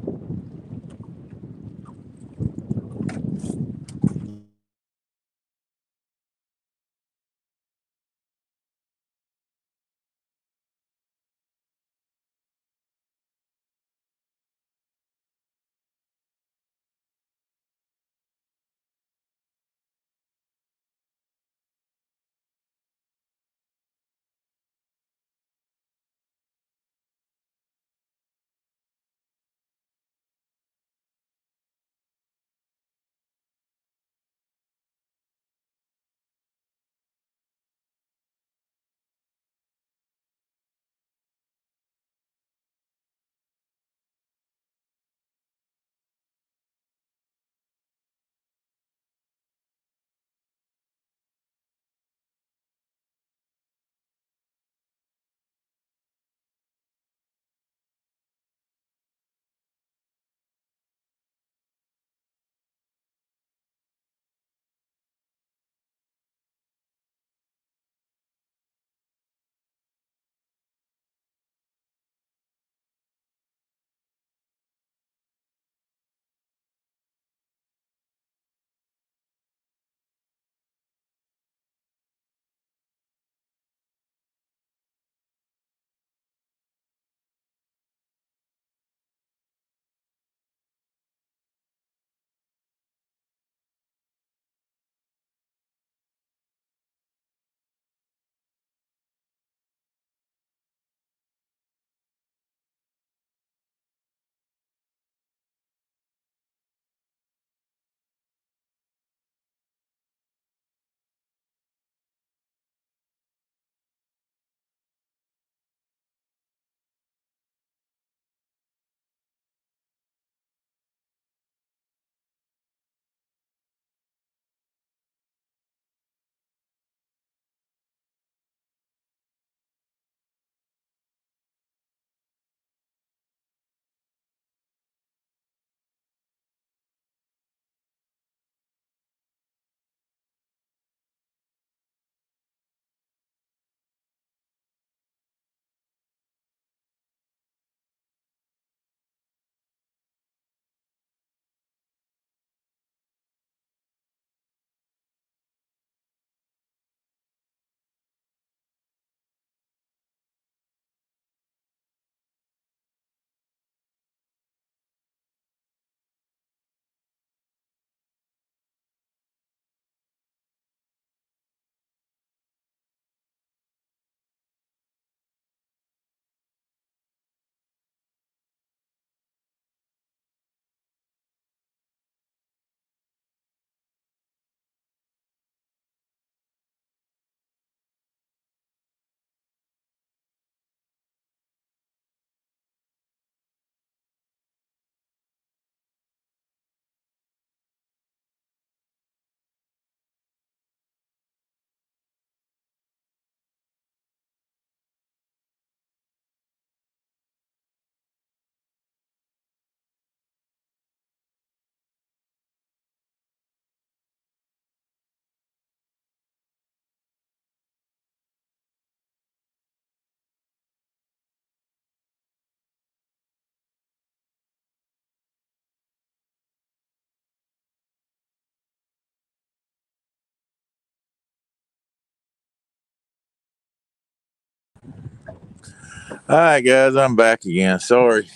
A: All right, guys, I'm back again. Sorry.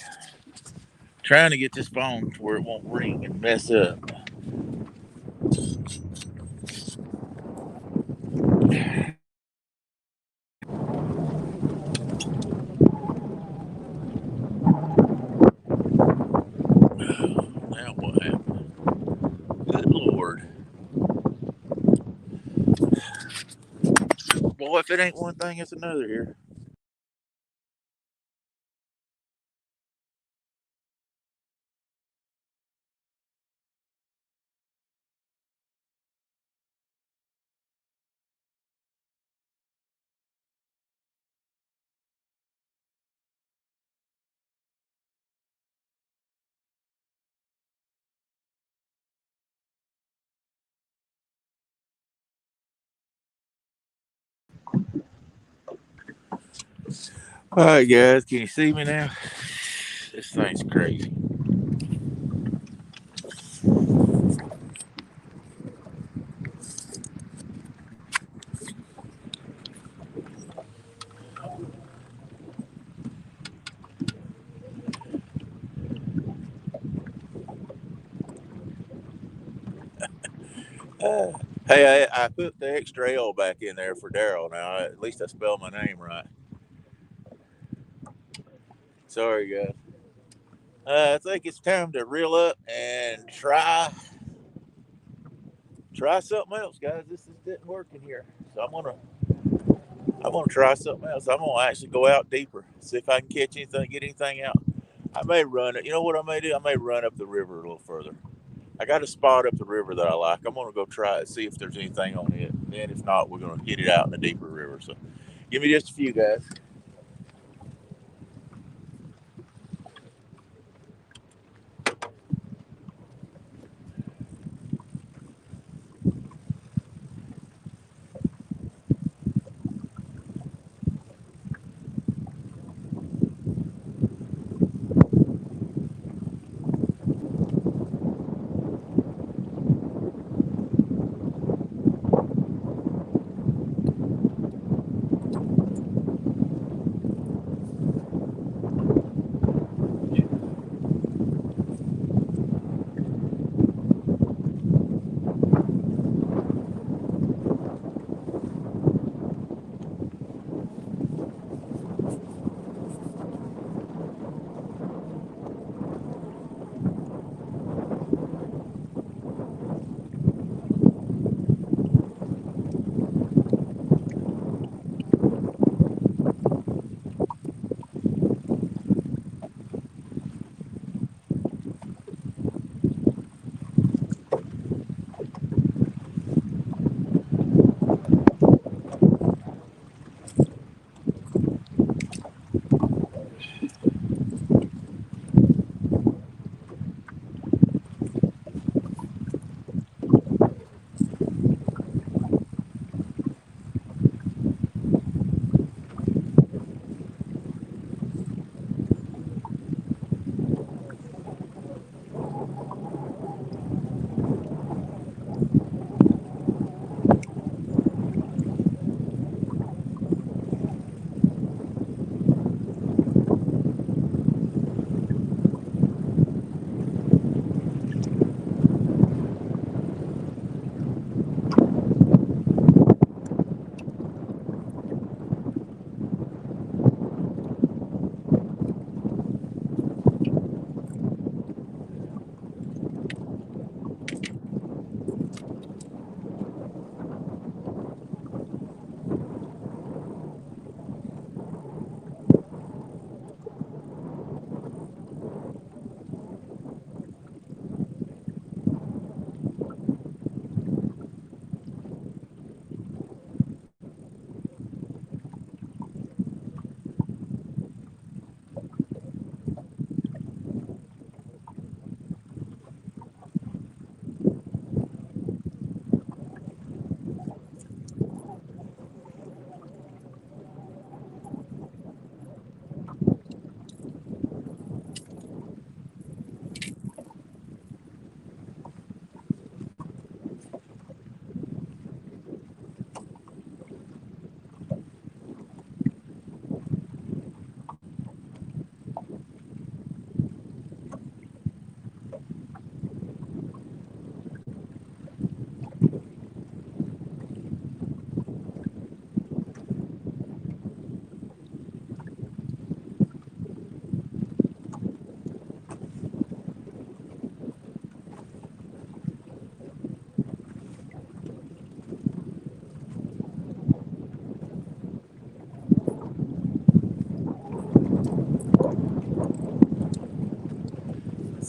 A: Trying to get this phone to where it won't ring and mess up. Now what happened? Good Lord. Boy, if it ain't one thing, it's another here. All right, guys, can you see me now? This thing's crazy. Hey, I put the extra L back in there for Daryl now. At least I spelled my name right. Sorry, guys. I think it's time to reel up and try something else, guys. This didn't work in here, so I'm gonna try something else. I'm gonna actually go out deeper, see if I can catch anything, get anything out. I may run it. You know what I may do? I may run up the river a little further. I got a spot up the river that I like. I'm gonna go try it, see if there's anything on it. And then if not, we're gonna get it out in a deeper river. So give me just a few, guys.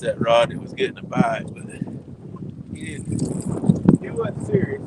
A: that rod that was getting a bite, but he wasn't serious.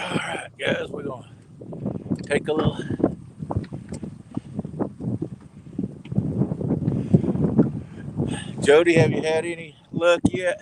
A: All right, guys, we're gonna take a little. Jody, have you had any luck yet?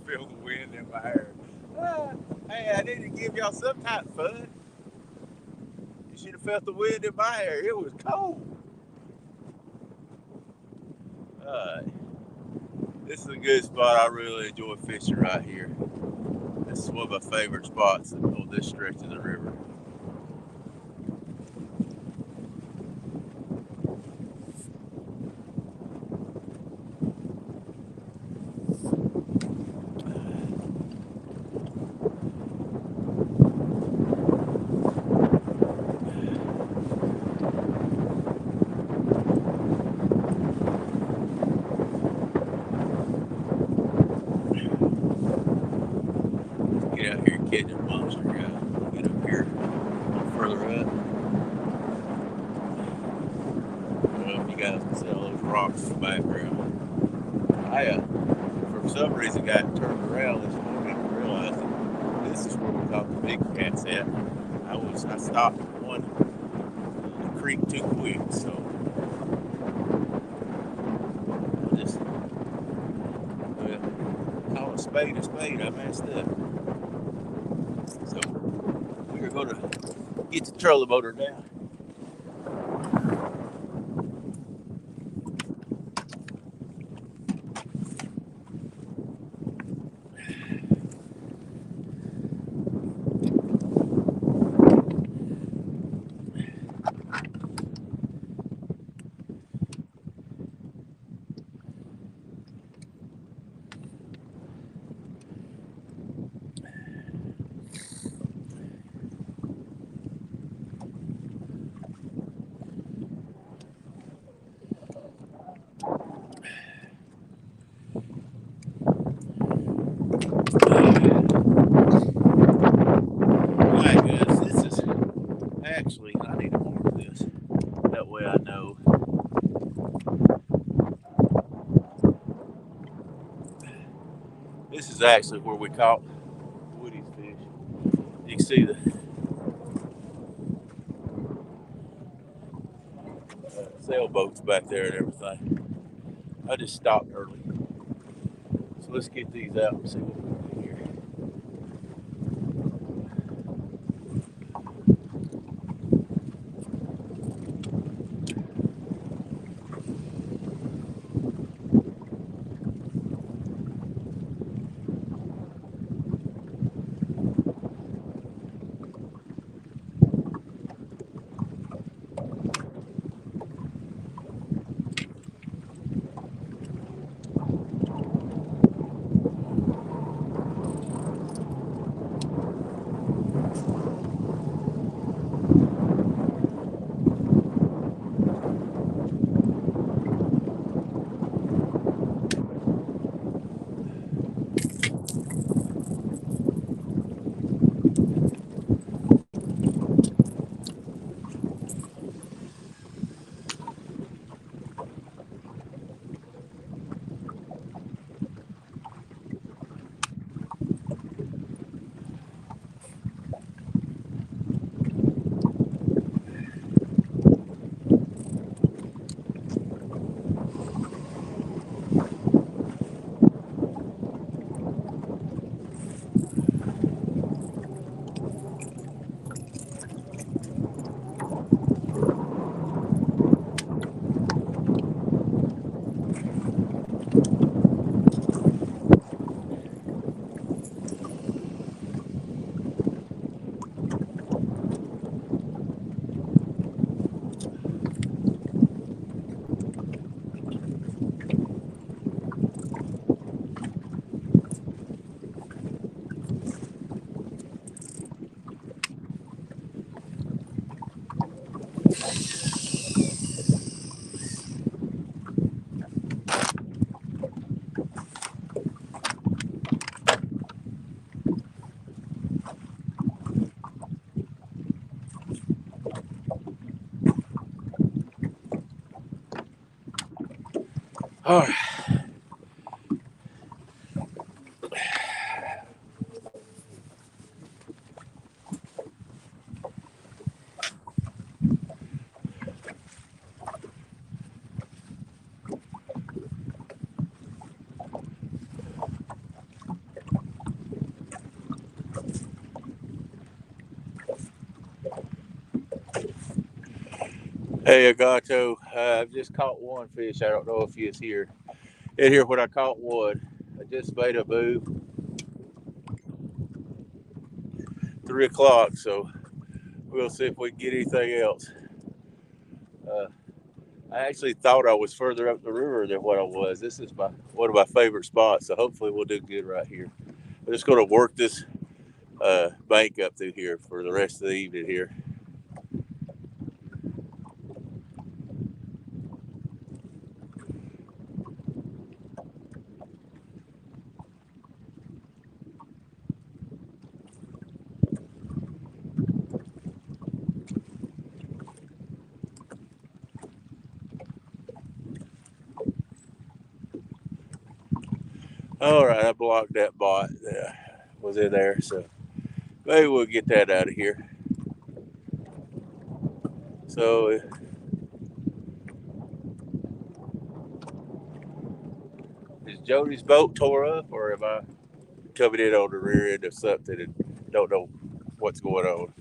A: feel the wind in my hair. Hey, I need to give y'all some type of fun. You should have felt the wind in my hair. It was cold. This is a good spot. I really enjoy fishing right here. This is one of my favorite spots on this stretch of the river. Get out here and catch a monster guy. Get up here a little further up. I don't know if you guys can see all those rocks in the background. I, for some reason, got turned around this morning and realized that this is where we caught the big cats at. I stopped at one creek too quick, so I just call a spade a spade. I messed up. So we're going to get the trolling motor down. Actually, I need to mark this. That way I know. This is actually where we caught Woody's fish. You can see the sailboats back there and everything. I just stopped early. So let's get these out and see what we can do here. All right. Hey, Agato, I've just caught one fish. I don't know if he is here. In here when I caught one, I just made a move, 3 o'clock, so we'll see if we can get anything else. Uh, I actually thought I was further up the river than what I was. This is one of my favorite spots, so hopefully we'll do good right here. I'm just going to work this bank up through here for the rest of the evening here. All right, I blocked that bot that was in there, so maybe we'll get that out of here. So, is Jody's boat tore up, or am I coming in on the rear end of something and don't know what's going on?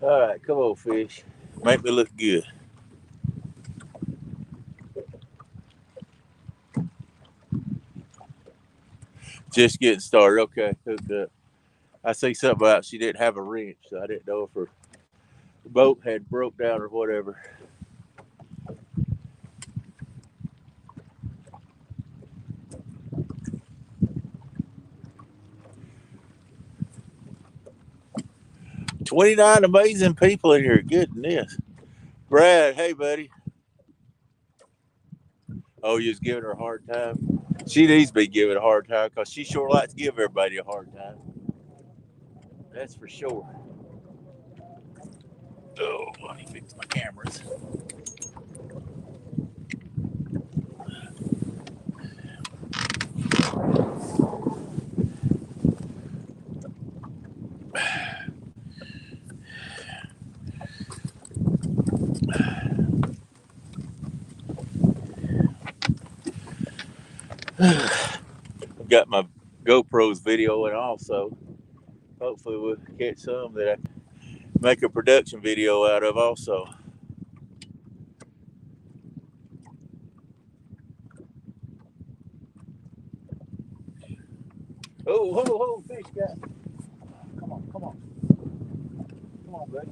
A: All right, come on, fish. Make me look good. Just getting started. Okay, hooked up. I see something about she didn't have a wrench, so I didn't know if her boat had broke down or whatever. $29 amazing people in here. Goodness. Brad, hey, buddy. Oh, you was giving her a hard time? She needs to be given a hard time because she sure likes to give everybody a hard time. That's for sure. Oh, let me fix my cameras. I've got my GoPro's video, and also hopefully we'll catch some that I can make a production video out of also. Oh, fish guy. Come on. Come on, buddy.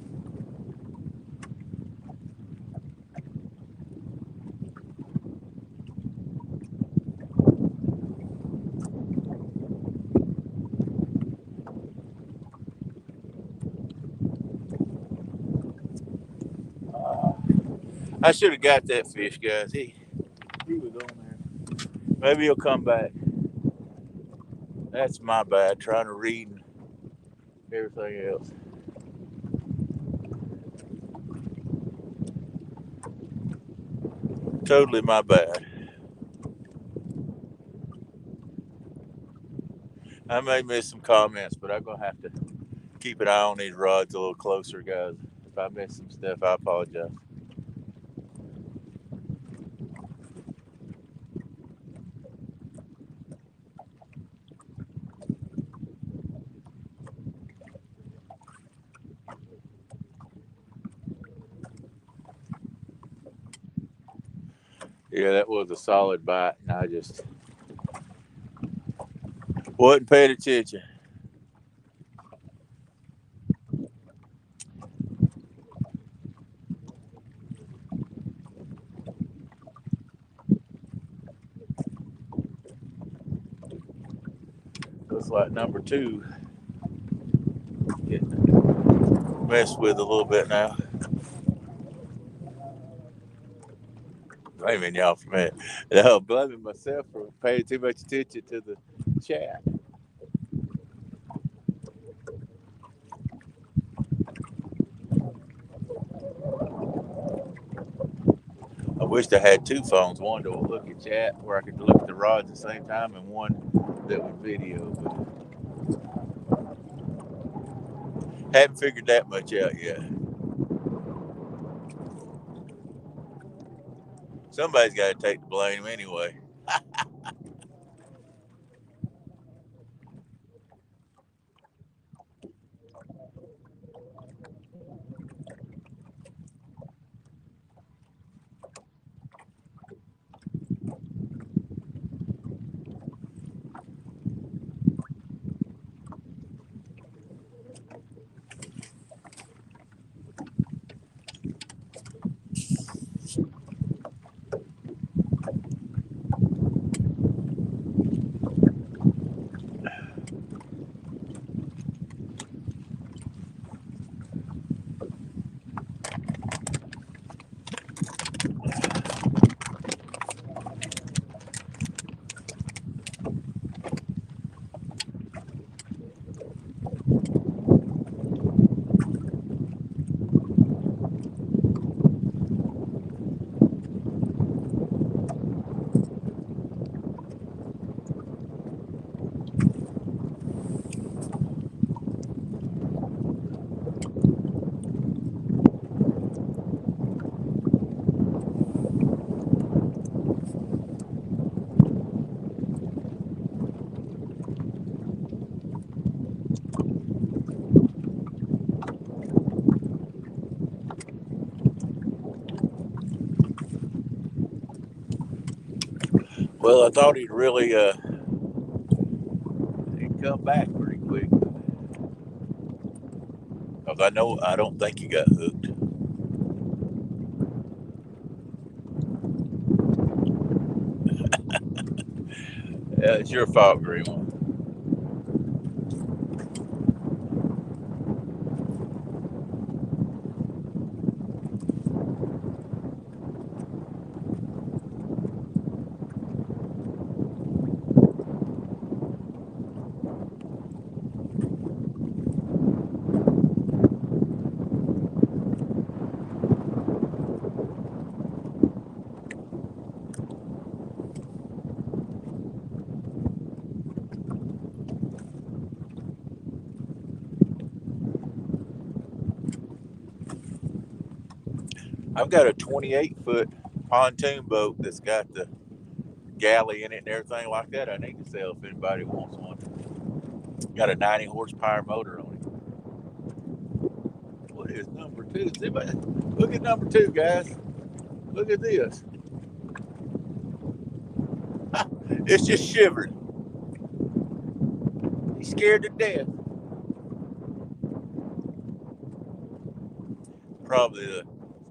A: I should have got that fish, guys. He was on there. Maybe he'll come back. That's my bad, trying to read and everything else. Totally my bad. I may miss some comments, but I'm going to have to keep an eye on these rods a little closer, guys. If I miss some stuff, I apologize. Yeah, that was a solid bite, and I just wasn't paying attention. Looks like number 2 getting messed with a little bit now. Wait a minute, y'all, for a minute. I'm blaming myself for paying too much attention to the chat. Wished I had two phones, one to look at chat where I could look at the rods at the same time, and one that would video. But haven't figured that much out yet. Somebody's got to take the blame anyway. Well, I thought he'd really he'd come back pretty quick, because I don't think he got hooked. It's your fault, Greenwood. I've got a 28-foot pontoon boat that's got the galley in it and everything like that. I need to sell if anybody wants one. Got a 90 horsepower motor on it. What is number two? Look at number two, guys. Look at this. It's just shivered. He's scared to death. Probably the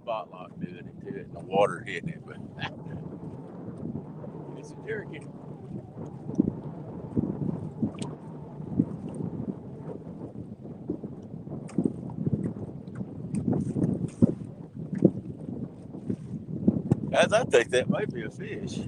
A: spotlight doing it to it, and the water hitting it, but it's a jerky. As I think that might be a fish.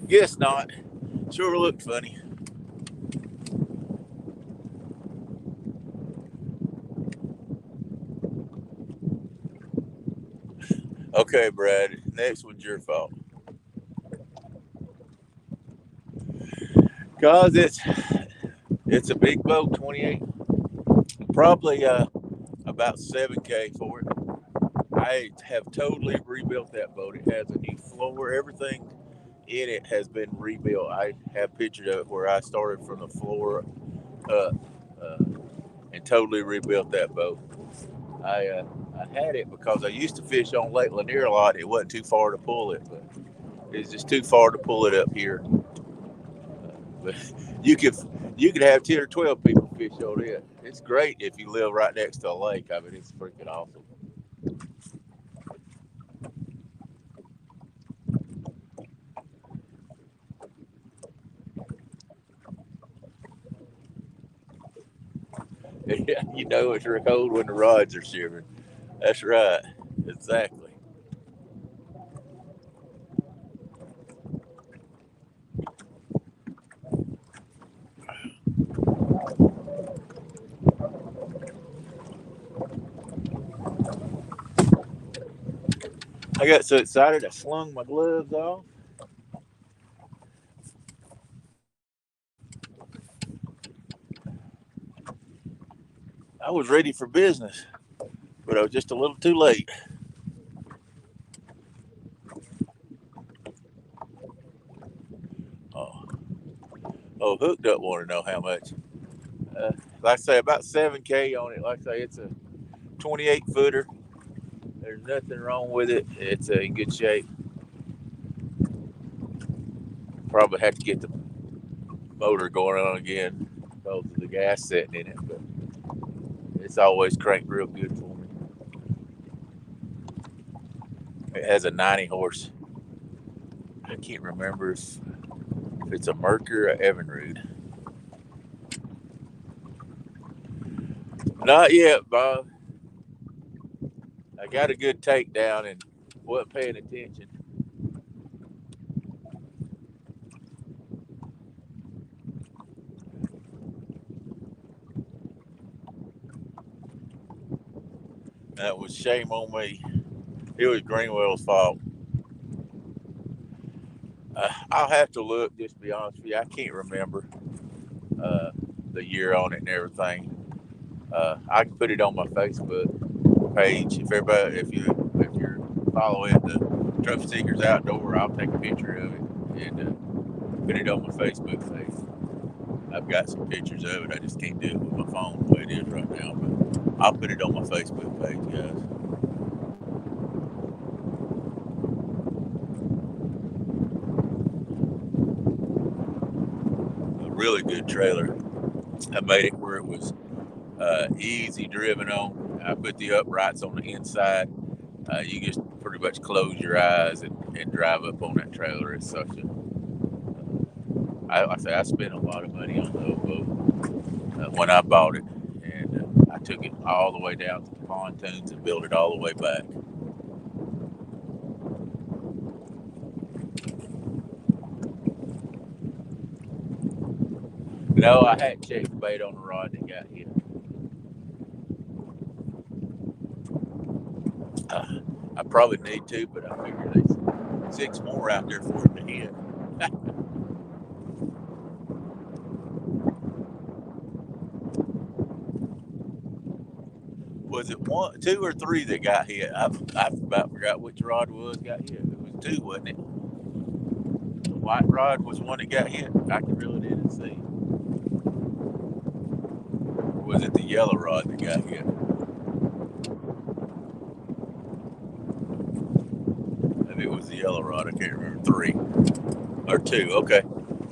A: Guess not. Sure looked funny. Okay, Brad. Next one's your fault. Cause it's a big boat, 28. Probably about 7K for it. I have totally rebuilt that boat. It has a new floor. Everything in it has been rebuilt. I have pictures of it where I started from the floor up and totally rebuilt that boat. I had it because I used to fish on Lake Lanier a lot. It wasn't too far to pull it, but it's just too far to pull it up here. But you could have 10 or 12 people fish on it. It's great if you live right next to a lake. I mean, it's freaking awesome. Yeah, you know it's cold when the rods are shivering. That's right. Exactly. I got so excited I slung my gloves off. I was ready for business, but I was just a little too late. Oh, Hooked Up want to know how much. Uh, like I say, about 7K on it. Like I say, it's a 28 footer. There's nothing wrong with it. It's in good shape. Probably have to get the motor going on again because of the gas setting in it, but it's always cranked real good for me. It has a 90 horse. I can't remember if it's a Mercury or Evinrude. Not yet, Bob. I got a good takedown and wasn't paying attention. That was shame on me. It was Greenwell's fault. I'll have to look, just to be honest with you. I can't remember uh, the year on it and everything. I can put it on my Facebook page. If everybody, if you're following the Trophy Seekers Outdoor, I'll take a picture of it and put it on my Facebook page. I've got some pictures of it. I just can't do it with my phone the way it is right now. But I'll put it on my Facebook page, guys. A really good trailer. I made it where it was easy driven on. I put the uprights on the inside. You just pretty much close your eyes and drive up on that trailer. It's such a I spent a lot of money on the Ovo when I bought it, and I took it all the way down to the pontoons and built it all the way back. No, I hadn't checked the bait on the rod that got hit. I probably need to, but I figure there's 6 more out there for it to hit. Was it 1, 2, or 3 that got hit? I about forgot which rod got hit. It was 2, wasn't it? The white rod was one that got hit. I really didn't see. Or was it the yellow rod that got hit? Maybe it was the yellow rod. I can't remember. 3 or 2. Okay,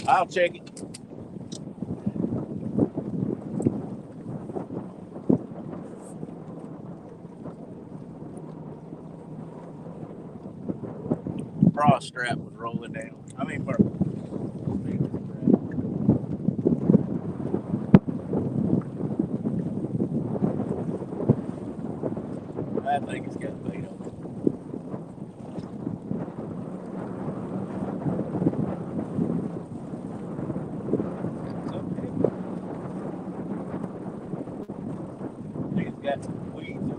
A: I'll check it. Bra strap was rolling down. I mean, I think it's got bait on it. It's okay. I think it's got some weeds on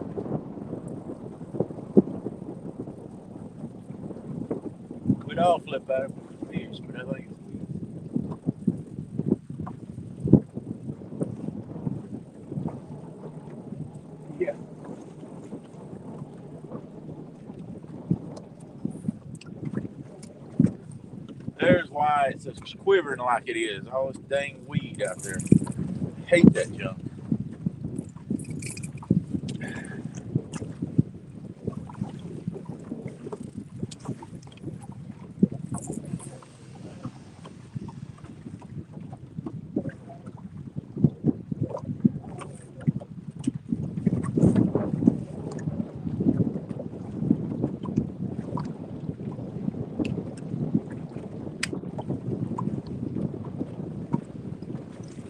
A: it. We'd all flip out if it was fish, but I think it's weeds. Yeah. There's why it's quivering like it is. All this dang weed out there. I hate that junk.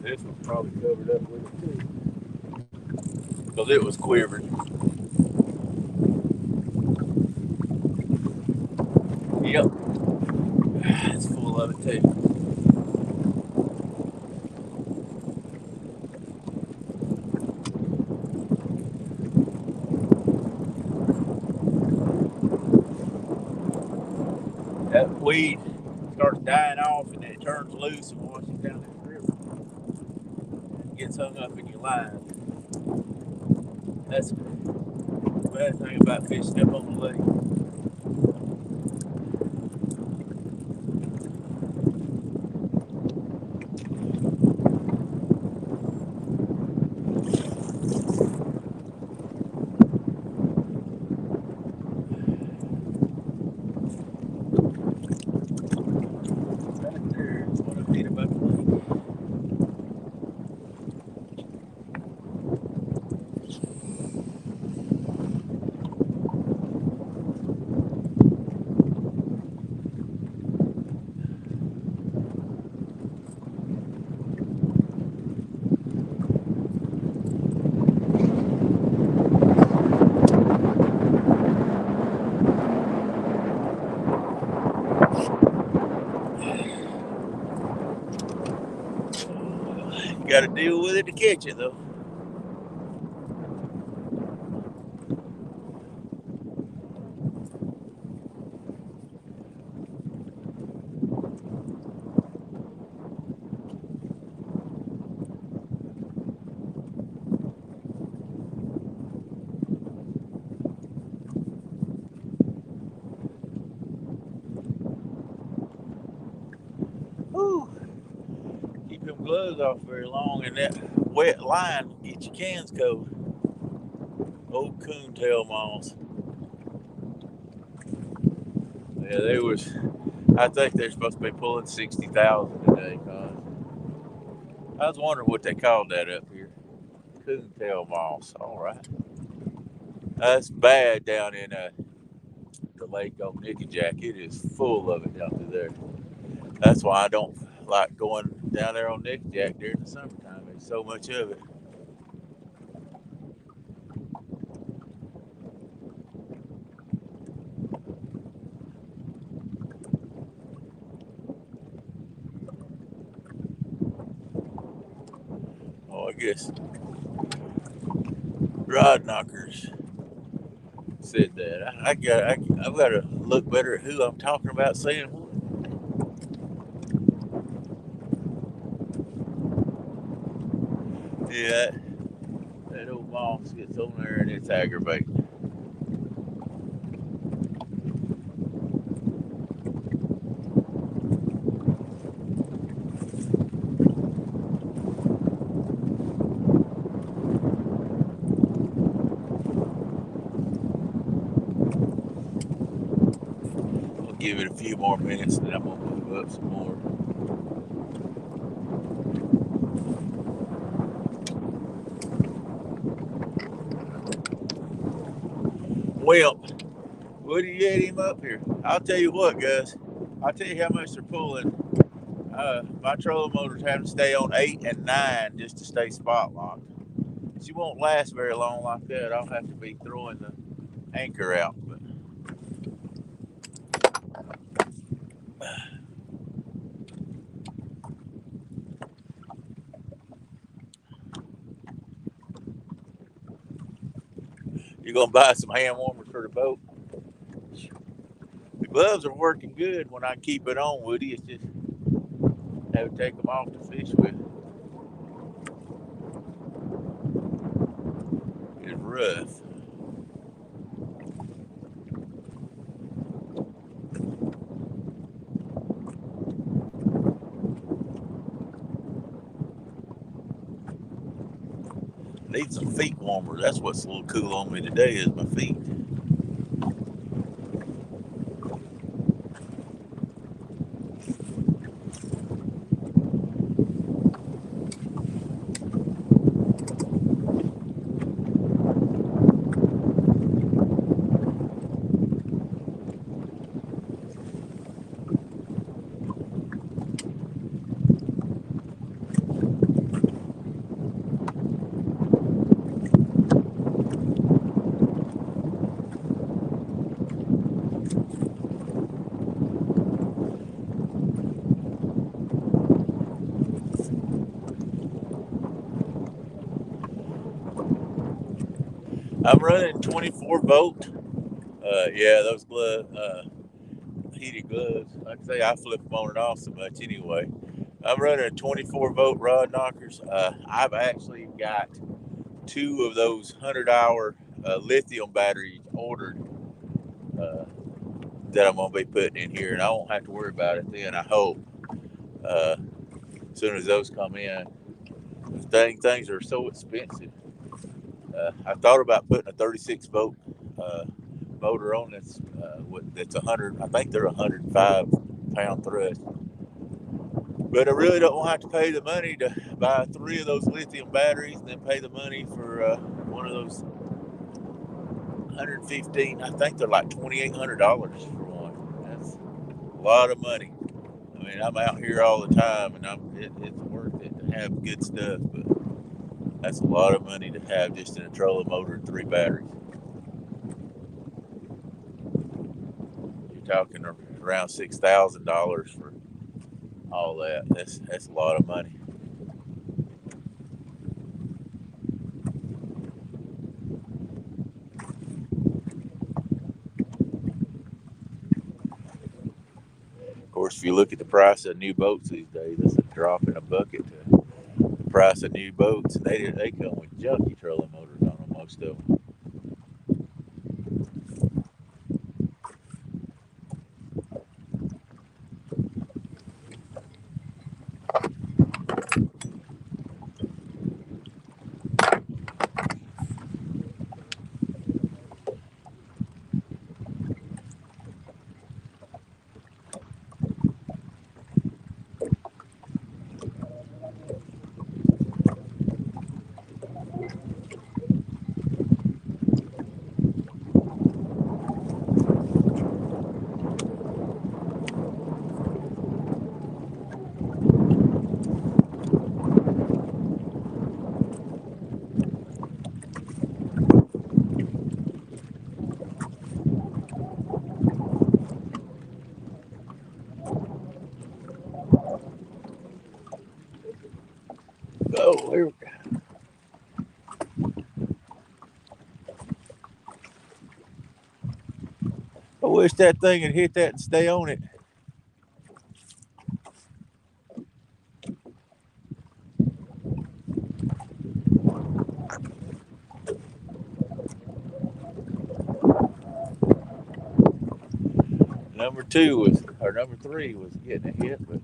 A: This one's probably covered up with it too. because it was quivering. Yep, it's full of it too. That weed starts dying off and then it turns loose and washes down this river. It gets hung up in your line. That's the bad thing about fishing up on the lake. Right there is what I mean about the lake. You got to deal with it to catch it, though. Whew. Keep them gloves off very long, and that wet line get your cans cold. Old coontail moths. Yeah, they was. I think they're supposed to be pulling 60,000 today. I was wondering what they called that up here. Coontail moths. All right. That's bad down in the lake on Nickajack. It is full of it down through there. That's why I don't like going down there on Nickajack during the summertime. There's so much of it. Oh, I guess rod knockers said that. I've got to look better at who I'm talking about saying what. Yeah, that old moss gets on there and it's aggravating. I'll give it a few more minutes and then I'm going to move up some more. Wimp, Woody, you had him up here. I'll tell you what, guys. I'll tell you how much they're pulling. My trolling motor's having to stay on 8 and 9 just to stay spot locked. She won't last very long like that. I'll have to be throwing the anchor out. But you're gonna buy some hand warmers for the boat. The gloves are working good when I keep it on, Woody. It's just have to take them off to fish with. It's rough. Need some feet warmers. That's what's a little cool on me today is my feet. I'm running 24 volt. Yeah, those heated gloves. Like I say, I flip them on and off so much anyway. I'm running 24 volt rod knockers. I've actually got two of those 100-hour lithium batteries ordered uh, that I'm gonna be putting in here, and I won't have to worry about it then. I hope as soon as those come in. Things are so expensive. I thought about putting a 36 volt uh, motor on that's 100. I think they're 105-pound thrust. But I really don't want to have to pay the money to buy three of those lithium batteries and then pay the money for one of those 115. I think they're like $2,800 for one. That's a lot of money. I mean, I'm out here all the time, and it's worth it to have good stuff. But that's a lot of money to have just in a trolling motor and three batteries. You're talking around $6,000 for all that. That's a lot of money. Of course, if you look at the price of new boats these days, that's a drop in a bucket to the price of new boats, and they come with junky trolling motors on them, most of them. Oh, here. I wish that thing had hit that and stay on it. Number three was getting a hit, but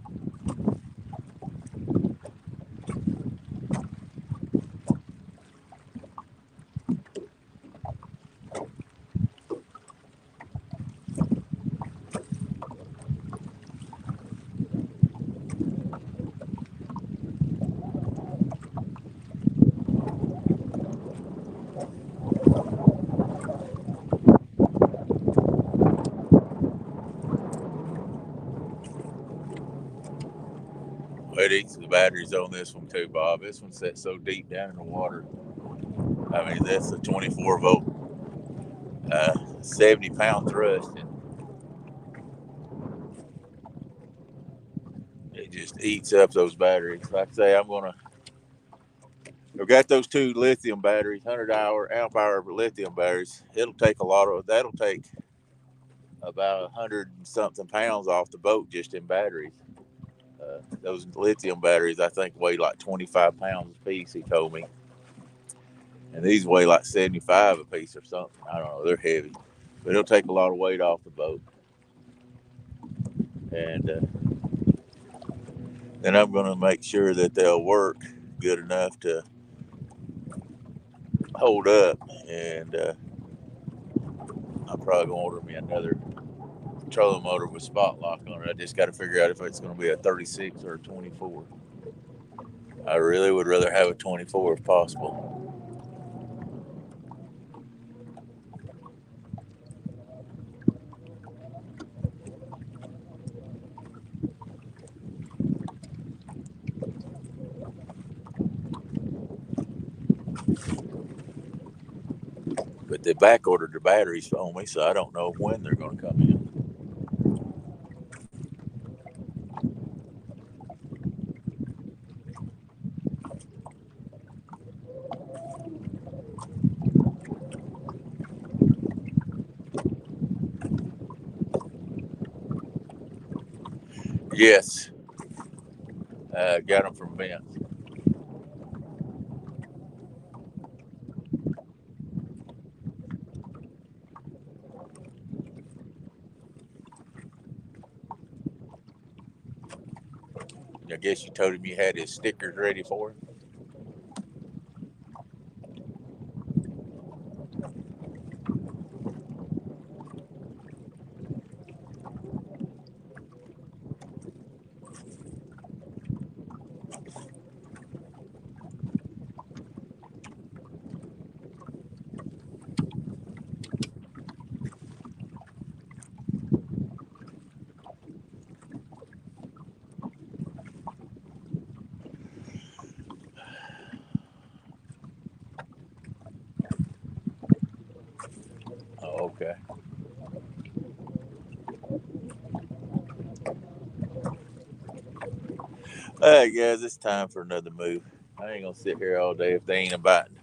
A: it eats the batteries on this one too, Bob. This one's set so deep down in the water. I mean, that's a 24 volt, 70-pound thrust, and it just eats up those batteries. Like I say, I've got those two lithium batteries, 100-hour lithium batteries. That'll take about 100 and something pounds off the boat just in batteries. Those lithium batteries, I think, weigh like 25 pounds a piece, he told me. And these weigh like 75 a piece or something. I don't know. They're heavy. But it'll take a lot of weight off the boat. And then I'm going to make sure that they'll work good enough to hold up. And I'm probably going to order me another trolling motor with spot lock on it. I just got to figure out if it's going to be a 36 or a 24. I really would rather have a 24 if possible. But they back ordered the batteries on me, so I don't know when they're going to come in. Yes, got them from Vince. I guess you told him you had his stickers ready for him. Oh, okay. All right, guys, it's time for another move. I ain't gonna sit here all day if they ain't a biting.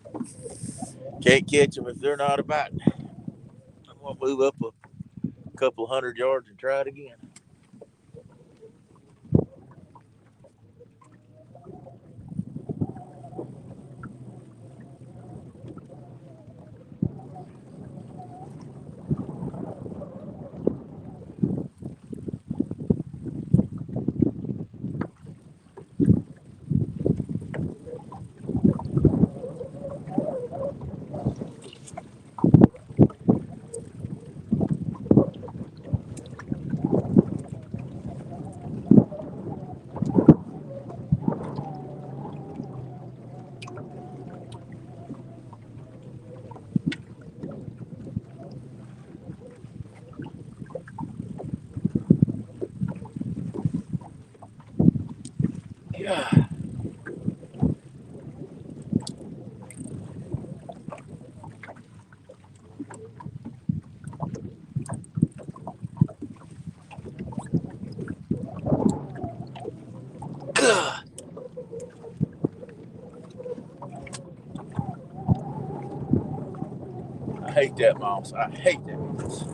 A: Can't catch them if they're not a biting. I'm gonna move up a couple 100 yards and try it again. Yeah. I hate that mouse. I hate that mouse.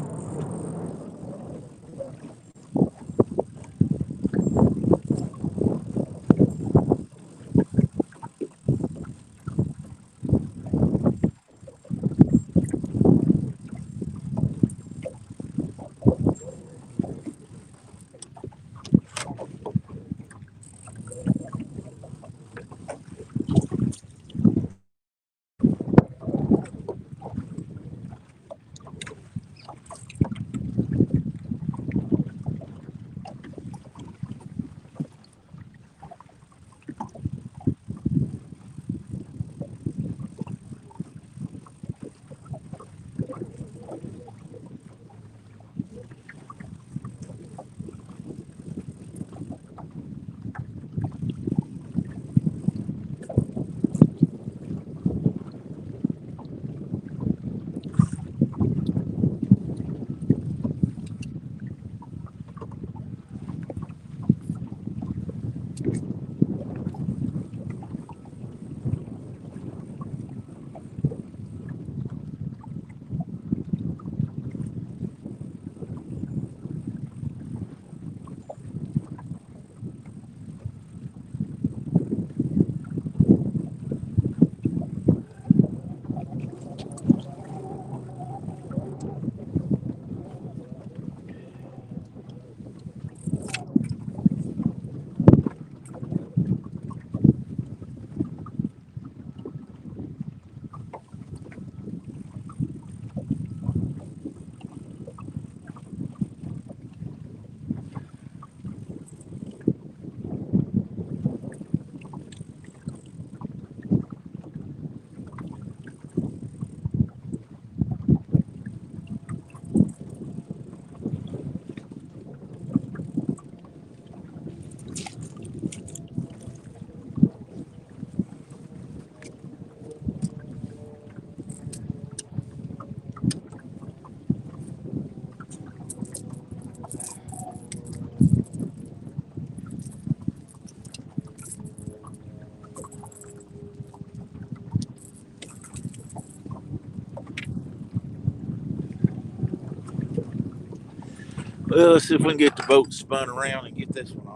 A: Well, let's see if we can get the boat spun around and get this one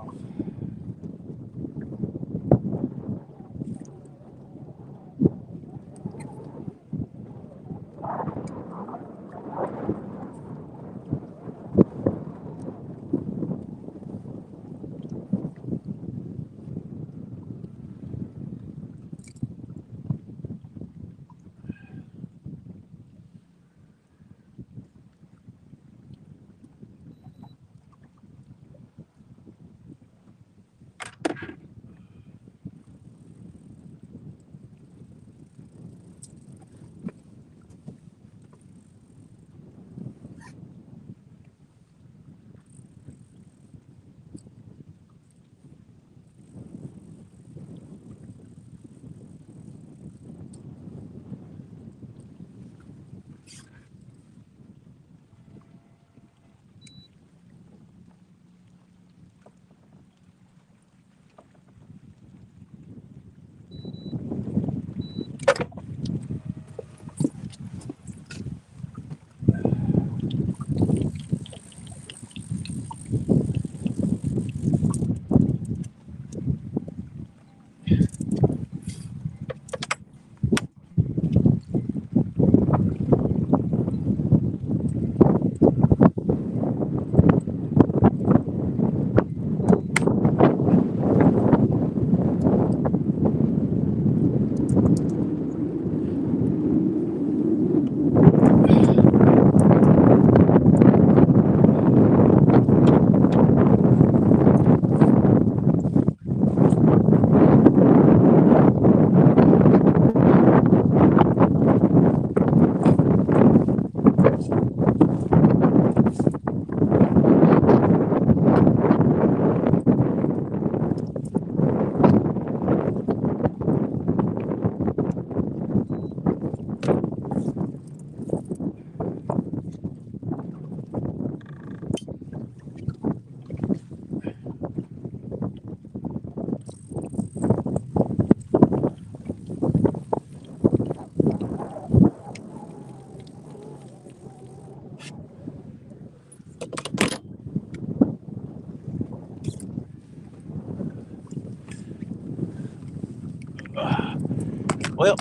A: Well,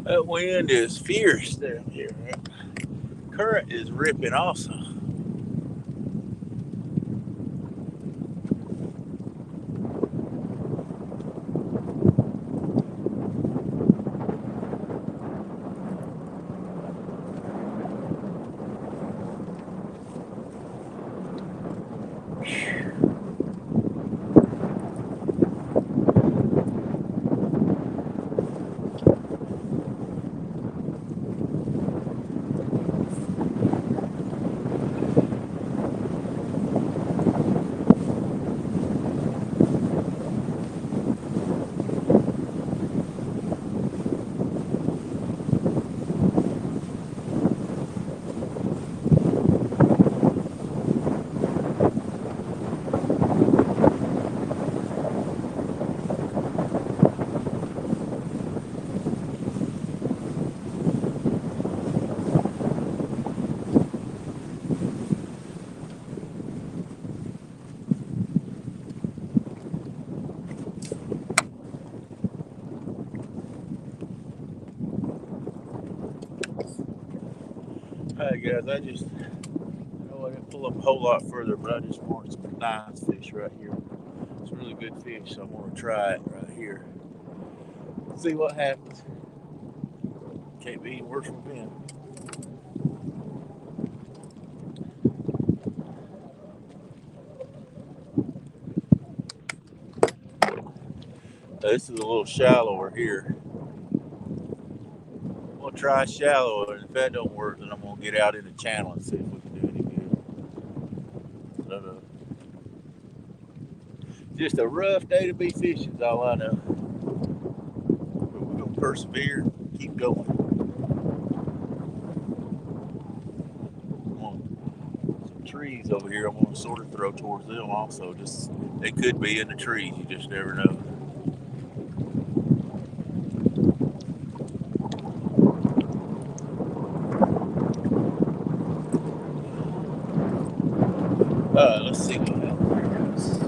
A: that wind is fierce down here. Current is ripping also. Alright guys, I didn't pull up a whole lot further, but I just wanted some nice fish right here. It's really good fish, so I'm going to try it right here. See what happens. Can't be any worse than been. This is a little shallower here. I'm going to try shallower, and if that don't work, then I'm going to get out in the channel and see if we can do any good. So, just a rough day to be fishing is all I know. But we're going to persevere, keep going. Some trees over here I'm going to sort of throw towards them also. Just they could be in the trees, you just never know. Let's see what happens.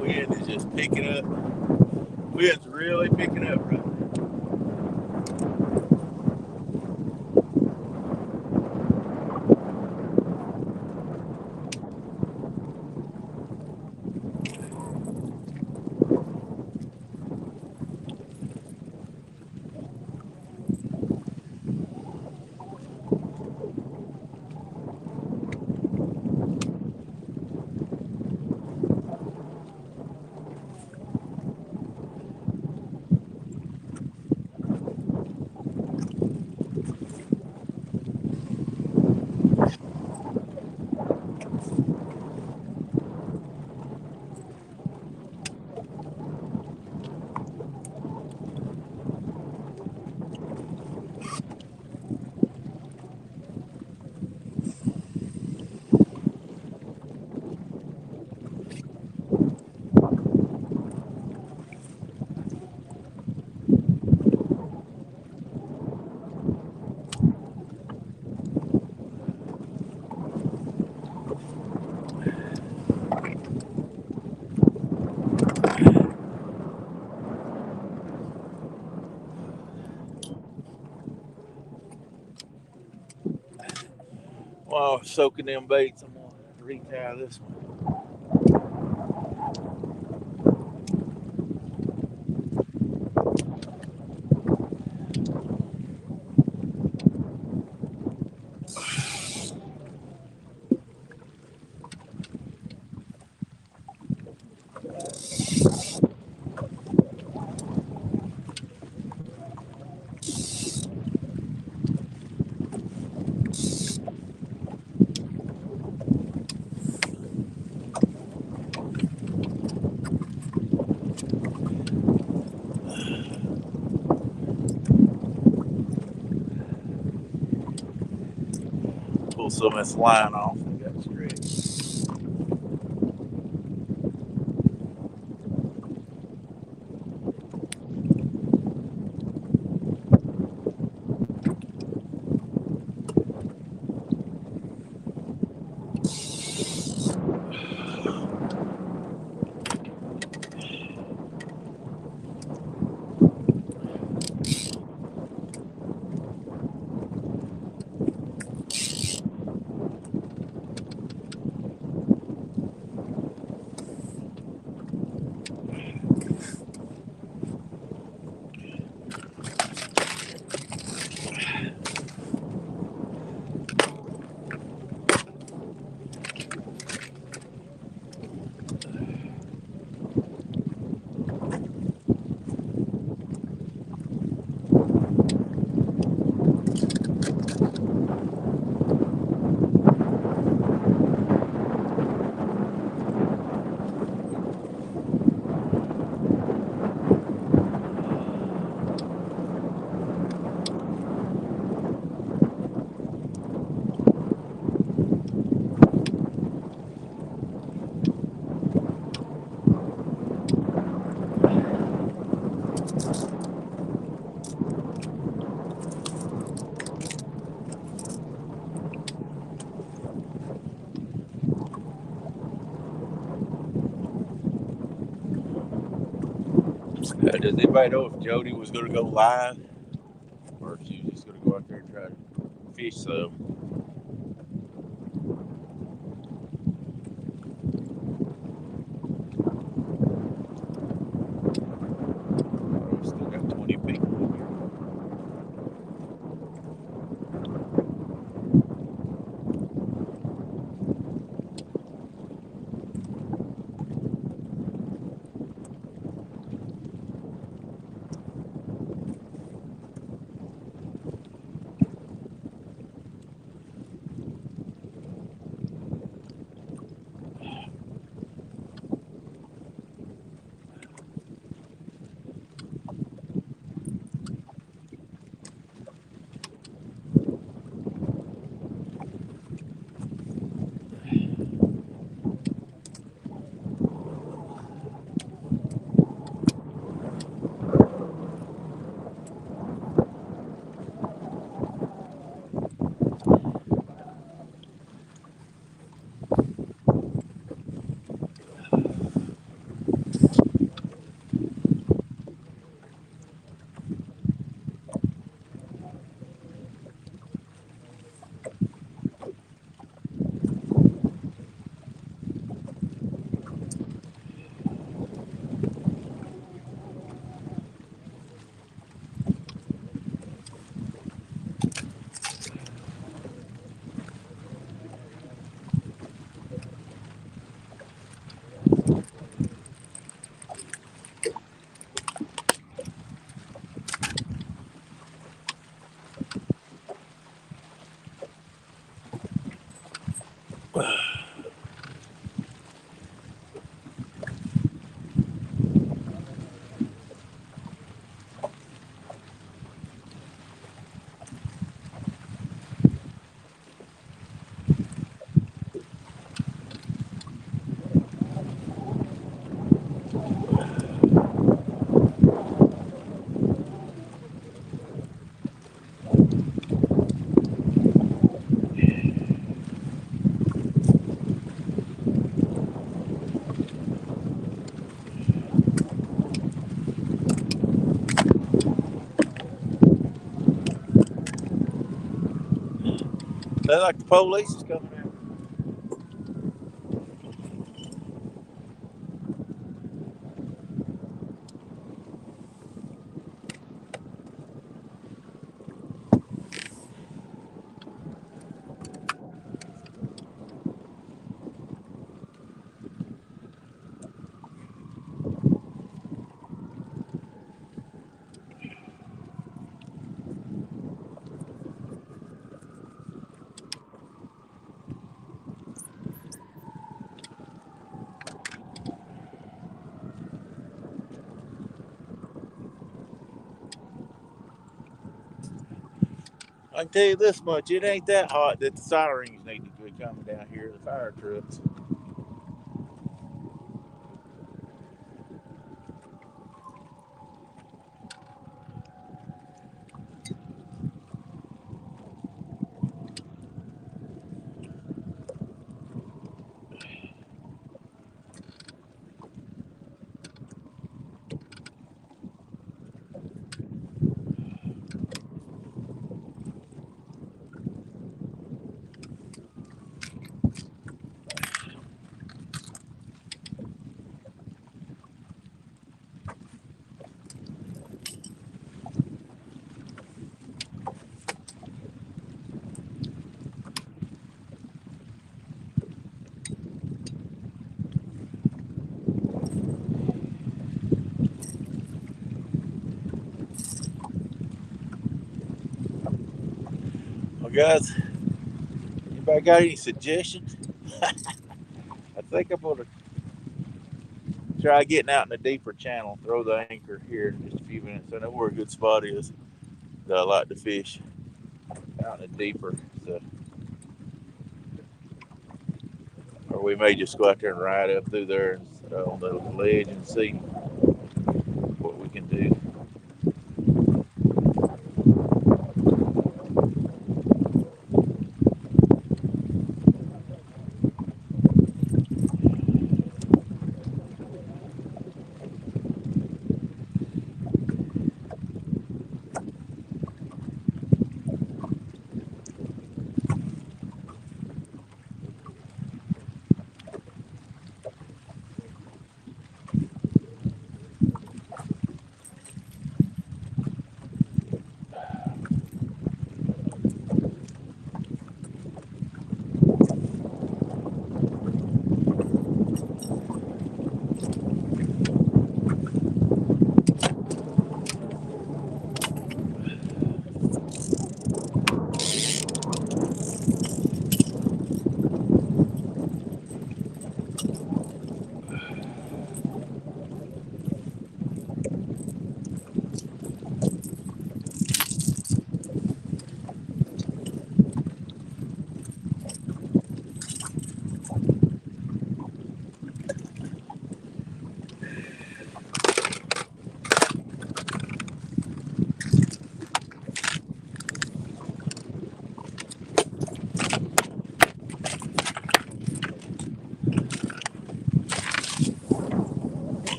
A: Wind is just picking up. Wind's really picking up right now. While soaking them baits, I'm going to retie this one. some of this line off. I got stretched. Does anybody know if Jody was going to go live, or if she was just going to go out there and try to fish some? Oh, we still got 20 people in here. Sounds like the police is coming out. I can tell you this much, it ain't that hot that the sirens need to be coming down here, the fire trucks. Well, guys, anybody got any suggestions? I think I'm going to try getting out in a deeper channel, throw the anchor here in just a few minutes. I know where a good spot is that I like to fish out in a deeper. So, or we may just go out there and ride up through there on the ledge and see what we can do.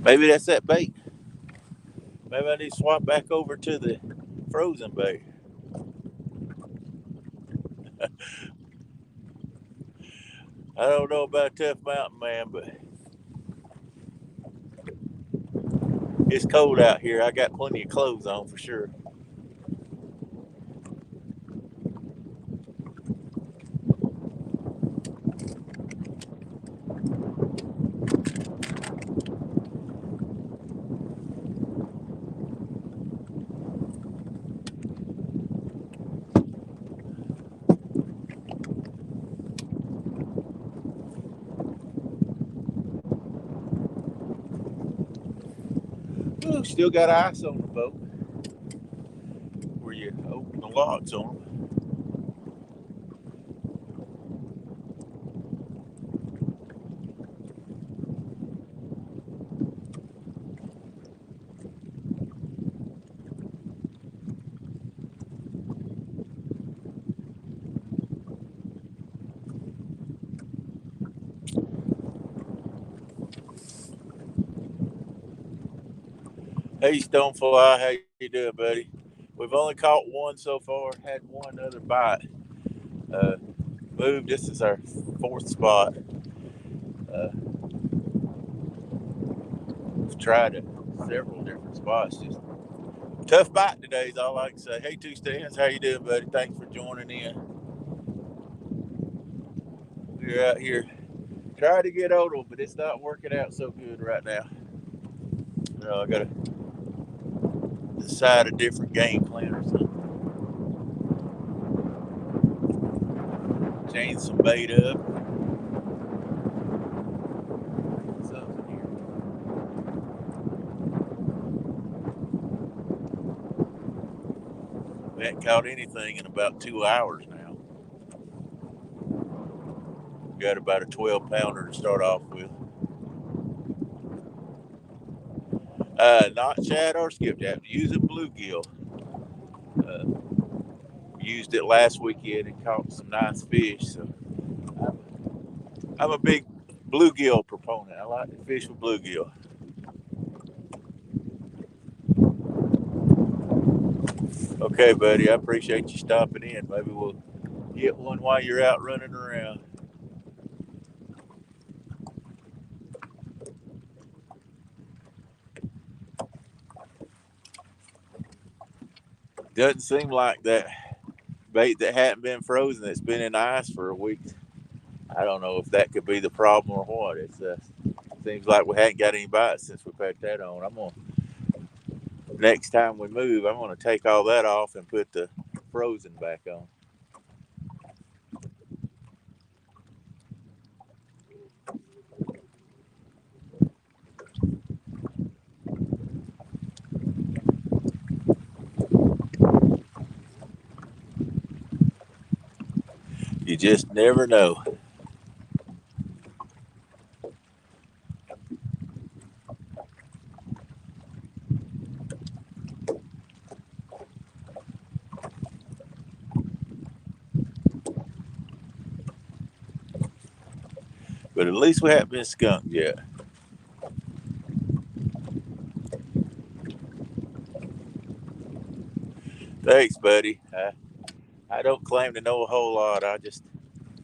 A: Maybe that's that bait. Maybe I need to swap back over to the frozen bait. I don't know about Tough Mountain Man, but it's cold out here. I got plenty of clothes on for sure. Ooh, still got ice on the boat where you open the locks on them. Hey, Stonefly, how you doing, buddy? We've only caught one so far. Had one other bite. Moved. This is our fourth spot. We've tried several different spots. Just tough bite today is all I can say. Hey, Two Stands, how you doing, buddy? Thanks for joining in. We're out here trying to get Odell, but it's not working out so good right now. I got to decide a different game plan or something. Change some bait up. Something here. Haven't caught anything in about 2 hours now. Got about a 12 pounder to start off with. Not shad or skipjack, using bluegill. Used it last weekend and caught some nice fish. So I'm a big bluegill proponent. I like to fish with bluegill. Okay, buddy, I appreciate you stopping in. Maybe we'll get one while you're out running around. Doesn't seem like that bait that hadn't been frozen, that's been in ice for a week. I don't know if that could be the problem or what. It seems like we hadn't got any bites since we put that on. Next time we move, I'm gonna take all that off and put the frozen back on. You just never know. But at least we haven't been skunked yet. Thanks, buddy. I don't claim to know a whole lot. I just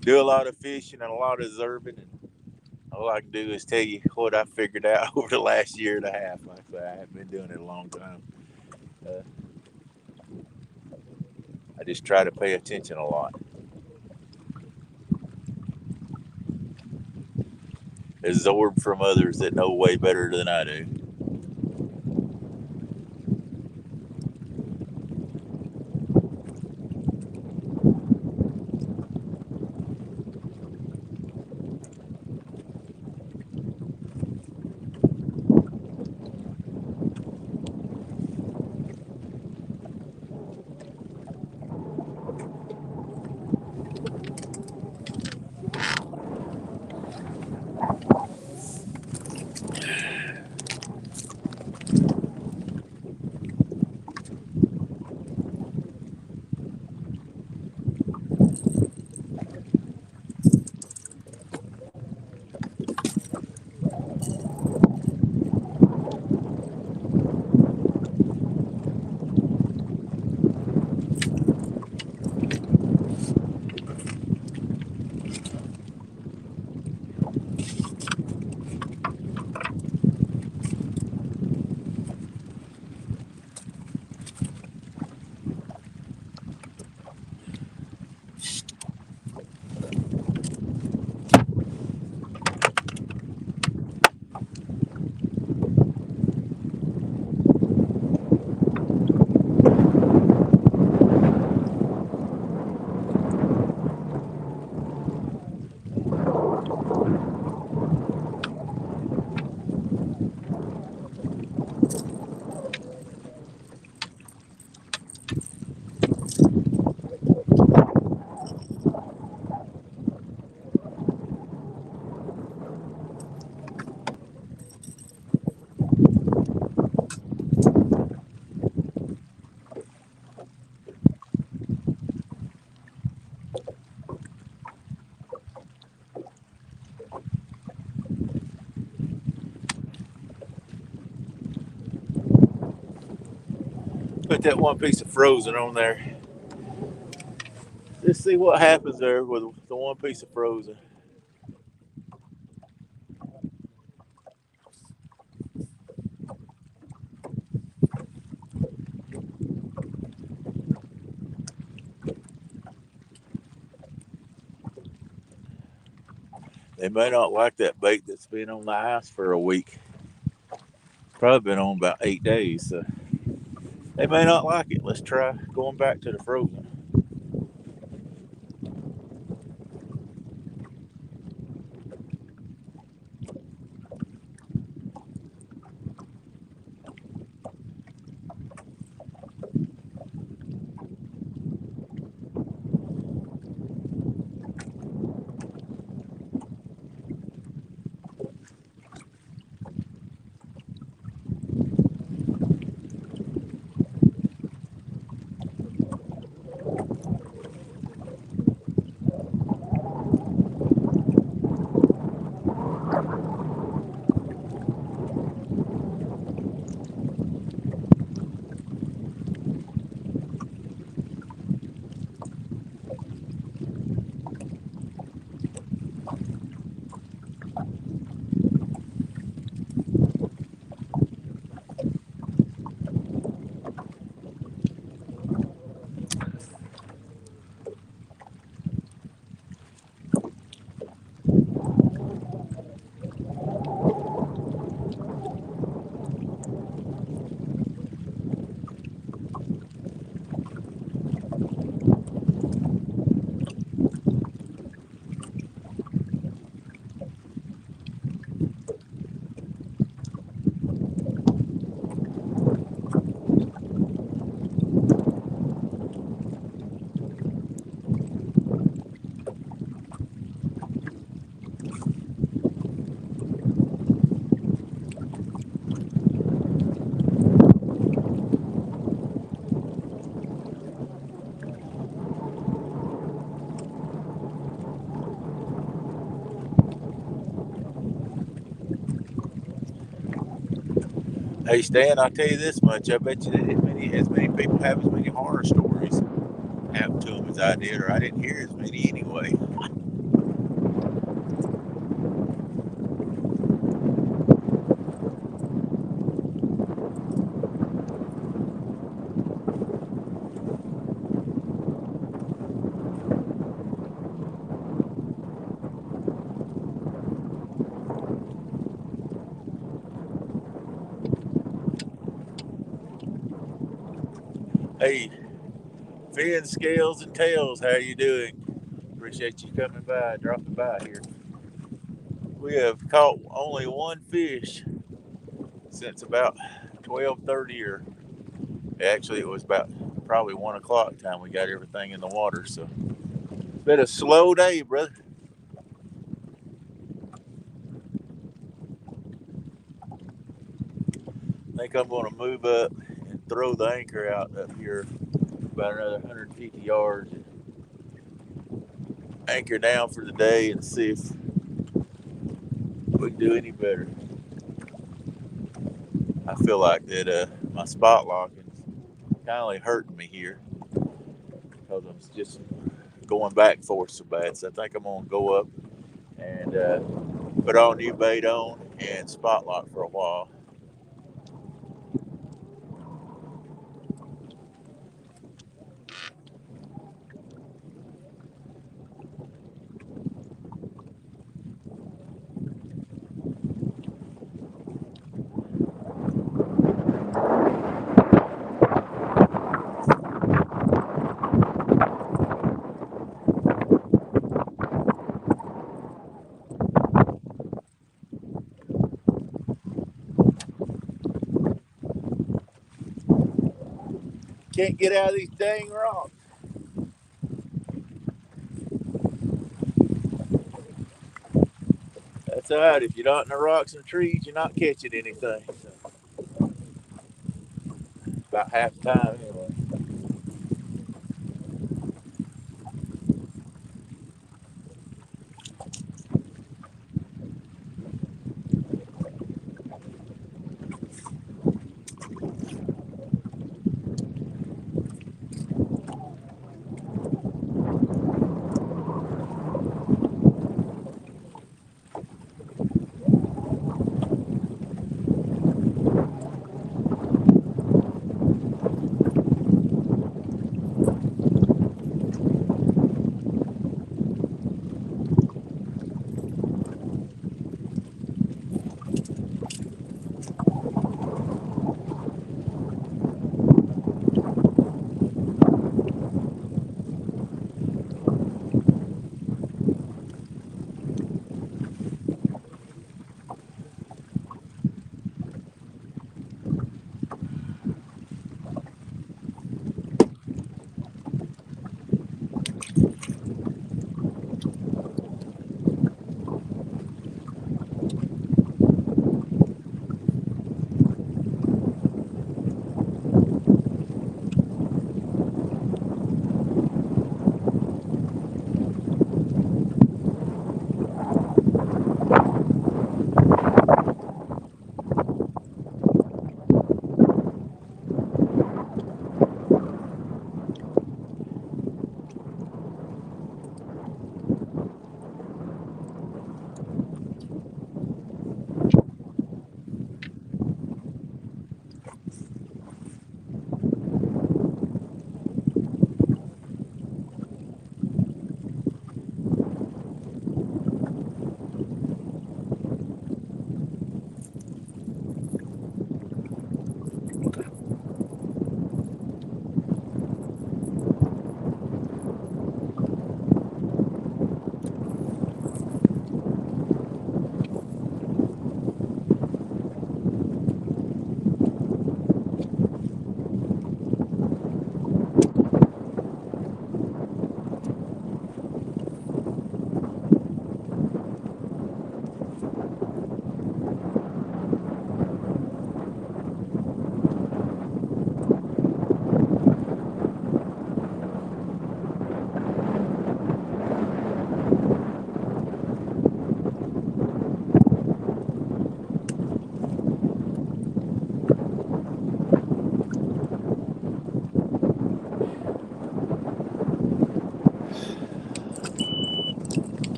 A: do a lot of fishing and a lot of observing, and all I can do is tell you what I figured out over the last year and a half. Like I say, I haven't been doing it a long time. I just try to pay attention a lot. Absorb from others that know way better than I do. Put that one piece of frozen on there. Let's see what happens there with the one piece of frozen. They may not like that bait that's been on the ice for a week. Probably been on about 8 days, so they may not like it. Let's try going back to the frozen. Hey Stan, I'll tell you this much. I bet you that as many people have as many horror stories happen to them as I did, or I didn't hear as many anyway. Hey, fins, scales, and tails, how you doing? Appreciate you coming by, dropping by here. We have caught only one fish since about 12:30, or actually it was about probably 1 o'clock time we got everything in the water. So it's been a slow day, brother. I think I'm going to move up and throw the anchor out up here about another 150 yards and anchor down for the day and see if we can do any better. I feel like that my spot locking is kind of hurting me here because I'm just going back and forth so bad. So I think I'm going to go up and put all new bait on and spot lock for a while. Can't get out of these dang rocks. That's all right. If you're not in the rocks and trees, you're not catching anything. So about half the time anyway.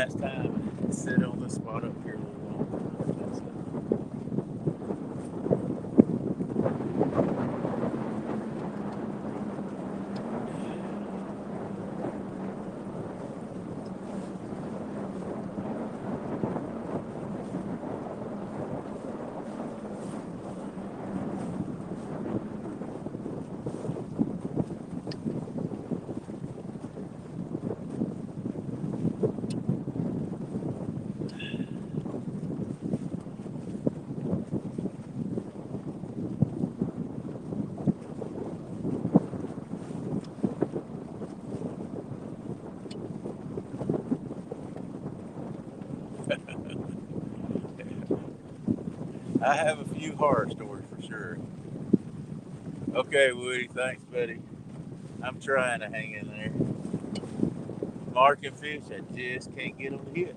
A: last time and sit on this spot up here a little longer. I have a few horror stories for sure. Okay, Woody, thanks, buddy. I'm trying to hang in there. Marking fish, I just can't get them to hit.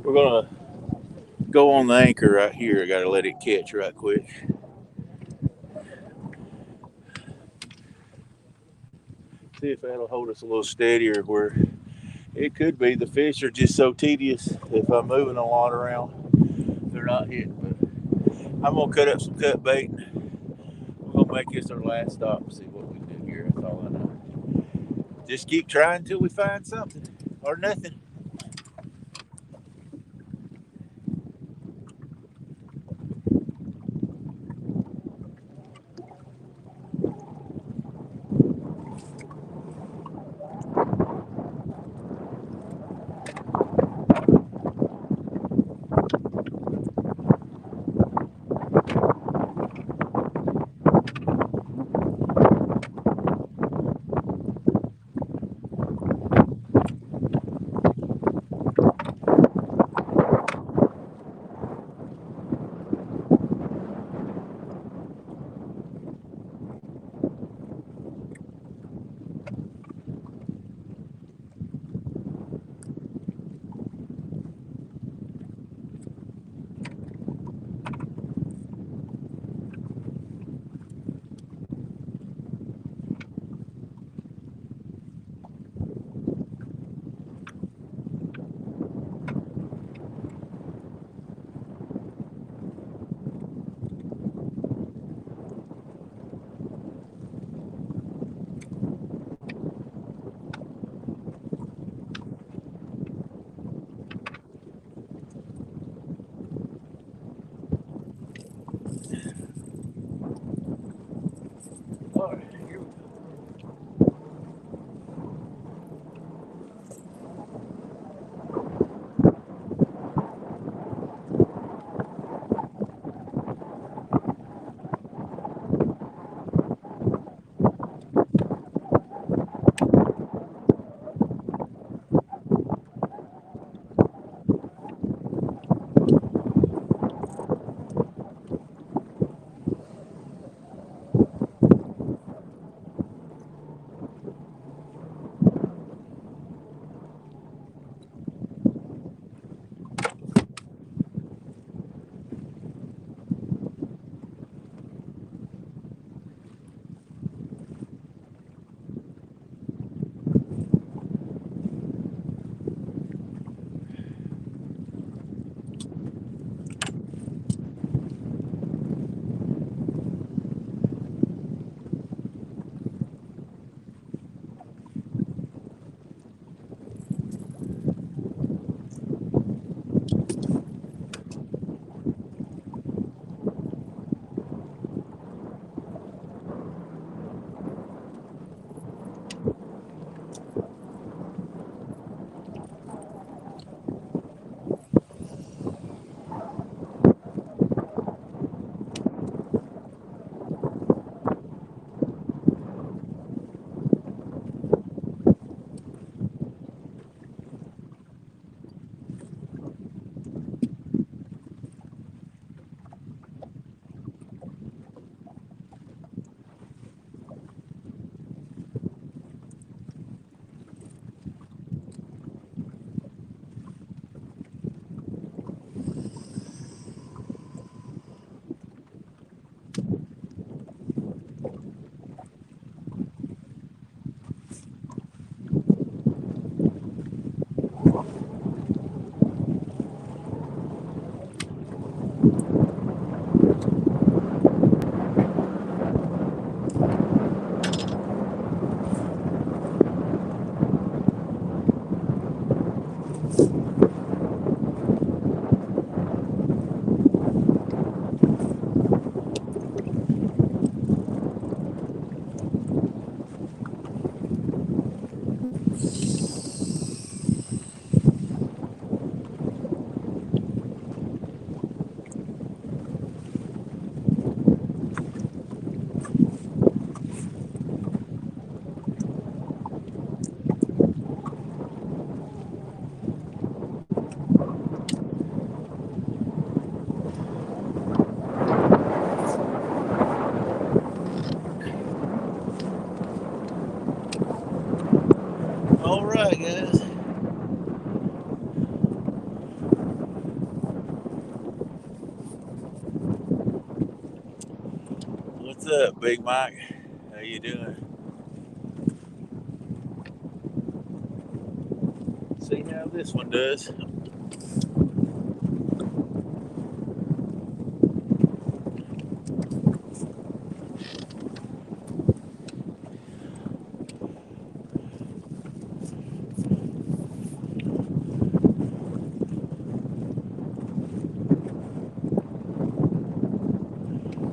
A: We're gonna go on the anchor right here. I gotta let it catch right quick. See if that'll hold us a little steadier. Where it could be the fish are just so tedious. If I'm moving a lot around, they're not hitting. But I'm gonna cut up some cut bait. We're gonna make this our last stop and see what we can do here. That's all I know. Just keep trying until we find something or nothing. up, Big Mike? How you doing? See how this one does.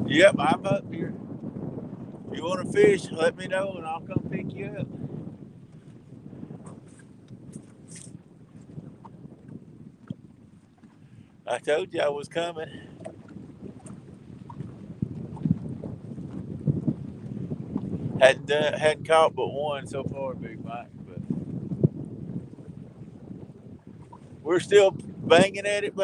A: Yep, I'm up here. If you want to fish, let me know and I'll come pick you up. I told you I was coming. Hadn't caught but one so far, Big Mike, but we're still banging at it.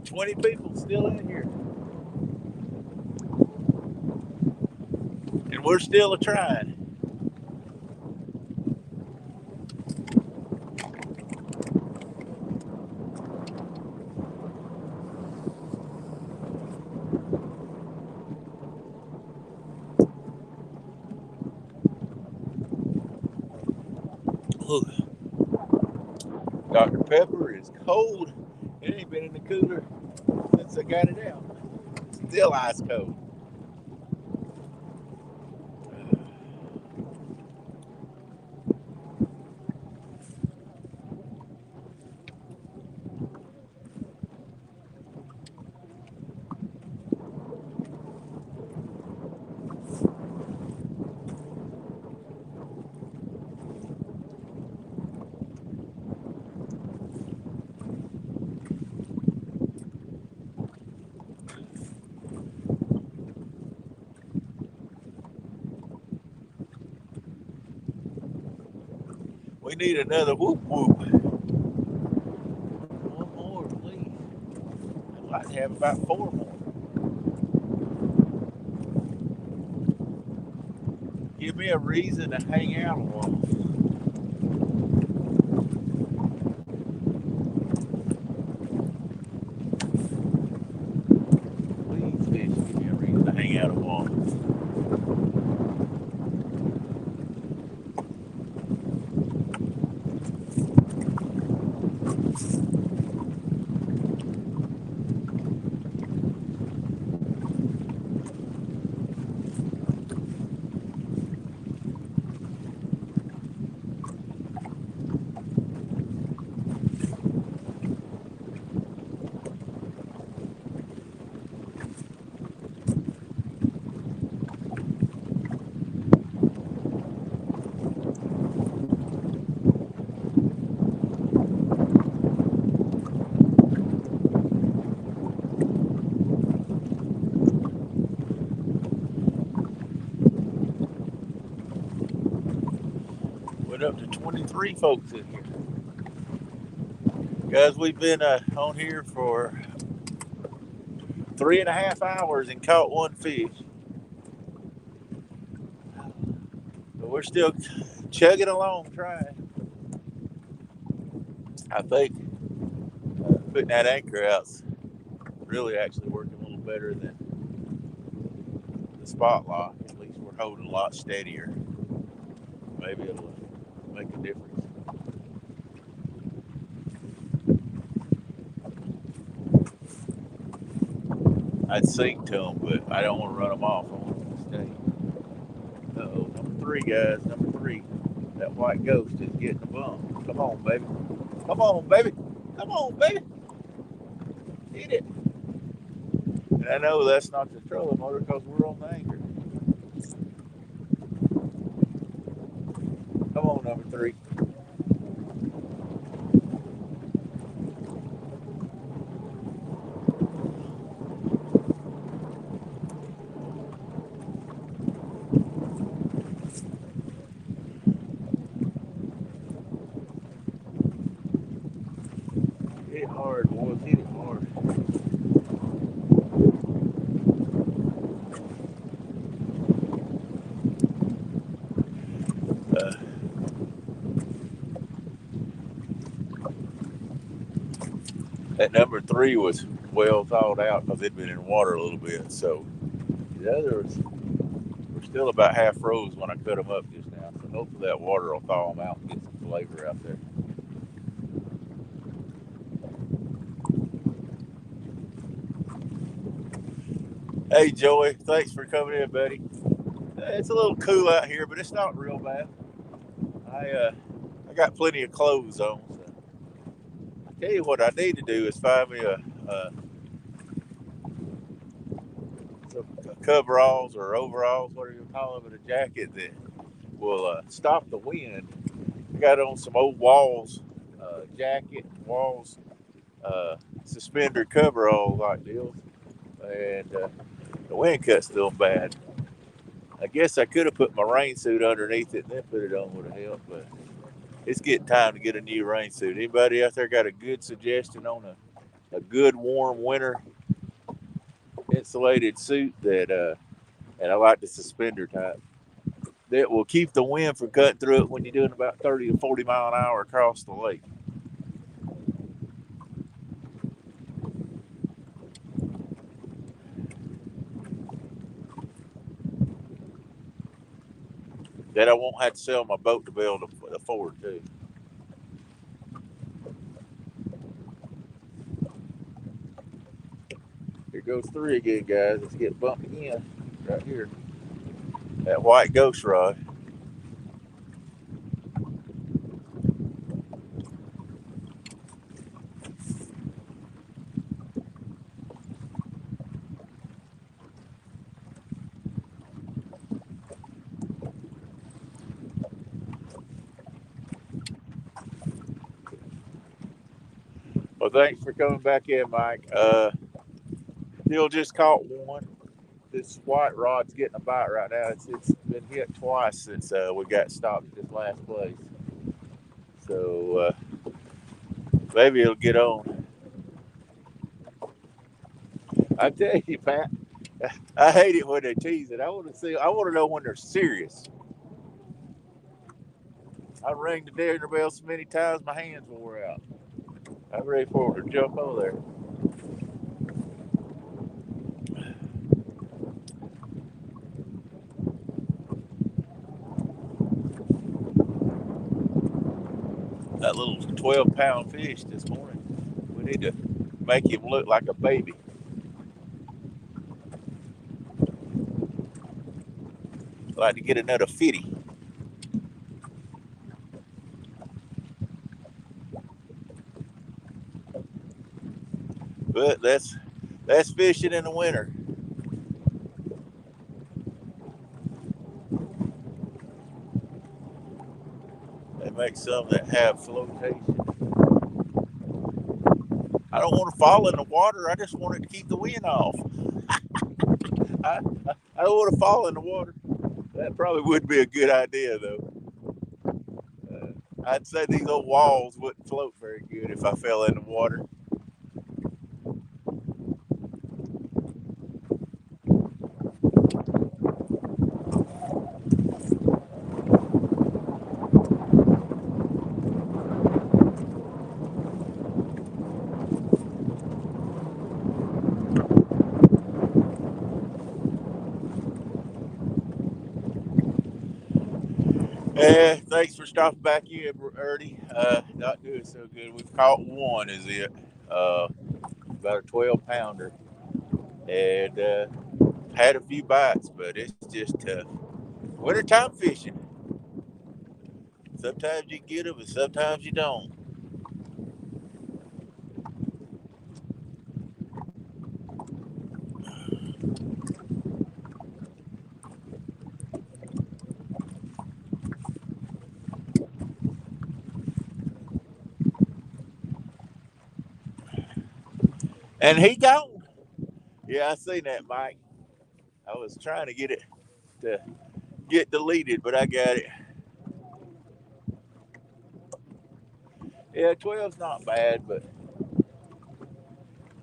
A: 20 people still in here. And we're still a trying. Look, Dr. Pepper is cold. It ain't been in the cooler since I got it out. Still ice cold. We need another whoop whoop. One more, please. I'd like to have about 4 more. Give me a reason to hang out a while. Please, fish, give me a reason to hang out a while. We're up to 23 folks in here. Guys, we've been on here for 3.5 hours and caught one fish. But we're still chugging along, trying. I think putting that anchor out's really actually working a little better than the spot lock. At least we're holding a lot steadier. Maybe it'll make a difference. I'd sink to them, but I don't want to run them off. I want them to stay. Uh-oh, number 3, guys. Number 3. That white ghost is getting a bump. Come on, baby. Come on, baby. Come on, baby. Hit it. And I know that's not the trolling motor because we're on the anchor. Come on, number 3. Hit it hard, boys. Hit it hard. That number 3 was well thawed out because it'd been in water a little bit. So the others were still about half froze when I cut them up just now. So hopefully that water will thaw them out and get some flavor out there. Hey Joey, thanks for coming in, buddy. It's a little cool out here, but it's not real bad. I got plenty of clothes on. So. I tell you what I need to do is find me a coveralls or overalls, whatever you call them, and a jacket that will stop the wind. I got on some old Walls jacket, Walls suspender coveralls like deals, and the wind cut's still bad. I guess I could have put my rain suit underneath it and then put it on would have helped, but it's getting time to get a new rain suit. Anybody out there got a good suggestion on a good warm winter insulated suit and I like the suspender type that will keep the wind from cutting through it when you're doing about 30 to 40 mile an hour across the lake. That I won't have to sell my boat to build a Ford too. Here goes 3 again, guys. Let's get bumped again right here. That white ghost rod. Well, thanks for coming back in, Mike. Still just caught one. This white rod's getting a bite right now. It's been hit twice since we got stopped at this last place. So maybe it'll get on. I tell you, Pat, I hate it when they tease it. I want to know when they're serious. I rang the dinner bell so many times my hands wore out. I'm ready for it to jump over there. That little 12-pound fish this morning. We need to make him look like a baby. I'd like to get another 50. But that's fishing in the winter. They make some that have flotation. I don't want to fall in the water. I just want it to keep the wind off. I don't want to fall in the water. That probably would be a good idea, though. I'd say these old walls wouldn't float very good if I fell in the water. Thanks for stopping back in, Ernie. Not doing so good. We've caught one, is it? About a 12-pounder. And had a few bites, but it's just tough. Wintertime fishing. Sometimes you get them and sometimes you don't. And he gone. Yeah, I seen that, Mike. I was trying to get it to get deleted, but I got it. Yeah, 12's not bad, but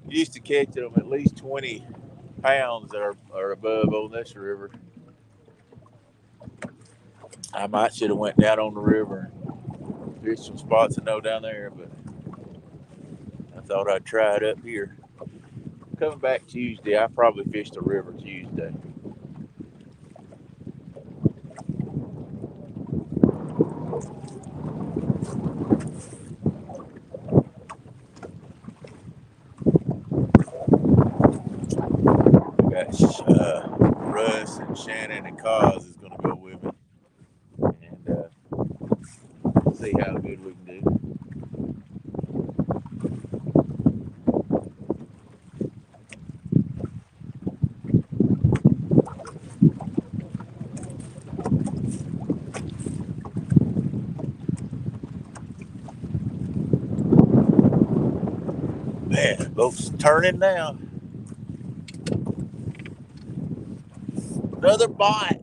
A: used to catch them at least 20 pounds that are above on this river. I might should have went down on the river and fished some spots I know down there, but I Thought I'd try it up here. Coming back Tuesday, I probably fished the river Tuesday. Russ and Shannon and Cos is going to go with me, and see how good we can do. Man, the boat's turning now. Another bite.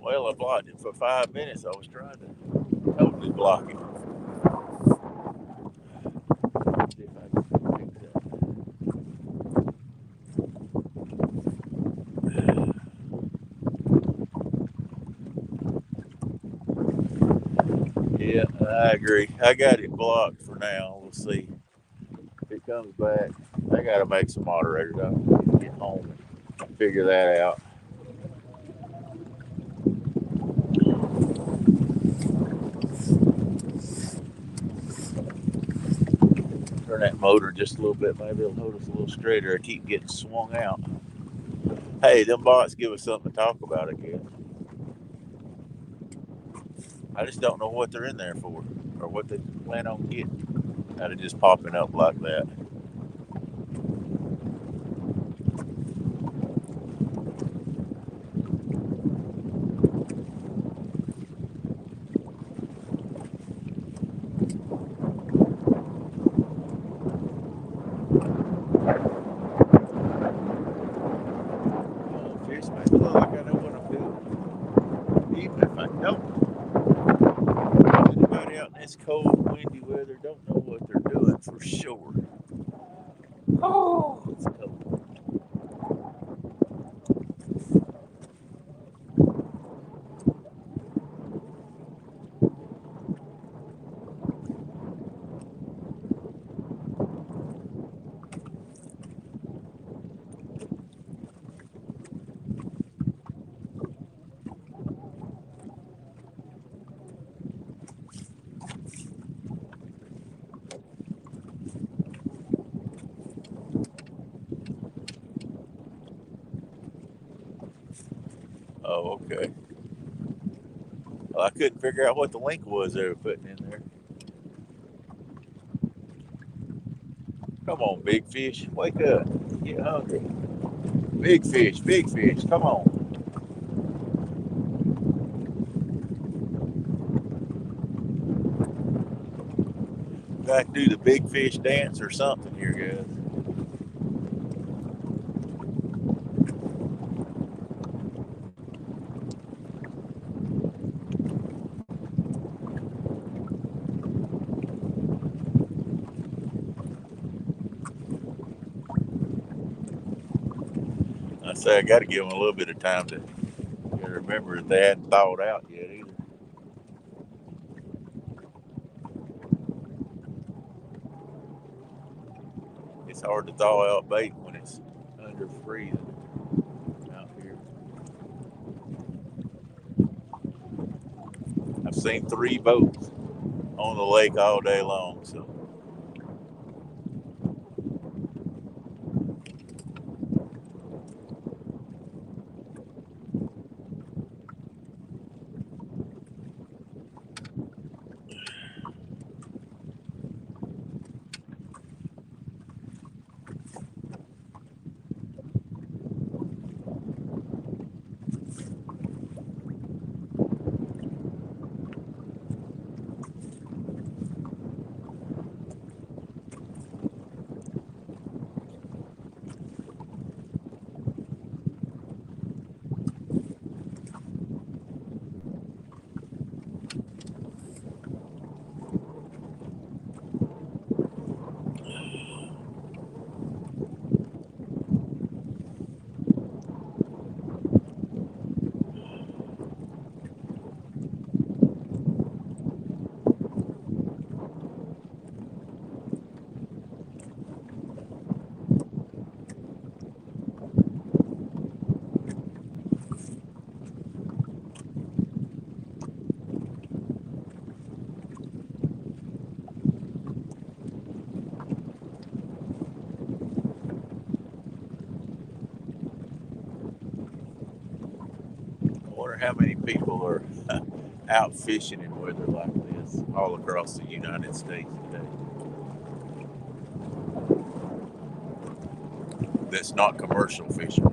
A: Well, I blocked it for 5 minutes. I was trying to totally block it. See if I can fix that. Yeah, I agree. I got it blocked for now. We'll see if it comes back. I got to make some moderators. I need to get home and figure that out. Turn that motor just a little bit. Maybe it'll hold us a little straighter. I keep getting swung out. Hey, them bots give us something to talk about, I guess. I just don't know what they're in there for or what they plan on getting out of just popping up like that. Fish make it look like I know what I'm doing. Even if I don't. Anybody out in this cold, windy weather don't know what they're doing for sure. Oh, it's cold. Oh, okay. Well, I couldn't figure out what the link was they were putting in there. Come on, big fish. Wake up. Get hungry. Big fish, come on. Got to do the big fish dance or something here, guys. I say I got to give them a little bit of time to remember that they hadn't thawed out yet either. It's hard to thaw out bait when it's under freezing out here. I've seen 3 boats on the lake all day long, so. how many people are out fishing in weather like this all across the United States today. That's not commercial fishing.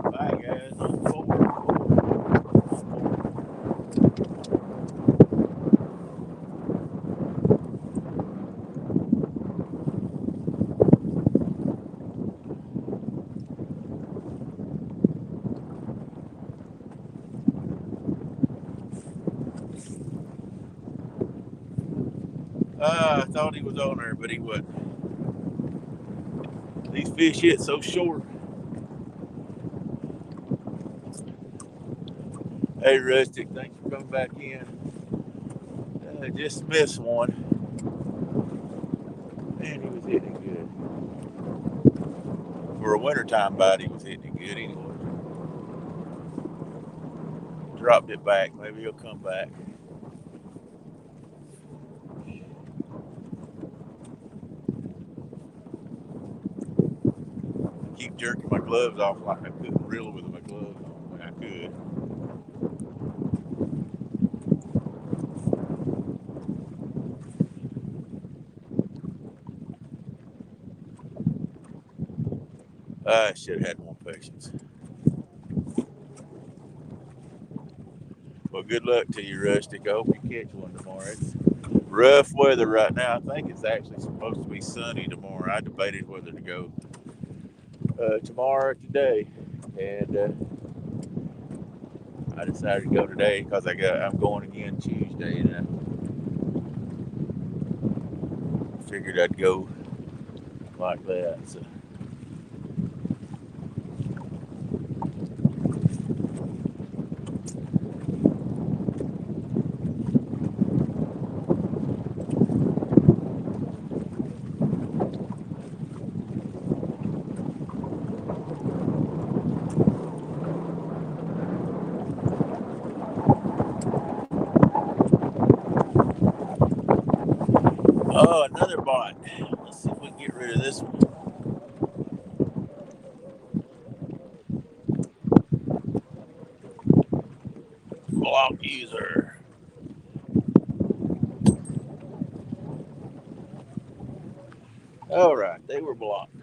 A: Bye guys. On forward. I thought he was on there, but he wasn't. These fish hit so short. Hey, Rustic, thanks for coming back in. Just missed one. Man, he was hitting it good. For a wintertime bite, he was hitting it good anyway. Dropped it back. Maybe he'll come back. Keep jerking my gloves off like I couldn't reel with my gloves on when I could. I should have had more patience. Well, good luck to you, Rustic. I hope you catch one tomorrow. It's rough weather right now. I think it's actually supposed to be sunny tomorrow. I debated whether to go tomorrow or today, and I decided to go today because I'm going again Tuesday, and I figured I'd go like that. So. Oh, another bot. Let's see if we can get rid of this one. Block user. All right, they were blocked.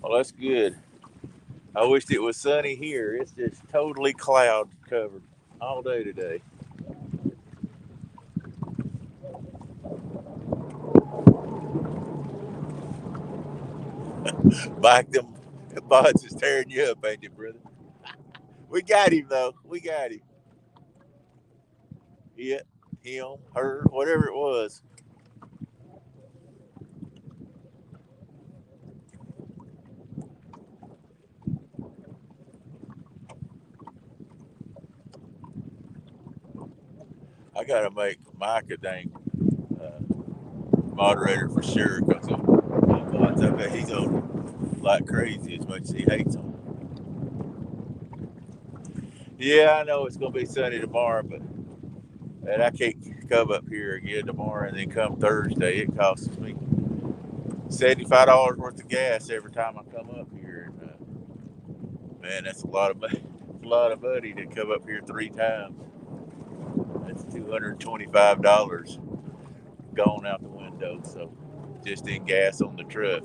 A: Well, that's good. I wished it was sunny here. It's just totally cloud covered all day today. Mike, them bots is tearing you up, ain't it, brother? We got him, though. We got him. Yeah, him, her, whatever it was. I got to make Mike a dang moderator for sure because bots, I bet he's on like crazy as much as he hates them. Yeah, I know it's going to be sunny tomorrow, but and I can't come up here again tomorrow and then come Thursday. It costs me $75 worth of gas every time I come up here. And man, that's a lot of money. It's a lot of money to come up here 3 times. That's $225 gone out the window. So just in gas on the truck.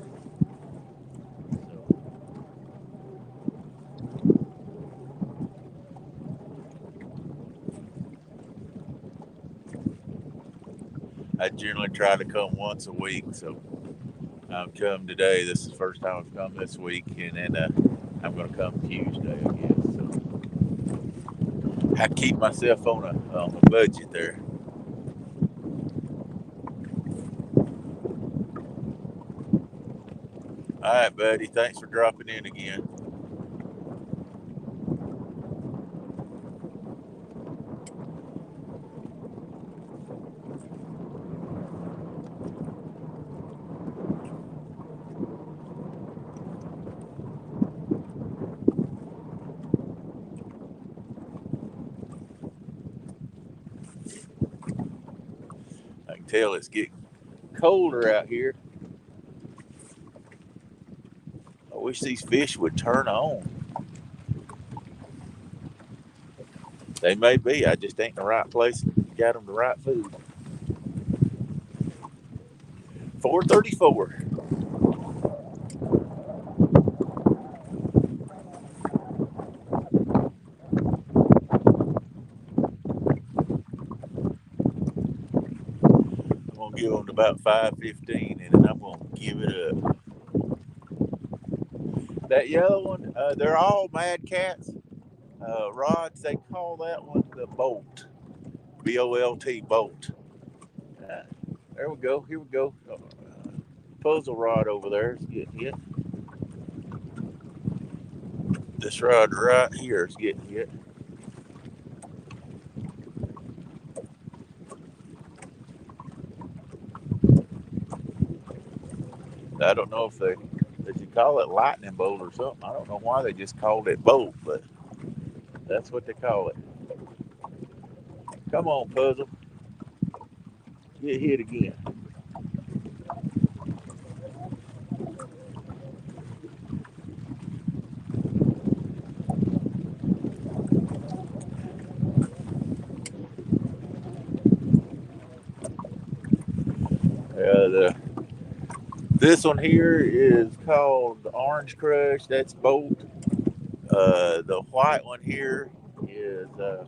A: I generally try to come once a week, so I've come today. This is the first time I've come this week, and then I'm going to come Tuesday, I guess. So I keep myself on a budget there. All right, buddy. Thanks for dropping in again. tell it's getting colder out here. I wish these fish would turn on. They may be. I just ain't in the right place and got them the right food. 4:34. I'm gonna give them to about 5:15, and then I'm gonna give it up. That yellow one, they're all Mad Cats rods. They call that one the Bolt, B-O-L-T, Bolt. There we go. Here we go. Puzzle rod over there is getting hit. This rod right here is getting hit. I don't know if they call it lightning bolt or something. I don't know why they just called it bolt, but that's what they call it. Come on, puzzle. Get hit again. This one here is called the Orange Crush. That's Bolt. The white one here is a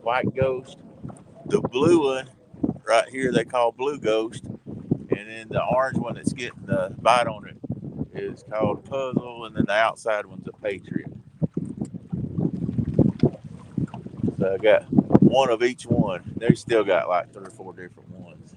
A: White Ghost. The blue one right here they call Blue Ghost. And then the orange one that's getting the bite on it is called Puzzle. And then the outside one's a Patriot. So I got one of each one. They still got like 3 or 4 different ones.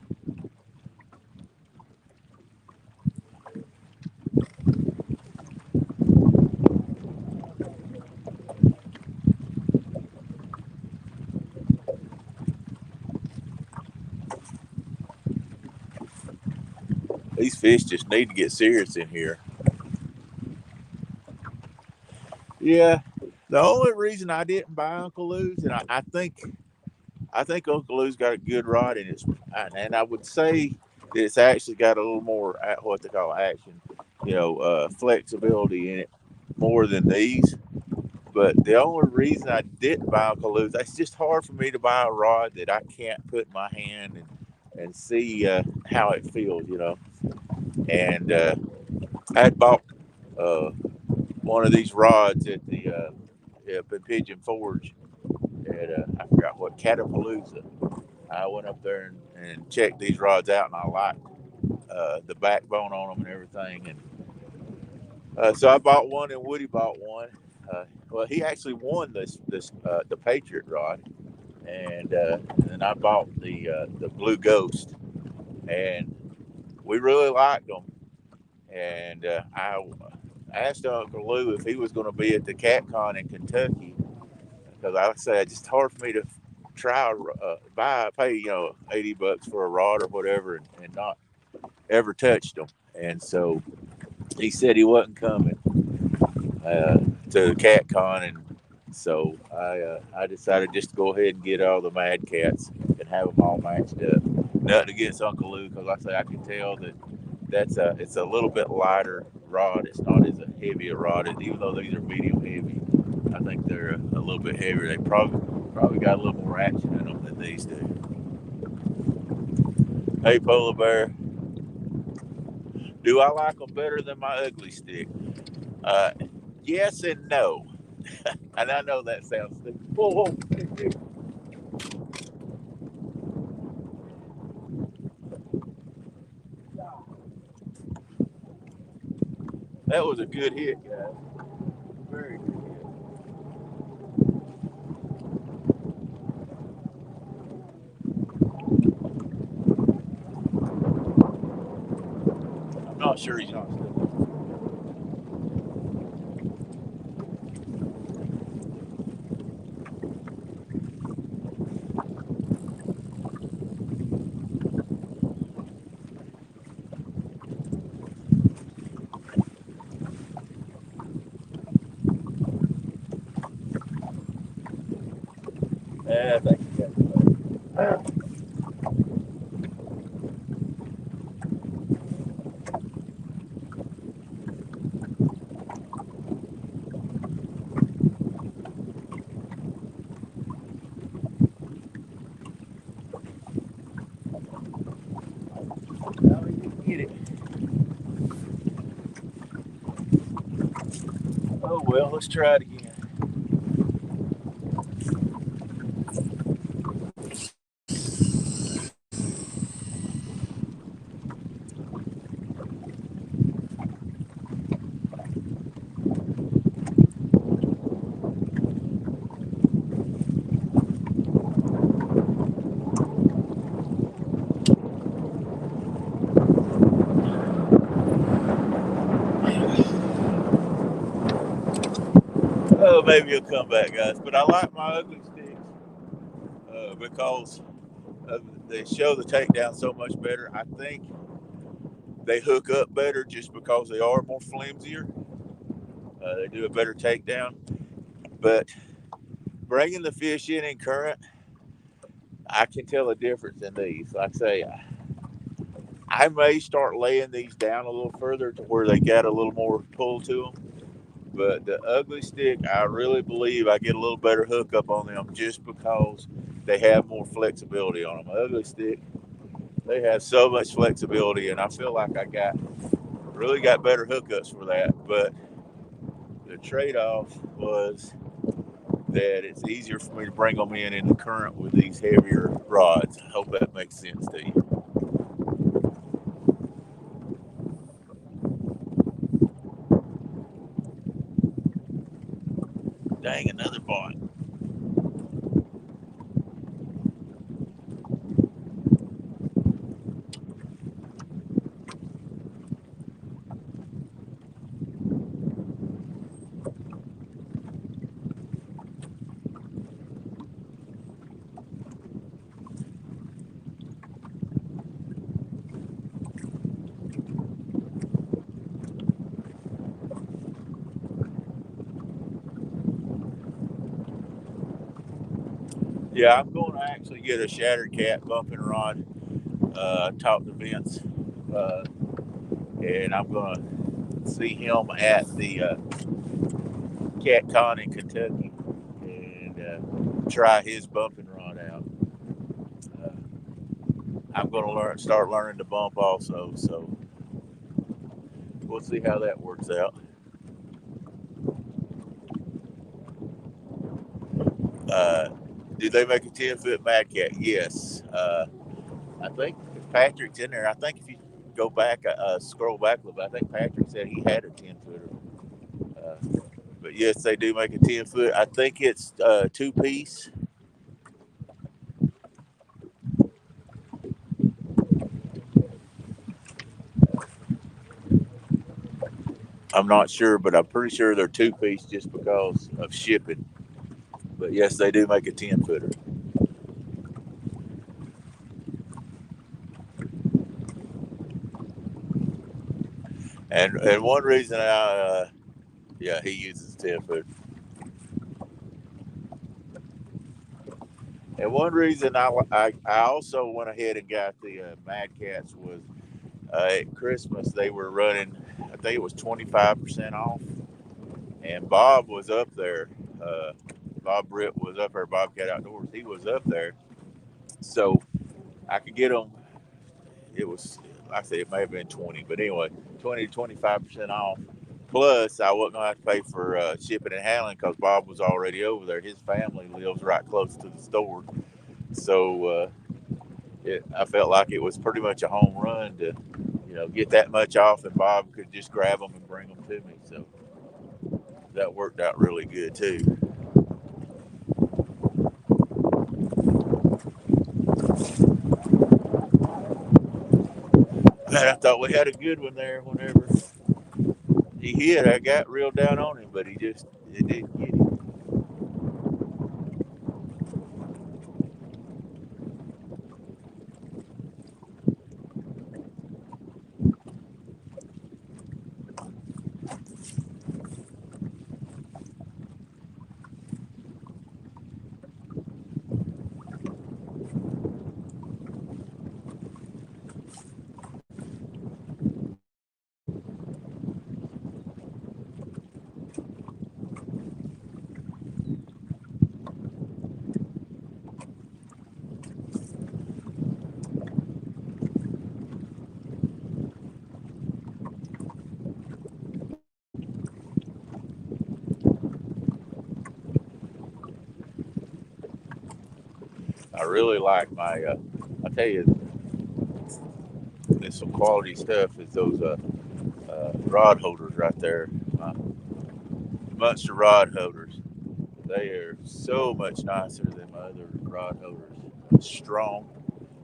A: These fish just need to get serious in here. Yeah. The only reason I didn't buy Uncle Lou's, and I think Uncle Lou's got a good rod, and I would say that it's actually got a little more what they call action, flexibility in it more than these. But the only reason I didn't buy Uncle Lou's, it's just hard for me to buy a rod that I can't put in my hand and see how it feels, And I had bought one of these rods at the Pigeon Forge at I forgot what, Catapalooza. I went up there and checked these rods out, and I liked the backbone on them and everything. And so I bought one, and Woody bought one. Well, he actually won the Patriot rod, and then I bought the Blue Ghost, and we really liked them. And I asked Uncle Lou if he was going to be at the CatCon in Kentucky, because like I say, it's just hard for me to try pay $80 for a rod or whatever, and not ever touched them. And so he said he wasn't coming to the CatCon, and so I decided just to go ahead and get all the Mad Cats and have them all matched up. Nothing against Uncle Lou, because like I say, I can tell that it's a little bit lighter rod. It's not as heavy a rod, even though these are medium heavy. I think they're a little bit heavier. They probably got a little more action in them than these do. Hey, Polar Bear. Do I like them better than my ugly stick? Yes and no. And I know that sounds stupid. Whoa. That was a good hit, guys. Very good hit. I'm not sure he's not still. I think he got it. Oh well, let's try it again. Oh, maybe you'll come back, guys. But I like my ugly sticks because they show the takedown so much better. I think they hook up better just because they are more flimsier. They do a better takedown. But bringing the fish in current, I can tell a difference in these. Like I say, I may start laying these down a little further to where they got a little more pull to them. But the ugly stick, I really believe I get a little better hookup on them just because they have more flexibility on them. Ugly stick, they have so much flexibility, and I feel like I really got better hookups for that. But the trade-off was that it's easier for me to bring them in the current with these heavier rods. I hope that makes sense to you. Dang, another bite. Yeah, I'm going to actually get a shattered cat bumping rod. Talk to Vince, uh, and I'm going to see him at the Cat Con in Kentucky and try his bumping rod out. Uh, I'm going to start learning to bump also, so we'll see how that works out. Uh, do they make a 10-foot Mad Cat? Yes. I think if Patrick's in there, I think if you go back, scroll back a little bit, I think Patrick said he had a 10-footer. But yes, they do make a 10-foot. I think it's two-piece. I'm not sure, but I'm pretty sure they're two-piece just because of shipping. But yes, they do make a 10-footer. And one reason yeah, he uses 10-footer. And one reason I also went ahead and got the Mad Cats was at Christmas they were running, I think it was 25% off, and Bob was up there. Uh, Bob Britt was up there. Bobcat Outdoors. He was up there, so I could get them. It was, like I said, it may have been 20, but anyway, 20 to 25% off. Plus, I wasn't gonna have to pay for shipping and handling because Bob was already over there. His family lives right close to the store, so I felt like it was pretty much a home run to, get that much off, and Bob could just grab them and bring them to me. So that worked out really good too. Man, I thought we had a good one there. Whenever he hit, I got real down on him, but it didn't get him. I really like my. I tell you, there's some quality stuff. Is those rod holders right there, Munster rod holders. They are so much nicer than my other rod holders. Strong.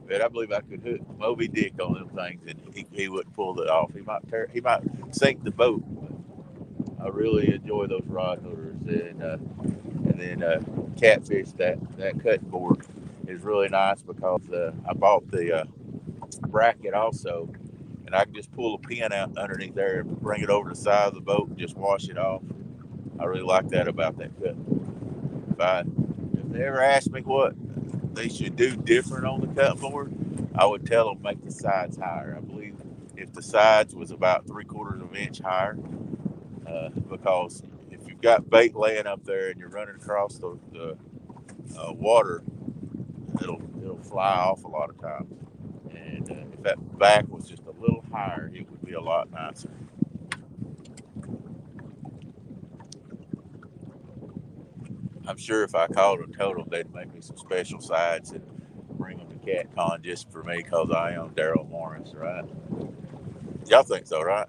A: But I believe I could hook Moby Dick on them things, and he wouldn't pull it off. He might sink the boat. I really enjoy those rod holders, and then Catfish. That cutting board is really nice because I bought the bracket also, and I can just pull a pin out underneath there and bring it over the side of the boat and just wash it off. I really like that about that cut. If they ever ask me what they should do different on the cutting board, I would tell them make the sides higher. I believe if the sides was about 3/4 of an inch higher, because if you've got bait laying up there and you're running across the water, it'll fly off a lot of times. And if that back was just a little higher, it would be a lot nicer. I'm sure if I called them, told them they'd make me some special sides and bring them to CatCon just for me because I am Daryl Morris, right? Y'all think so, right?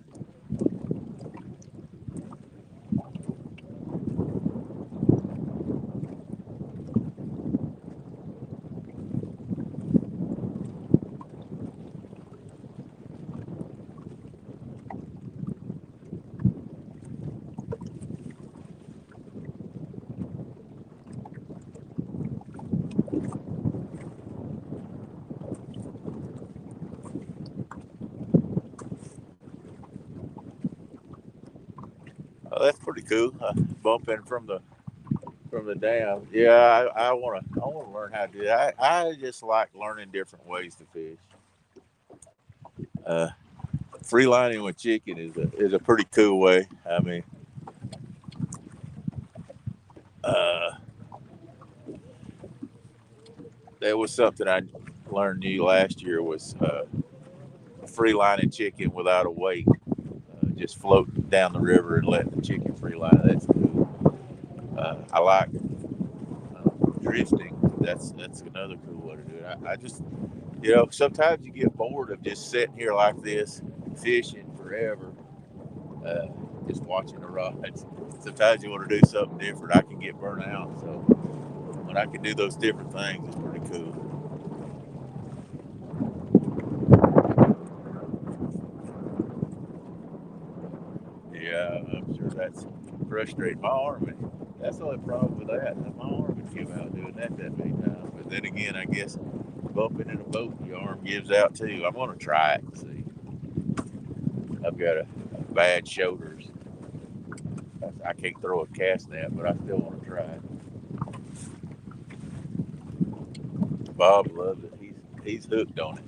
A: Oh, that's pretty cool. Bumping from the dam. Yeah, I wanna learn how to do that. I just like learning different ways to fish. Uh, Free lining with chicken is a pretty cool way. I mean, uh, that was something I learned new last year was free lining chicken without a weight, just floating down the river and letting the chicken free line. That's cool. I like drifting. That's another cool way to do it. I just sometimes you get bored of just sitting here like this fishing forever, uh, just watching the rods. Sometimes you want to do something different. I can get burnt out, so when I can do those different things, it's pretty cool. Yeah, I'm sure that's frustrating my arm. That's the only problem with that. My arm would give out doing that many times. But then again, I guess bumping in a boat, your arm gives out too. I'm gonna try it and see. I've got a bad shoulders. I can't throw a cast net, but I still want to try it. Bob loves it. He's hooked on it.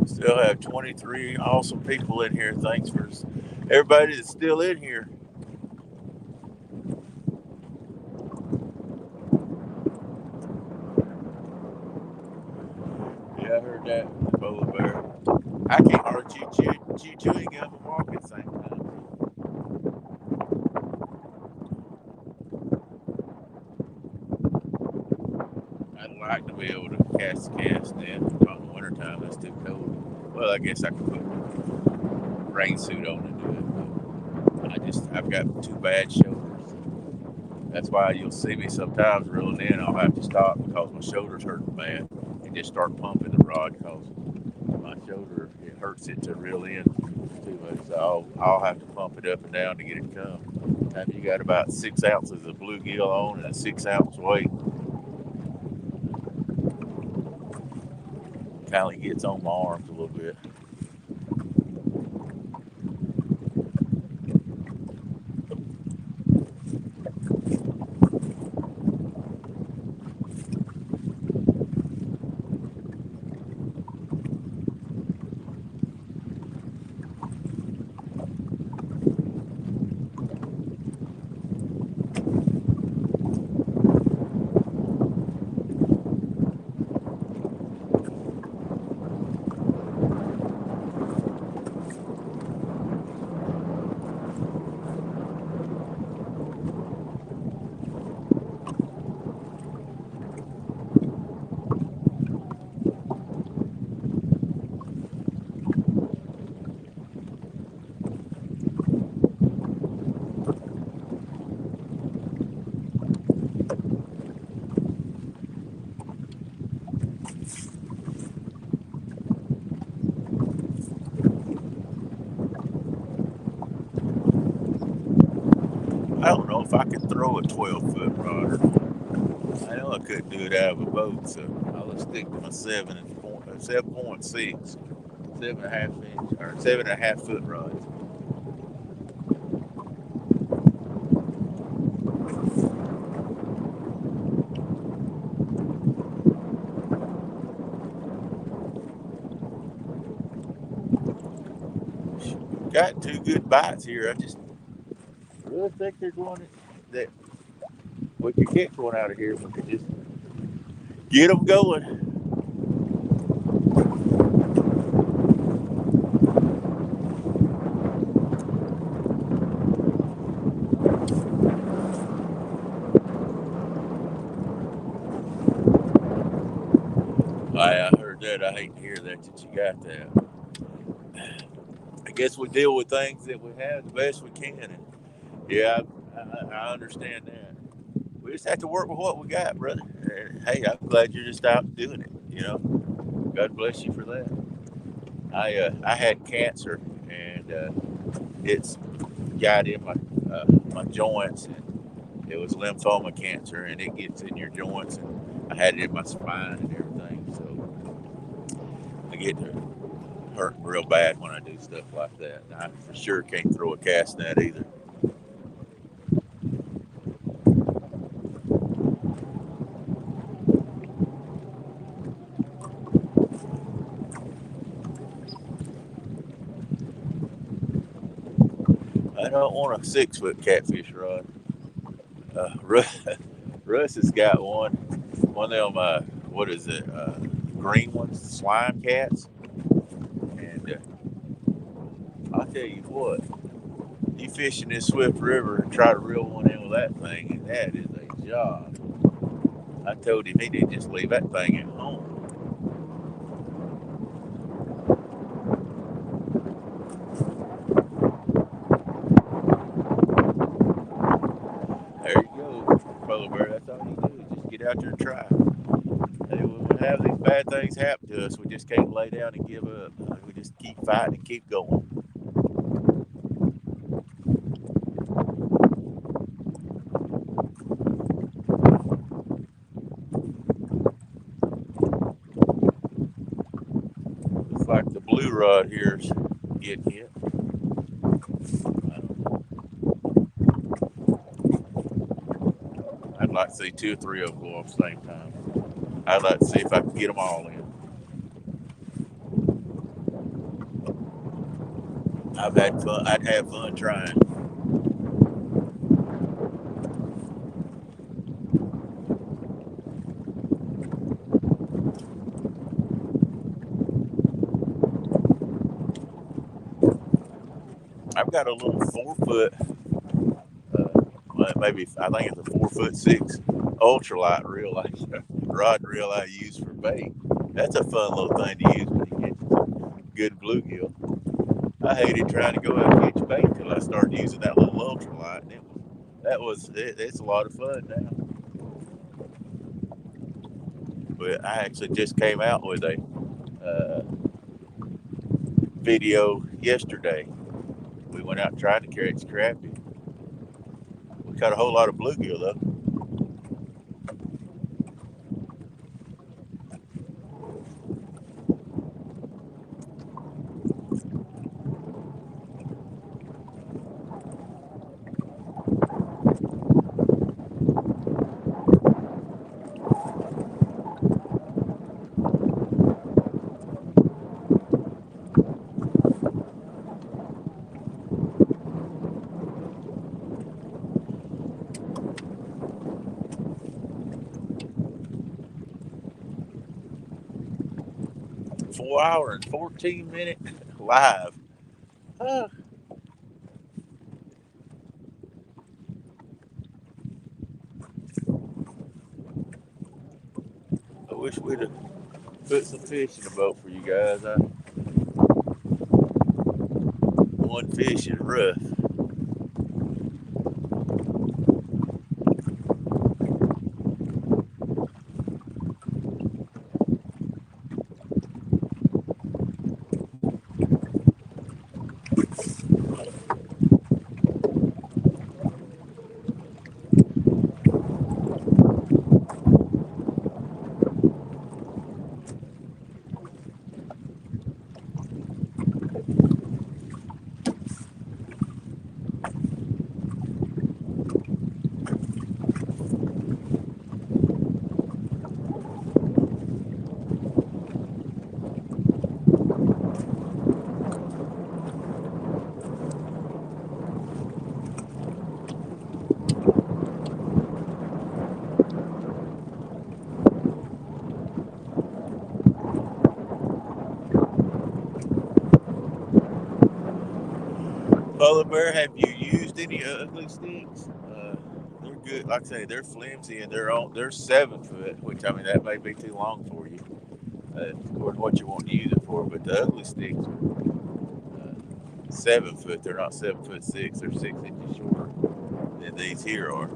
A: Still have 23 awesome people in here. Thanks for everybody that's still in here. Yeah, I heard that. Polar bear. I can't hardly chew chewing gum and walk at the same time. I'd like to be able to cast in. Not in the wintertime, that's too cold. Well, I guess I could put a rain suit on and do it. But I've got two bad shoulders. That's why you'll see me sometimes reeling in. I'll have to stop because my shoulders hurt bad and just start pumping the rod because my shoulder, it hurts it to reel in too much. So I'll have to pump it up and down to get it to come. Time you got about 6 ounces of bluegill on and a 6 ounce weight. Finally gets on my arms a little bit. I don't know if I could throw a 12-foot rod or not. I know I couldn't do it out of a boat, so I'll just stick to my 7.6, 7.5 inch or 7.5 foot rods. Got two good bites here. I just really think they're going that we could get one out of here if we could just get them going. I heard that. I hate to hear that you got that. I guess we deal with things that we have the best we can. And yeah, I understand that. We just have to work with what we got, brother. And hey, I'm glad you're just out doing it. You know, God bless you for that. I had cancer, and it's got in my joints, and it was lymphoma cancer, and it gets in your joints, and I had it in my spine and everything. So I get to hurt real bad when I do stuff like that. And I for sure can't throw a cast net either. I don't want a 6-foot catfish rod. Russ has got one of them. What is it? Green ones, slime cats. And I'll tell you what, you fish in this Swift River and try to reel one in with that thing, and that is a job. I told him he didn't just leave that thing at home. There you go, Polar Bear. That's all you do is just get out there and try. Hey, when we have these bad things happen to us, we just can't lay down and give up. We just keep fighting and keep going. Looks like the blue rod here is getting hit. I'd like to see 2 or 3 of them go off at the same time. I'd like to see if I can get them all in. I've had fun. I'd have fun trying. I've got a little 4-foot, maybe I think it's a 4'6" ultralight reel, rod and reel I use for bait. That's a fun little thing to use when you get good bluegill. I hated trying to go out and catch bait until I started using that little ultralight, and it's a lot of fun now. But I actually just came out with a video yesterday. We went out trying to catch crappie. We caught a whole lot of bluegill though. 4 hour and 14 minute live. I wish we'd have put some fish in the boat for you guys. One fish is rough. Polar bear, have you used any ugly sticks? They're good. Like I say, they're flimsy and they're 7 foot, which I mean that may be too long for you, according to what you want to use it for. But the ugly sticks are 7 foot. They're not 7'6". They're 6 inches shorter than these here are.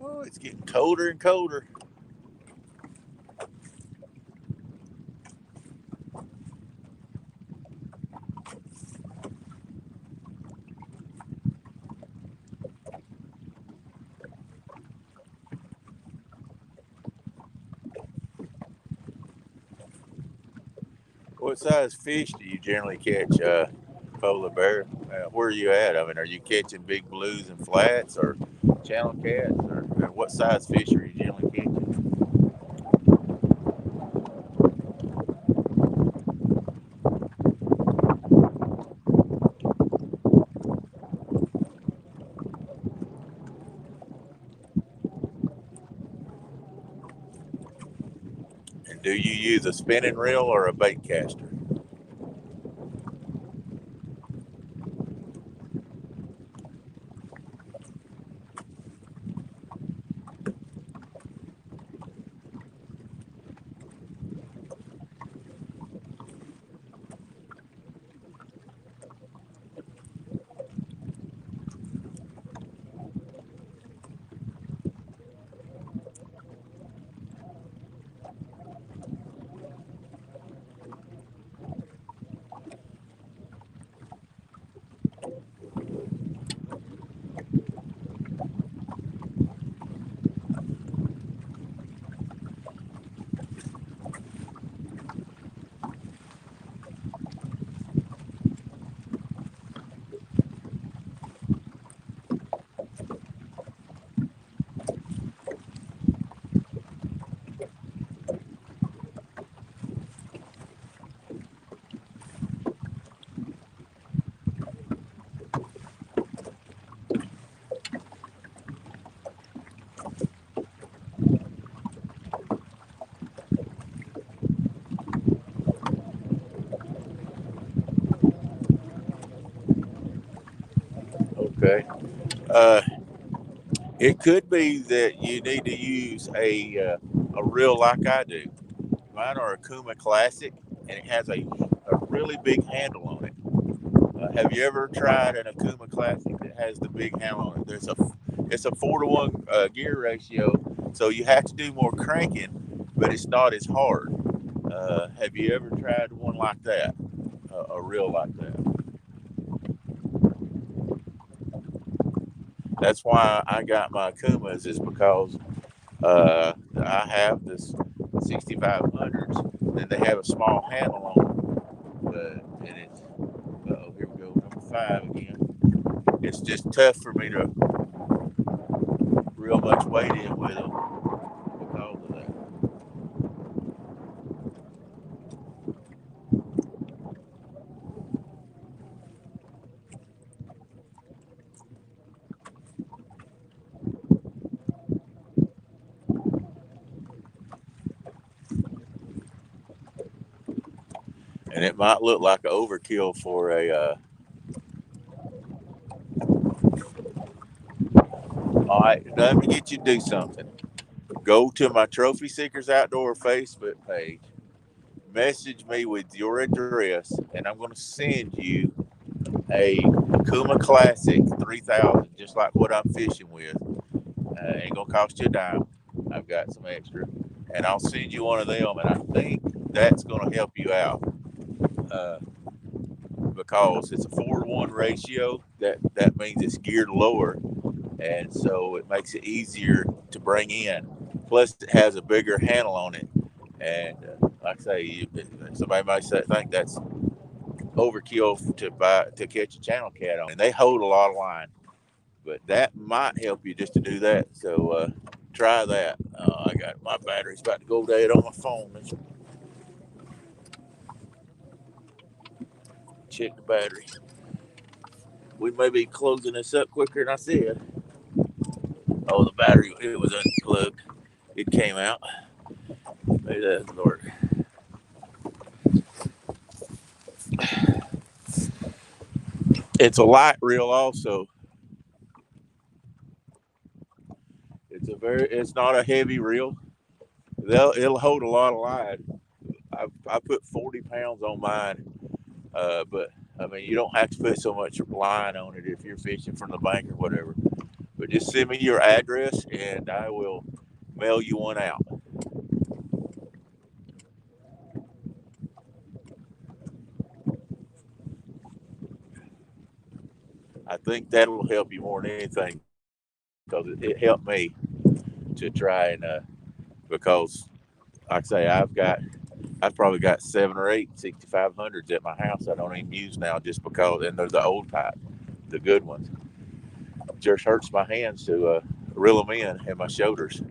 A: Oh, it's getting colder and colder. What size fish do you generally catch, polar bear? Where are you at? I mean, are you catching big blues and flats or channel cats, or what size fish are you generally catching? And do you use a spinning reel or a bait caster? Okay. Uh, it could be that you need to use a reel like I do. Mine are a Kuma Classic, and it has a really big handle on it. Have you ever tried an Akuma Classic that has the big handle on it? It's a 4-to-1 gear ratio, so you have to do more cranking, but it's not as hard. Have you ever tried one like that? A reel like that? That's why I got my Akumas, is because I have this 6500s, then they have a small handle on them. But and it's here we go, number 5 again. It's just tough for me to real much weight in with them because of that. And it might look like an overkill for a. All right, let me get you to do something. Go to my Trophy Seekers Outdoor Facebook page, message me with your address, and I'm going to send you a Kuma Classic 3000, just like what I'm fishing with. Ain't going to cost you a dime. I've got some extra. And I'll send you one of them, and I think that's going to help you out. Because it's a 4-to-1 ratio, that means it's geared lower, and so it makes it easier to bring in. Plus, it has a bigger handle on it, and like I say, somebody might think that's overkill to catch a channel cat on, and they hold a lot of line, but that might help you just to do that. So try that. I got my battery's about to go dead on my phone. Let's check the battery. We may be closing this up quicker than I said. Oh, the battery, it was unplugged. It came out. Maybe that's Lord. It's a light reel also. It's not a heavy reel. It'll hold a lot of line. I put 40 pounds on mine, but I mean, you don't have to put so much line on it if you're fishing from the bank or whatever. But just send me your address and I will mail you one out. I think that'll help you more than anything, because it helped me to try and because like I say, I've probably got 7 or 8 6500s at my house I don't even use now, just because, and they're the old type, the good ones. It just hurts my hands to reel them in and my shoulders.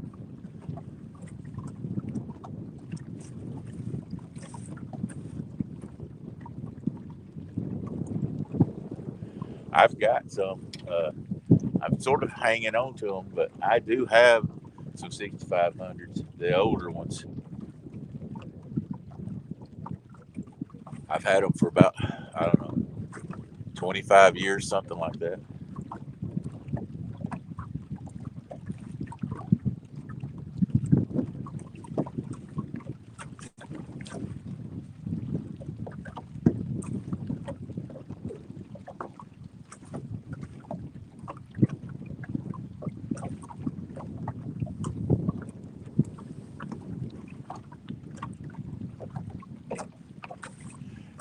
A: I've got some. I'm sort of hanging on to them, but I do have some 6500s, the older ones. I've had them for about, I don't know, 25 years, something like that.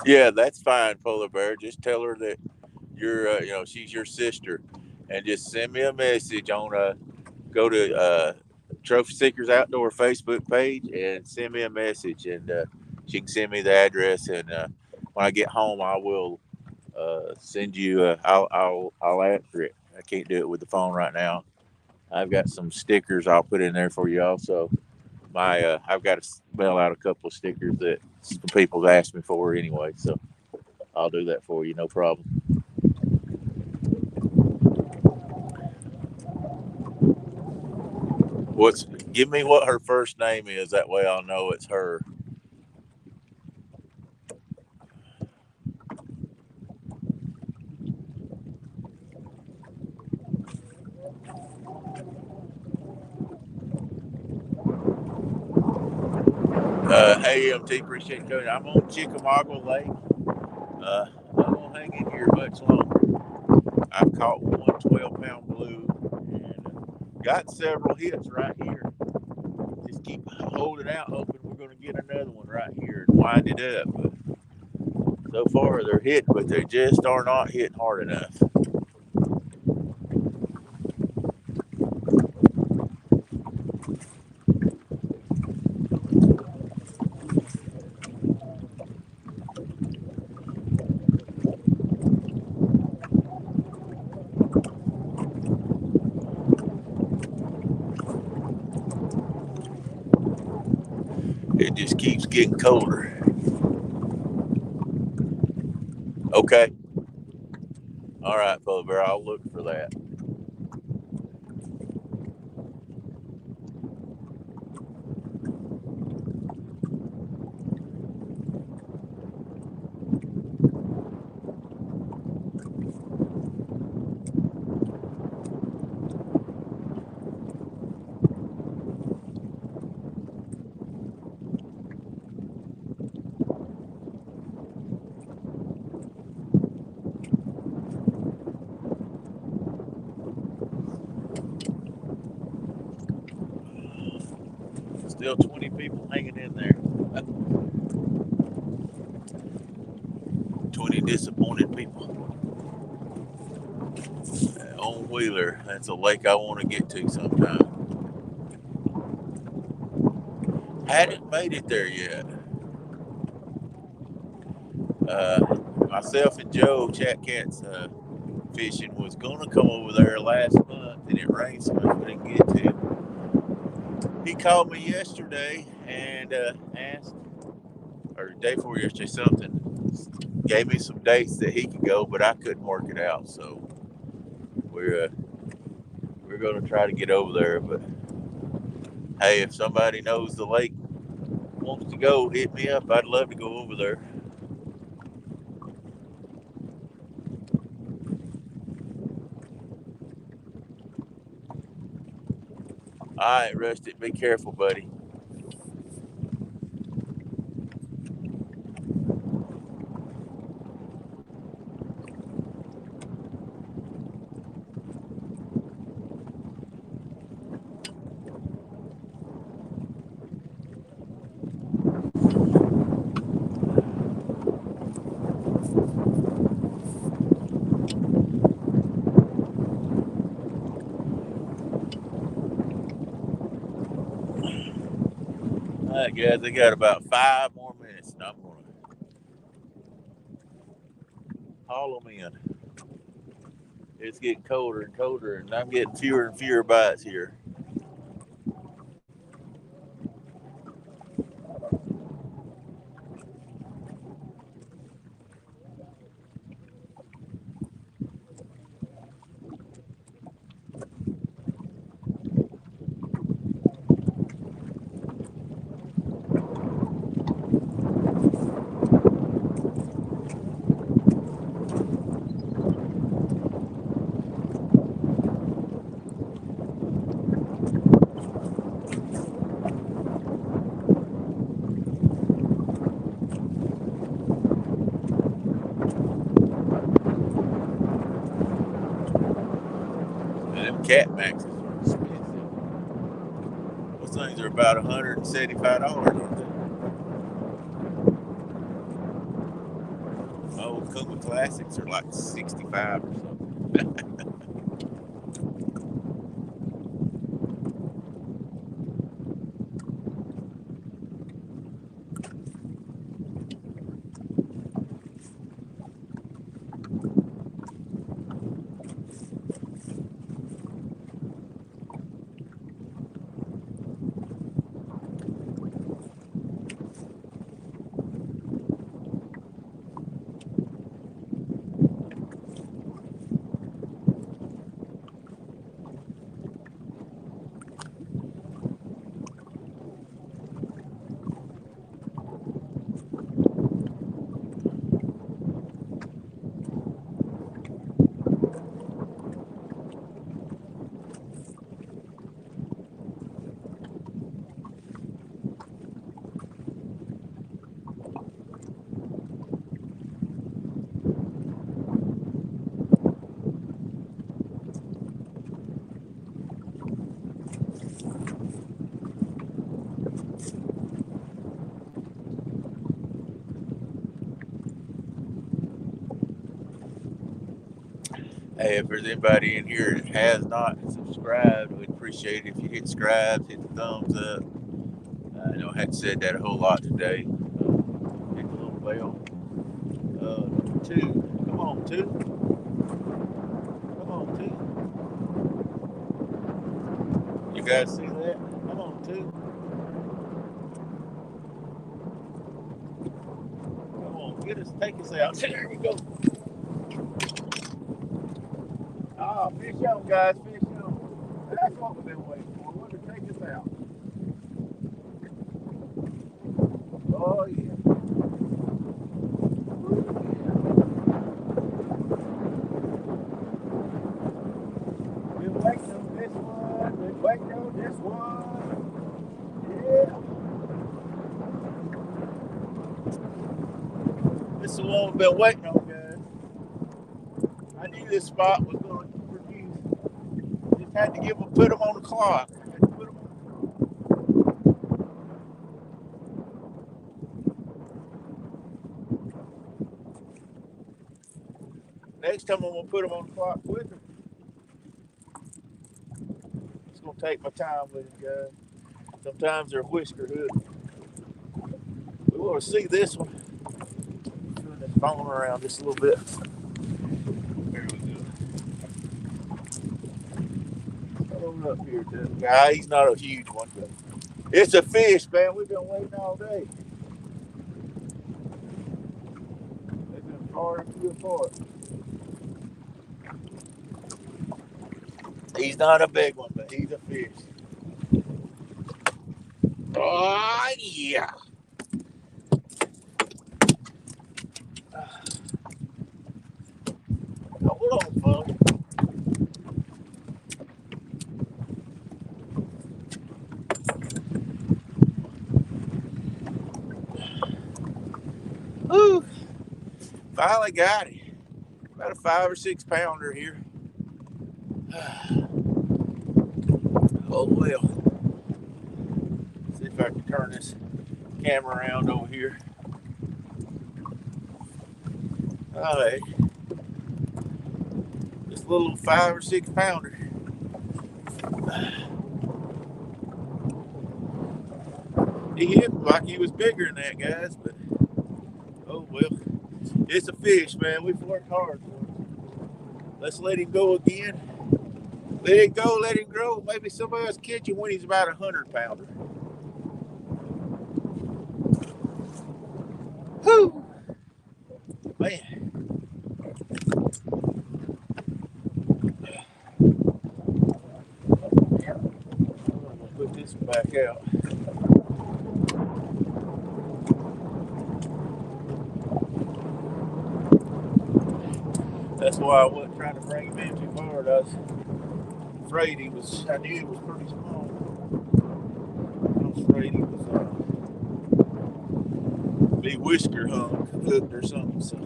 A: Yeah, that's fine, Polar Bear. Just tell her that she's your sister, and just send me a message on go to Trophy Seekers Outdoor Facebook page and send me a message, and she can send me the address, and when I get home, I will send you. I'll answer it. I can't do it with the phone right now. I've got some stickers I'll put in there for you also. I've got to mail out a couple of stickers that some people have asked me for anyway, so I'll do that for you, no problem. Give me what her first name is, that way I'll know it's her. AMT, appreciate you coming. I'm on Chickamauga Lake. I'm gonna hang in here much longer. I've caught one 12-pound blue and got several hits right here. Just keep holding out, hoping we're going to get another one right here and wind it up. But so far, they're hitting, but they just are not hitting hard enough. just keeps getting colder. Okay. All right, Polar Bear, I'll look for that. Still 20 people hanging in there. 20 disappointed people. On Wheeler, that's a lake I want to get to sometime. Hadn't made it there yet. Myself and Joe, Chat Cat's fishing, was going to come over there last month, and it rained so much we didn't get to him. He called me yesterday and asked, or the day before yesterday, something, gave me some dates that he could go, but I couldn't work it out. So we're going to try to get over there. But hey, if somebody knows the lake wants to go, hit me up. I'd love to go over there. All right, Rusty, be careful, buddy. All right, guys, I got about 5 more minutes, and I'm going to haul them in. It's getting colder and colder, and I'm getting fewer and fewer bites here. Cat maxes are expensive. Those things are about $175, aren't they? Oh, Kuma Classics are like 65 or something. Hey, if there's anybody in here that has not subscribed, we'd appreciate it if you hit subscribe, hit the thumbs up. I know I hadn't said that a whole lot today. Hit the little bell. Number 2. Come on, 2. Come on, 2. You guys see that? Come on, 2. Take us out. There you go. Ah, fish on, guys, fish on. That's what we've been waiting for. We're going to take us out. Oh, yeah. Been waiting on this one. Been waiting on this one. Yeah. This is the one we've been waiting on, guys. I knew this spot was going to produce. Just had to put them on the clock. Next time I'm going to put them on the clock with them. It's going to take my time with them, guys. Sometimes they're whisker hooked. We want to see this one. Turn this phone around just a little bit. There we go. Hold up here to the guy. He's not a huge one, but it's a fish, man. We've been waiting all day. They've been far and few apart. He's not a big one, but he's a fish. Oh, yeah. Hold on, folks. Woo. Finally got it. About a 5 or 6 pounder here. Oh, well. See if I can turn this camera around over here. All right. Just a little 5 or 6 pounder. He hit like he was bigger than that, guys, but oh well. It's a fish, man. We've worked hard for it. Let's let him go again. Let it go, let him grow. Maybe somebody else catch him when he's about 100 pounder. Whew. Man. I'm gonna put this one back out. That's why I wasn't trying to bring him in too hard. I was afraid I knew he was pretty small. I was afraid he was be whisker hooked or something. So.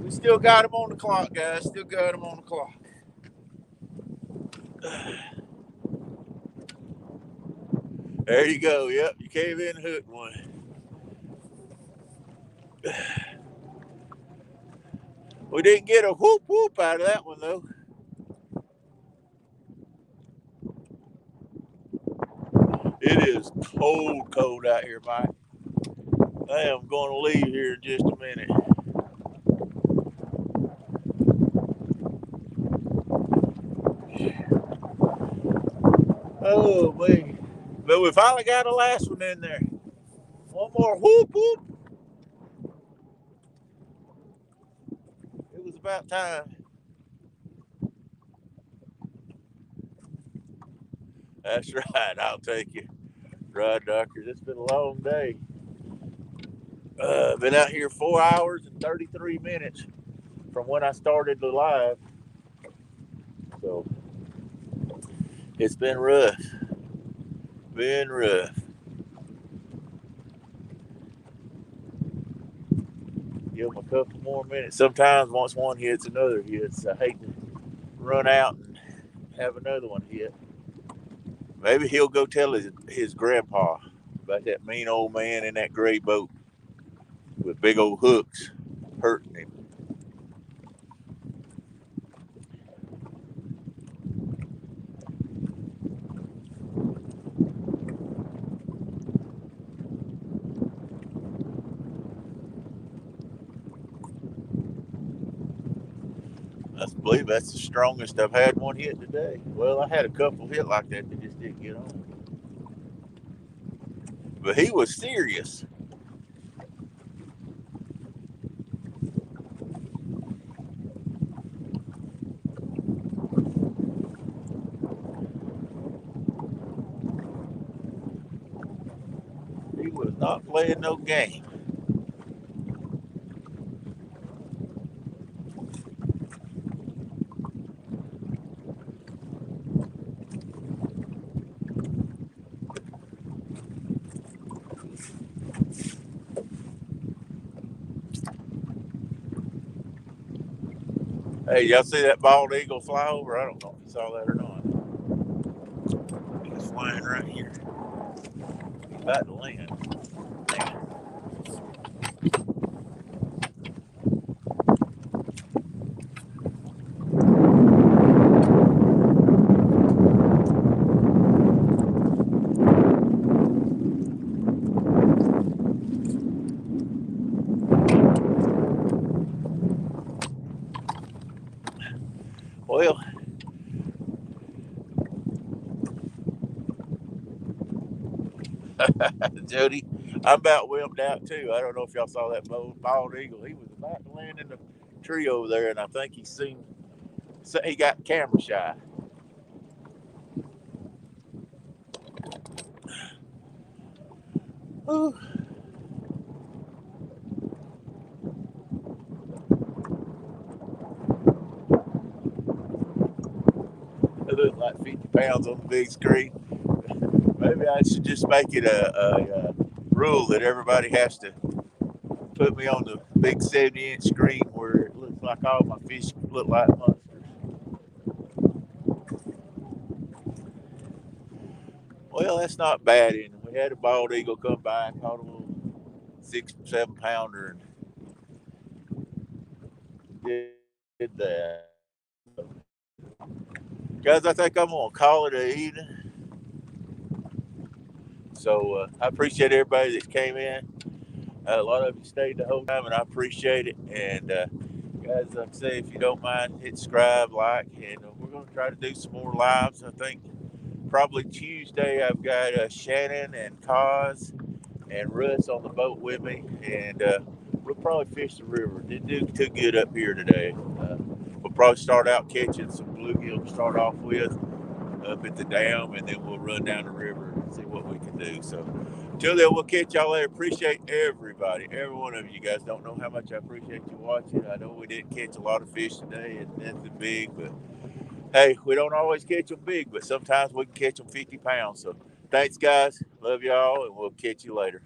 A: We still got him on the clock, guys. Still got him on the clock. There you go. Yep, you came in and hooked one. We didn't get a whoop whoop out of that one, though. It is cold out here, Mike. I am going to leave here in just a minute. Oh, man. But we finally got a last one in there. One more whoop whoop. It was about time. That's right. I'll take you. Rod Doctors. It's been a long day. Been out here 4 hours and 33 minutes from when I started the live. So it's been rough. Been rough. Give them a couple more minutes. Sometimes once one hits, another hits. I hate to run out and have another one hit. Maybe he'll go tell his grandpa about that mean old man in that gray boat with big old hooks hurting him. I believe that's the strongest I've had one hit today. Well, I had a couple hit like that that just didn't get on. But he was serious. He was not playing no game. Hey, y'all see that bald eagle fly over? I don't know if you saw that or not. He's flying right here. He's about to land. Well, Jody, I'm about wimped out too. I don't know if y'all saw that bald eagle. He was about to land in the tree over there, and I think he got camera shy. Ooh. It looked like 50 pounds on the big screen. Maybe I should just make it a rule that everybody has to put me on the big 70-inch screen where it looks like all my fish look like monsters. Well, that's not bad. And we had a bald eagle come by and caught a little 6-7 pounder and did that. Guys, I think I'm gonna call it an evening. So I appreciate everybody that came in. A lot of you stayed the whole time, and I appreciate it. And guys, like I say, if you don't mind, hit subscribe, like, and we're going to try to do some more lives. I think probably Tuesday I've got Shannon and Kaz and Russ on the boat with me, and we'll probably fish the river. Didn't do too good up here today. We'll probably start out catching some bluegill to start off with up at the dam, and then we'll run down the river and see what we can do. So till then, we'll catch y'all later. Appreciate everybody, every one of you guys. Don't know how much I appreciate you watching. I know we didn't catch a lot of fish today and nothing big, but hey, we don't always catch them big, but sometimes we can catch them 50 pounds. So thanks, guys. Love y'all, and we'll catch you later.